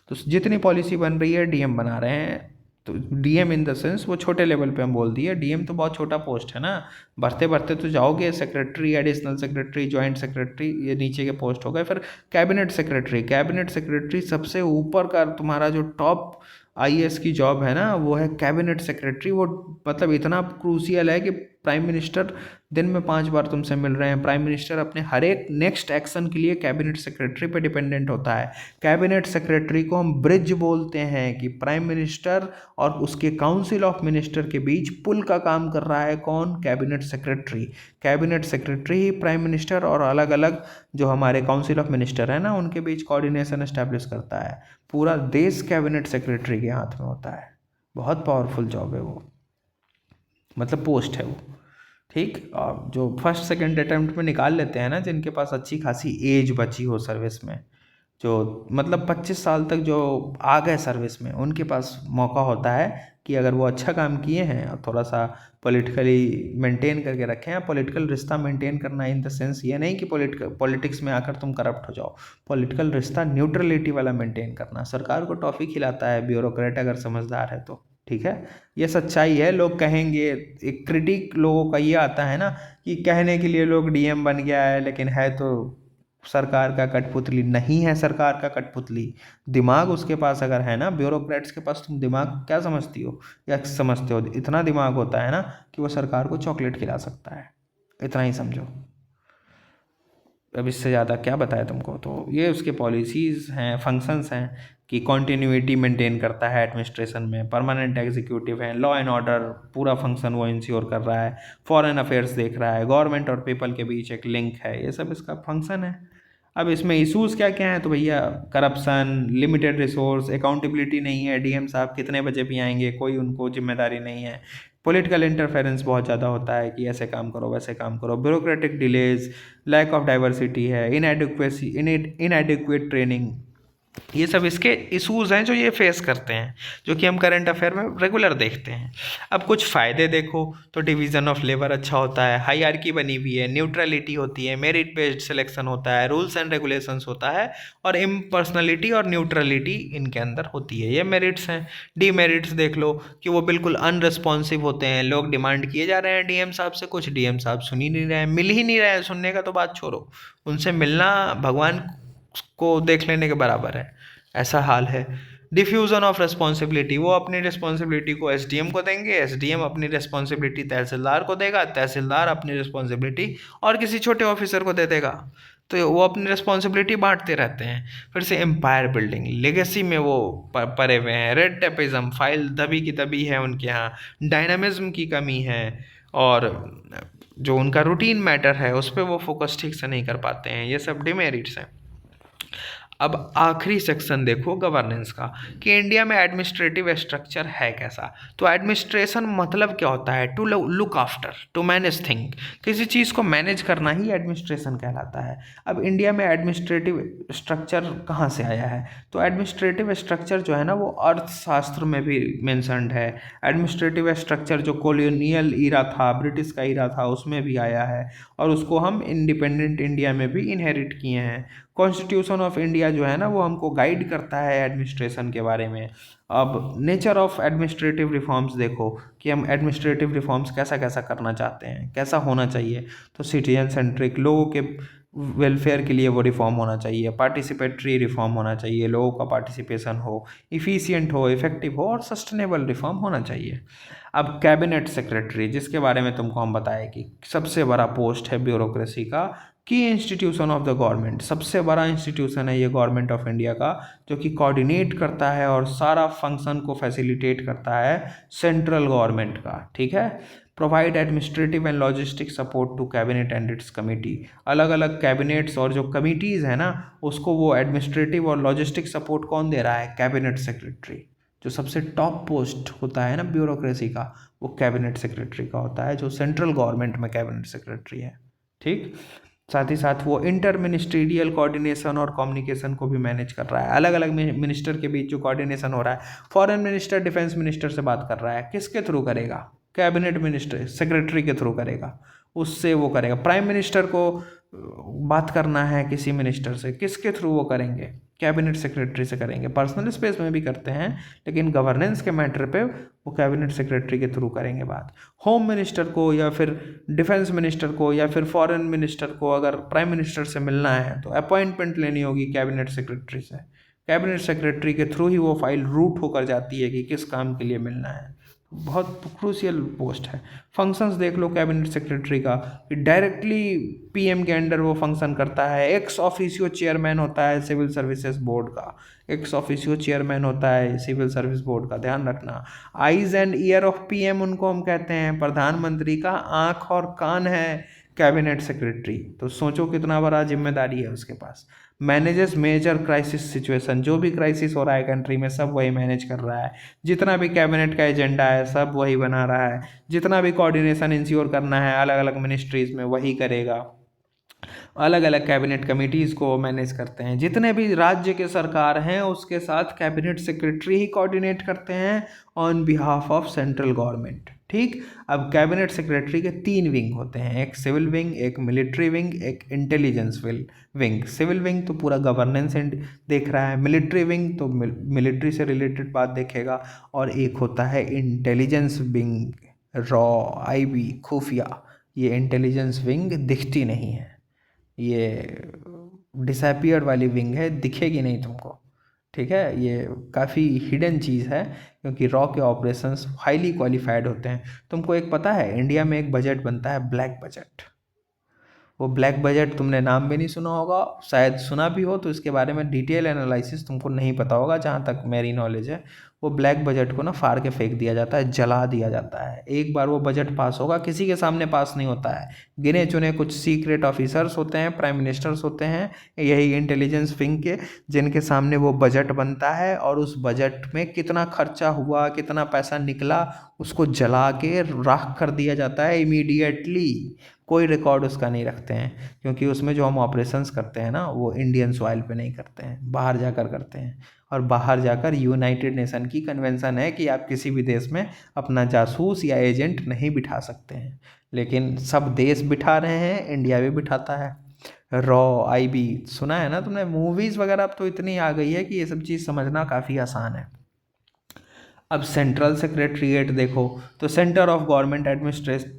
तो जितनी पॉलिसी बन रही है डीएम बना रहे हैं। तो डीएम इन द सेंस वो छोटे लेवल पे हम बोल दिए, डीएम तो बहुत छोटा पोस्ट है ना, बढ़ते बढ़ते तो जाओगे secretary, additional secretary, joint secretary, ये नीचे के पोस्ट हो गए। फिर कैबिनेट सेक्रेटरी, कैबिनेट सेक्रेटरी सबसे ऊपर का तुम्हारा जो टॉप आईएएस की जॉब है ना, वो है कैबिनेट सेक्रेटरी। वो मतलब इतना क्रूशियल है कि प्राइम मिनिस्टर दिन में 5 बार तुमसे मिल रहे हैं। प्राइम मिनिस्टर अपने हर एक नेक्स्ट एक्शन के लिए कैबिनेट सेक्रेटरी पे डिपेंडेंट होता है। कैबिनेट सेक्रेटरी को हम ब्रिज बोलते हैं कि प्राइम मिनिस्टर और उसके काउंसिल ऑफ मिनिस्टर के बीच पुल का काम कर रहा है कौन? Cabinet secretary. कैबिनेट सेक्रेटरी ही प्राइम मिनिस्टर और अलग अलग जो हमारे काउंसिल ऑफ मिनिस्टर है ना, उनके बीच कोऑर्डिनेशन एस्टैब्लिश करता है। पूरा देश कैबिनेट सेक्रेटरी के हाथ में होता है। बहुत पावरफुल जॉब है वो, मतलब पोस्ट है वो। ठीक, और जो फर्स्ट सेकंड अटेम्प्ट में निकाल लेते हैं ना, जिनके पास अच्छी खासी एज बची हो सर्विस में, जो मतलब 25 साल तक जो आ गए सर्विस में, उनके पास मौका होता है कि अगर वो अच्छा काम किए हैं और थोड़ा सा पॉलिटिकली मेंटेन करके रखें। या पॉलिटिकल रिश्ता मेंटेन करना इन द सेंस ये नहीं कि पॉलिटिक्स में आकर तुम करप्ट हो जाओ। पॉलिटिकल रिश्ता न्यूट्रलिटी वाला मेंटेन करना। सरकार को टॉफ़ी खिलाता है ब्यूरोक्रेट अगर समझदार है तो, ठीक है, ये सच्चाई है। लोग कहेंगे, एक क्रिटिक लोगों का ये आता है ना कि कहने के लिए लोग डीएम बन गया है, लेकिन है तो सरकार का कठपुतली। नहीं है सरकार का कठपुतली, दिमाग उसके पास अगर है ना, ब्यूरोक्रेट्स के पास, तुम दिमाग क्या समझती हो या समझते हो? इतना दिमाग होता है ना कि वो सरकार को चॉकलेट खिला सकता है। इतना ही समझो, अब इससे ज़्यादा क्या बताए तुमको। तो ये उसके पॉलिसीज़ हैं, फंक्शंस हैं कि कॉन्टीन्यूटी मेंटेन करता है एडमिनिस्ट्रेशन में, परमानेंट एग्जीक्यूटिव है, लॉ एंड ऑर्डर पूरा फंक्शन वो इंश्योर कर रहा है, फॉरेन अफेयर्स देख रहा है, गवर्नमेंट और पीपल के बीच एक लिंक है। ये सब इसका फंक्शन है। अब इसमें इशूज़ क्या क्या हैं? तो भैया करप्शन, लिमिटेड रिसोर्स, अकाउंटेबिलिटी नहीं है। डीएम साहब कितने बजे भी आएंगे, कोई उनको जिम्मेदारी नहीं है। पॉलिटिकल इंटरफेरेंस बहुत ज़्यादा होता है कि ऐसे काम करो, वैसे काम करो। Bureaucratic delays, lack of diversity है, इनएडिक्वेट ट्रेनिंग, ये सब इसके इश्यूज़ हैं जो ये फेस करते हैं, जो कि हम करंट अफेयर में रेगुलर देखते हैं। अब कुछ फ़ायदे देखो तो डिवीज़न ऑफ लेबर अच्छा होता है, हायरार्की बनी हुई है, न्यूट्रलिटी होती है, मेरिट बेस्ड सिलेक्शन होता है, रूल्स एंड रेगुलेशंस होता है, और इम्पर्सनलिटी और न्यूट्रलिटी इनके अंदर होती है। ये मेरिट्स हैं। डीमेरिट्स देख लो कि वो बिल्कुल अनरिस्पॉन्सिव होते हैं। लोग डिमांड किए जा रहे हैं डीएम साहब से, कुछ डीएम साहब सुन ही नहीं रहे हैं, मिल ही नहीं रहे हैं। सुनने का तो बात छोड़ो, उनसे मिलना भगवान को देख लेने के बराबर है, ऐसा हाल है। डिफ्यूज़न ऑफ रिस्पॉन्सिबिलिटी, वो अपनी रिस्पॉन्सिबिलिटी को एसडीएम को देंगे, एसडीएम अपनी रिस्पॉन्सिबिलिटी तहसीलदार को देगा, तहसीलदार अपनी रिस्पॉन्सिबिलिटी और किसी छोटे ऑफिसर को दे देगा। तो वो अपनी रिस्पॉन्सिबिलिटी बांटते रहते हैं। फिर से एम्पायर बिल्डिंग, लेगेसी में वो परे हुए हैं। रेड टेपिज्म, फाइल दबी की दबी है उनके यहाँ। डायनामिज्म की कमी है, और जो उनका रूटीन मैटर है उस पर वो फोकस ठीक से नहीं कर पाते हैं। ये सब डिमेरिट्स हैं। अब आखिरी सेक्शन देखो गवर्नेंस का, कि इंडिया में एडमिनिस्ट्रेटिव स्ट्रक्चर है कैसा। तो एडमिनिस्ट्रेशन मतलब क्या होता है? To look after, to manage thing, किसी चीज़ को मैनेज करना ही एडमिनिस्ट्रेशन कहलाता है। अब इंडिया में एडमिनिस्ट्रेटिव स्ट्रक्चर कहाँ से आया है? तो एडमिनिस्ट्रेटिव स्ट्रक्चर जो है ना, वो अर्थशास्त्र में भी मेंशन्ड है। एडमिनिस्ट्रेटिव स्ट्रक्चर जो कॉलोनियल ईरा था, ब्रिटिश का ईरा था, उसमें भी आया है, और उसको हम इंडिपेंडेंट इंडिया में भी इनहेरिट किए हैं। कॉन्स्टिट्यूशन ऑफ इंडिया जो है ना, वो हमको गाइड करता है एडमिनिस्ट्रेशन के बारे में। अब नेचर ऑफ एडमिनिस्ट्रेटिव रिफॉर्म्स देखो कि हम एडमिनिस्ट्रेटिव रिफॉर्म्स कैसा कैसा करना चाहते हैं, कैसा होना चाहिए। तो सिटीजन सेंट्रिक, लोगों के वेलफेयर के लिए वो रिफॉर्म होना चाहिए, पार्टिसिपेटरी रिफॉर्म होना चाहिए, लोगों का पार्टिसिपेशन हो, इफ़िशियंट हो, इफेक्टिव हो और सस्टेनेबल रिफॉर्म होना चाहिए। अब कैबिनेट सेक्रेटरी, जिसके बारे में तुमको हम बताए कि सबसे बड़ा पोस्ट है ब्यूरोक्रेसी का, की इंस्टीट्यूशन ऑफ द गवर्नमेंट, सबसे बड़ा इंस्टीट्यूशन है ये गवर्नमेंट ऑफ इंडिया का, जो कि कोऑर्डिनेट करता है और सारा फंक्शन को फैसिलिटेट करता है सेंट्रल गवर्नमेंट का, ठीक है। Provide administrative and logistic support to cabinet and its committee, अलग अलग कैबिनेट्स और जो कमिटीज़ है ना उसको वो एडमिनिस्ट्रेटिव और लॉजिस्टिक सपोर्ट कौन दे रहा है, कैबिनेट सेक्रेटरी। जो सबसे टॉप पोस्ट होता है ना ब्यूरोक्रेसी का, वो कैबिनेट सेक्रेटरी का होता है, जो सेंट्रल गवर्नमेंट में कैबिनेट सेक्रेटरी है, ठीक। साथ ही साथ वो इंटर मिनिस्ट्रियल कोऑर्डिनेशन और कम्युनिकेशन को भी मैनेज कर रहा है, अलग अलग मिनिस्टर के बीच जो कोऑर्डिनेशन हो रहा है, फॉरेन मिनिस्टर डिफेंस मिनिस्टर से बात कर रहा है, किसके थ्रू करेगा, कैबिनेट मिनिस्टर सेक्रेटरी के थ्रू करेगा, उससे वो करेगा। प्राइम मिनिस्टर को बात करना है किसी मिनिस्टर से, किसके थ्रू वो करेंगे, कैबिनेट सेक्रेटरी से करेंगे। पर्सनल स्पेस में भी करते हैं लेकिन गवर्नेंस के मैटर पे वो कैबिनेट सेक्रेटरी के थ्रू करेंगे बात। होम मिनिस्टर को या फिर डिफेंस मिनिस्टर को या फिर फॉरेन मिनिस्टर को अगर प्राइम मिनिस्टर से मिलना है तो अपॉइंटमेंट लेनी होगी कैबिनेट सेक्रेटरी से, कैबिनेट सेक्रेटरी के थ्रू ही वो फाइल रूट होकर जाती है कि किस काम के लिए मिलना है। बहुत क्रूशियल पोस्ट है। फंक्शंस देख लो कैबिनेट सेक्रेटरी का, कि डायरेक्टली पीएम के अंडर वो फंक्शन करता है। एक्स ऑफिशियो चेयरमैन होता है सिविल सर्विसेज बोर्ड का, एक्स ऑफिशियो चेयरमैन होता है सिविल सर्विस बोर्ड का, ध्यान रखना। Eyes and year of PM उनको हम कहते हैं, प्रधानमंत्री का आँख और कान है कैबिनेट सेक्रेटरी। तो सोचो कितना बड़ा जिम्मेदारी है उसके पास। मैनेजेस मेजर क्राइसिस सिचुएशन, जो भी क्राइसिस हो रहा है कंट्री में सब वही मैनेज कर रहा है। जितना भी कैबिनेट का एजेंडा है सब वही बना रहा है। जितना भी कोऑर्डिनेशन इंश्योर करना है अलग अलग मिनिस्ट्रीज में वही करेगा। अलग अलग कैबिनेट कमिटीज़ को मैनेज करते हैं। जितने भी राज्य के सरकार हैं उसके साथ कैबिनेट सेक्रेटरी ही कोऑर्डिनेट करते हैं on behalf of central government, ठीक। अब कैबिनेट सेक्रेटरी के 3 विंग होते हैं, एक सिविल विंग, एक मिलिट्री विंग, एक इंटेलिजेंस विंग। सिविल विंग तो पूरा गवर्नेंस देख रहा है, मिलिट्री विंग तो मिलिट्री से रिलेटेड बात देखेगा, और एक होता है इंटेलिजेंस विंग, रॉ, आईबी, खुफिया। ये इंटेलिजेंस विंग दिखती नहीं है, ये डिसअपियर्ड वाली विंग है, दिखेगी नहीं तुमको, ठीक है। ये काफ़ी हिडन चीज़ है क्योंकि रॉ के ऑपरेशंस हाईली क्वालिफाइड होते हैं। तुमको एक पता है इंडिया में एक बजट बनता है ब्लैक बजट। वो ब्लैक बजट तुमने नाम भी नहीं सुना होगा, शायद सुना भी हो तो इसके बारे में डिटेल एनालिसिस तुमको नहीं पता होगा। जहाँ तक मेरी नॉलेज है वो ब्लैक बजट को ना फाड़ के फेंक दिया जाता है, जला दिया जाता है। एक बार वो बजट पास होगा किसी के सामने पास नहीं होता है, गिने चुने कुछ सीक्रेट ऑफिसर्स होते हैं, प्राइम मिनिस्टर्स होते हैं, यही इंटेलिजेंस विंग के, जिनके सामने वो बजट बनता है और उस बजट में कितना खर्चा हुआ, कितना पैसा निकला, उसको जला के राख कर दिया जाता है इमीडिएटली। कोई रिकॉर्ड उसका नहीं रखते हैं क्योंकि उसमें जो हम ऑपरेशंस करते हैं ना वो इंडियन सॉइल पे नहीं करते हैं, बाहर जाकर करते हैं। और बाहर जाकर यूनाइटेड नेशन की कन्वेंशन है कि आप किसी भी देश में अपना जासूस या एजेंट नहीं बिठा सकते हैं, लेकिन सब देश बिठा रहे हैं, इंडिया भी बिठाता है। रॉ, आईबी सुना है ना तुमने, मूवीज़ वगैरह अब तो इतनी आ गई है कि ये सब चीज़ समझना काफ़ी आसान है। अब सेंट्रल सेक्रेटरीट देखो तो centre of government administrative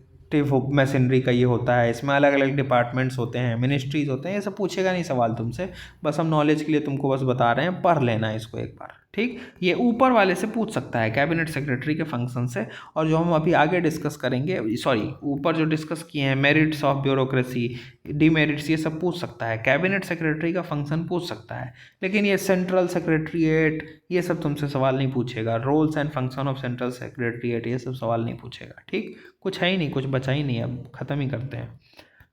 machinery का ये होता है। इसमें अलग अलग डिपार्टमेंट्स होते हैं, मिनिस्ट्रीज होते हैं। ये सब पूछेगा नहीं सवाल तुमसे, बस हम नॉलेज के लिए तुमको बस बता रहे हैं, पढ़ लेना इसको एक बार, ठीक। ये ऊपर वाले से पूछ सकता है कैबिनेट सेक्रेटरी के फंक्शन से, और जो हम अभी आगे डिस्कस करेंगे, सॉरी ऊपर जो डिस्कस किए हैं मेरिट्स ऑफ ब्यूरोक्रेसी, डीमेरिट्स, ये सब पूछ सकता है। कैबिनेट सेक्रेटरी का फंक्शन पूछ सकता है, लेकिन ये सेंट्रल सेक्रेटरीट ये सब तुमसे सवाल नहीं पूछेगा। Roles and function of central secretariat ये सब सवाल नहीं पूछेगा, ठीक। कुछ है ही नहीं, कुछ बचा ही नहीं, अब ख़त्म ही करते हैं।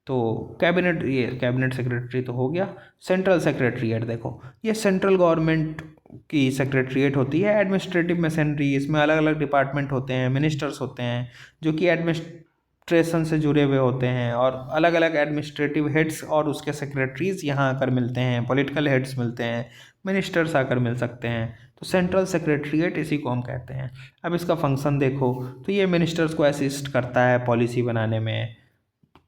तो कैबिनेट, ये कैबिनेट सेक्रेटरी तो हो गया। सेंट्रल सेक्रेटरीट देखो, ये सेंट्रल गवर्नमेंट की सेक्रेटरीट होती है, एडमिनिस्ट्रेटिव मशीनरी। इसमें अलग अलग डिपार्टमेंट होते हैं, मिनिस्टर्स होते हैं जो कि एडमिनिस्ट्रेशन से जुड़े हुए होते हैं, और अलग अलग एडमिनिस्ट्रेटिव हेड्स और उसके सेक्रेटरीज यहाँ आकर मिलते हैं, पॉलिटिकल हेड्स मिलते हैं, मिनिस्टर्स आकर मिल सकते हैं। तो सेंट्रल सेक्रेटरीट इसी को हम कहते हैं। अब इसका फंक्शन देखो तो ये मिनिस्टर्स को असिस्ट करता है पॉलिसी बनाने में,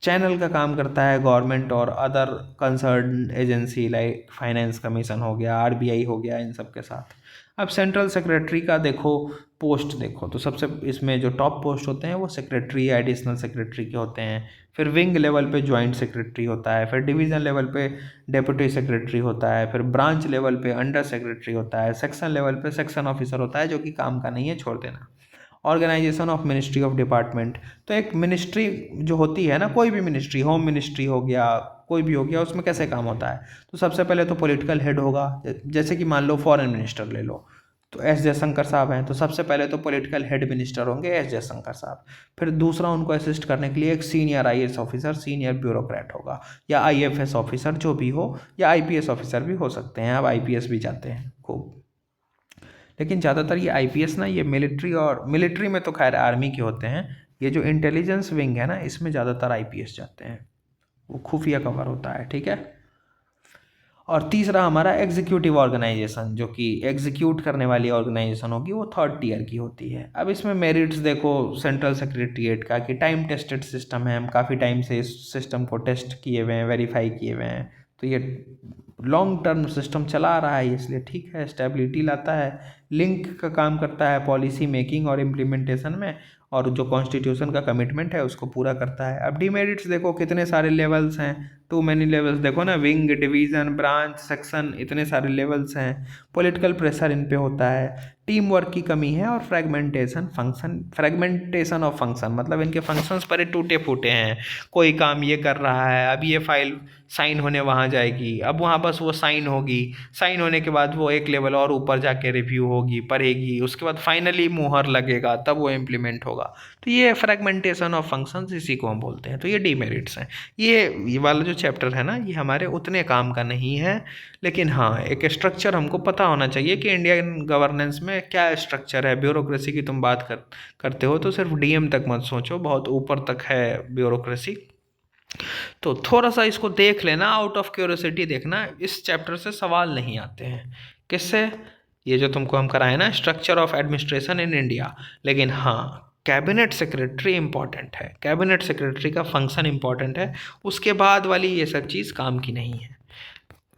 चैनल का काम करता है गवर्नमेंट और other concern agency like finance commission हो गया, आरबीआई हो गया, इन सब के साथ। अब सेंट्रल सेक्रेटरी का देखो पोस्ट देखो तो सबसे इसमें जो टॉप पोस्ट होते हैं वो सेक्रेटरी या एडिशनल सेक्रेटरी के होते हैं। फिर विंग लेवल पे जॉइंट सेक्रेटरी होता है, फिर डिवीज़न लेवल पे डेप्यूटी सेक्रेटरी होता है, फिर ब्रांच लेवल पे अंडर सेक्रेटरी होता है, सेक्शन लेवल पे सेक्शन ऑफिसर होता है, जो कि काम का नहीं है, छोड़ देना। Organisation of ministry of department, तो एक मिनिस्ट्री जो होती है ना, कोई भी मिनिस्ट्री, होम मिनिस्ट्री हो गया, कोई भी हो गया, उसमें कैसे काम होता है। तो सबसे पहले तो पॉलिटिकल हेड होगा, जैसे कि मान लो फॉरेन मिनिस्टर ले लो, तो एस जयशंकर साहब हैं, तो सबसे पहले तो पॉलिटिकल हेड मिनिस्टर होंगे एस जयशंकर साहब। फिर दूसरा उनको असिस्ट करने के लिए एक senior IAS officer, senior bureaucrat होगा, या आईएफएस ऑफिसर जो भी हो, या आईपीएस ऑफिसर भी हो सकते हैं, अब आईपीएस भी जाते हैं खूब। लेकिन ज़्यादातर ये आईपीएस ना, ये मिलिट्री में तो खैर आर्मी के होते हैं, ये जो इंटेलिजेंस विंग है ना, इसमें ज़्यादातर आईपीएस जाते हैं, वो खुफिया कवर होता है, ठीक है। और तीसरा हमारा एग्जीक्यूटिव ऑर्गेनाइजेशन, जो कि एग्जीक्यूट करने वाली ऑर्गेनाइजेशन होगी, वो थर्ड टीयर की होती है। अब इसमें मेरिट्स देखो सेंट्रल सेक्रेटरीट का, कि टाइम टेस्टेड सिस्टम है, हम काफ़ी टाइम से इस सिस्टम को टेस्ट किए हुए हैं, वेरीफाई किए हुए हैं, तो ये लॉन्ग टर्म सिस्टम चला आ रहा है, इसलिए ठीक है, स्टेबिलिटी लाता है। लिंक का काम करता है पॉलिसी मेकिंग और इम्प्लीमेंटेशन में, और जो कॉन्स्टिट्यूशन का कमिटमेंट है उसको पूरा करता है। अब डिमेरिट्स देखो कितने सारे लेवल्स हैं, टू मैनी लेवल्स, देखो ना, विंग, डिवीज़न, ब्रांच, सेक्शन, इतने सारे लेवल्स हैं। पॉलिटिकल प्रेशर इन पे होता है, टीम वर्क की कमी है, और फ्रेगमेंटेशन ऑफ फंक्शन, मतलब इनके फंक्शंस पर टूटे फूटे हैं। कोई काम ये कर रहा है, अब ये फाइल साइन होने वहाँ जाएगी, अब वहाँ बस वो साइन होगी, साइन होने के बाद वो एक लेवल और ऊपर जाके रिव्यू होगी, पढ़ेगी, उसके बाद फाइनली मुहर लगेगा, तब वो इम्प्लीमेंट होगा। तो ये फ्रेगमेंटेशन ऑफ फंक्शंस, इसी को हम बोलते हैं। तो ये डीमेरिट्स हैं। ये वाला जो चैप्टर है ना, ये हमारे उतने काम का नहीं है, लेकिन हाँ, एक स्ट्रक्चर हमको पता होना चाहिए कि इंडियन गवर्नेंस में क्या स्ट्रक्चर है। ब्यूरोक्रेसी की तुम बात करते हो तो सिर्फ डीएम तक मत सोचो, बहुत ऊपर तक है ब्यूरोक्रेसी। तो थोड़ा सा इसको देख लेना, आउट ऑफ क्यूरियोसिटी देखना, इस चैप्टर से सवाल नहीं आते हैं। किससे? ये जो तुमको हम कराए ना, structure of administration in India. लेकिन हाँ, कैबिनेट सेक्रेटरी इंपॉर्टेंट है, कैबिनेट सेक्रेटरी का फंक्शन इंपॉर्टेंट है, उसके बाद वाली ये सब चीज़ काम की नहीं है।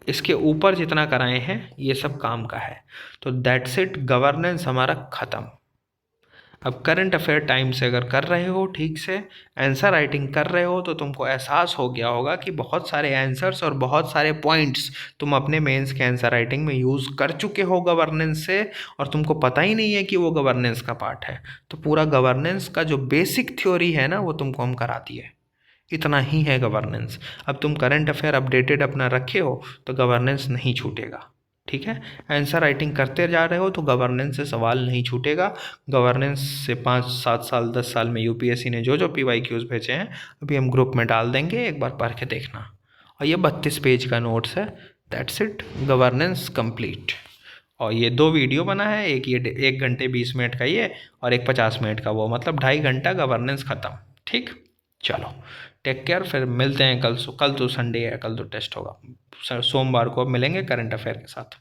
इसके ऊपर जितना कराए हैं ये सब काम का है। तो दैट्स इट, गवर्नेंस हमारा ख़त्म। अब करंट अफेयर टाइम से अगर कर रहे हो, ठीक से आंसर राइटिंग कर रहे हो, तो तुमको एहसास हो गया होगा कि बहुत सारे आंसर्स और बहुत सारे पॉइंट्स तुम अपने मेंस के आंसर राइटिंग में यूज़ कर चुके हो गवर्नेंस से, और तुमको पता ही नहीं है कि वो गवर्नेंस का पार्ट है। तो पूरा गवर्नेंस का जो बेसिक थ्योरी है ना, वो तुमको हम कराती है। इतना ही है गवर्नेंस। अब तुम करंट अफेयर अपडेटेड अपना रखे हो तो गवर्नेंस नहीं छूटेगा, ठीक है। आंसर राइटिंग करते जा रहे हो तो गवर्नेंस से सवाल नहीं छूटेगा। गवर्नेंस से 5-7 साल 10 साल में यूपीएससी ने जो जो PYQs भेजे हैं, अभी हम ग्रुप में डाल देंगे, एक बार पढ़ के देखना। और ये 32 पेज का नोट्स है। That's it, governance complete. और ये 2 वीडियो बना है, एक ये 1 घंटे 20 मिनट का ये, और एक 50 मिनट का वो, मतलब 2.5 घंटा गवर्नेंस ख़त्म। ठीक, चलो टेक केयर, फिर मिलते हैं कल तो संडे है, कल तो टेस्ट होगा। सोमवार को अब मिलेंगे करंट अफेयर के साथ।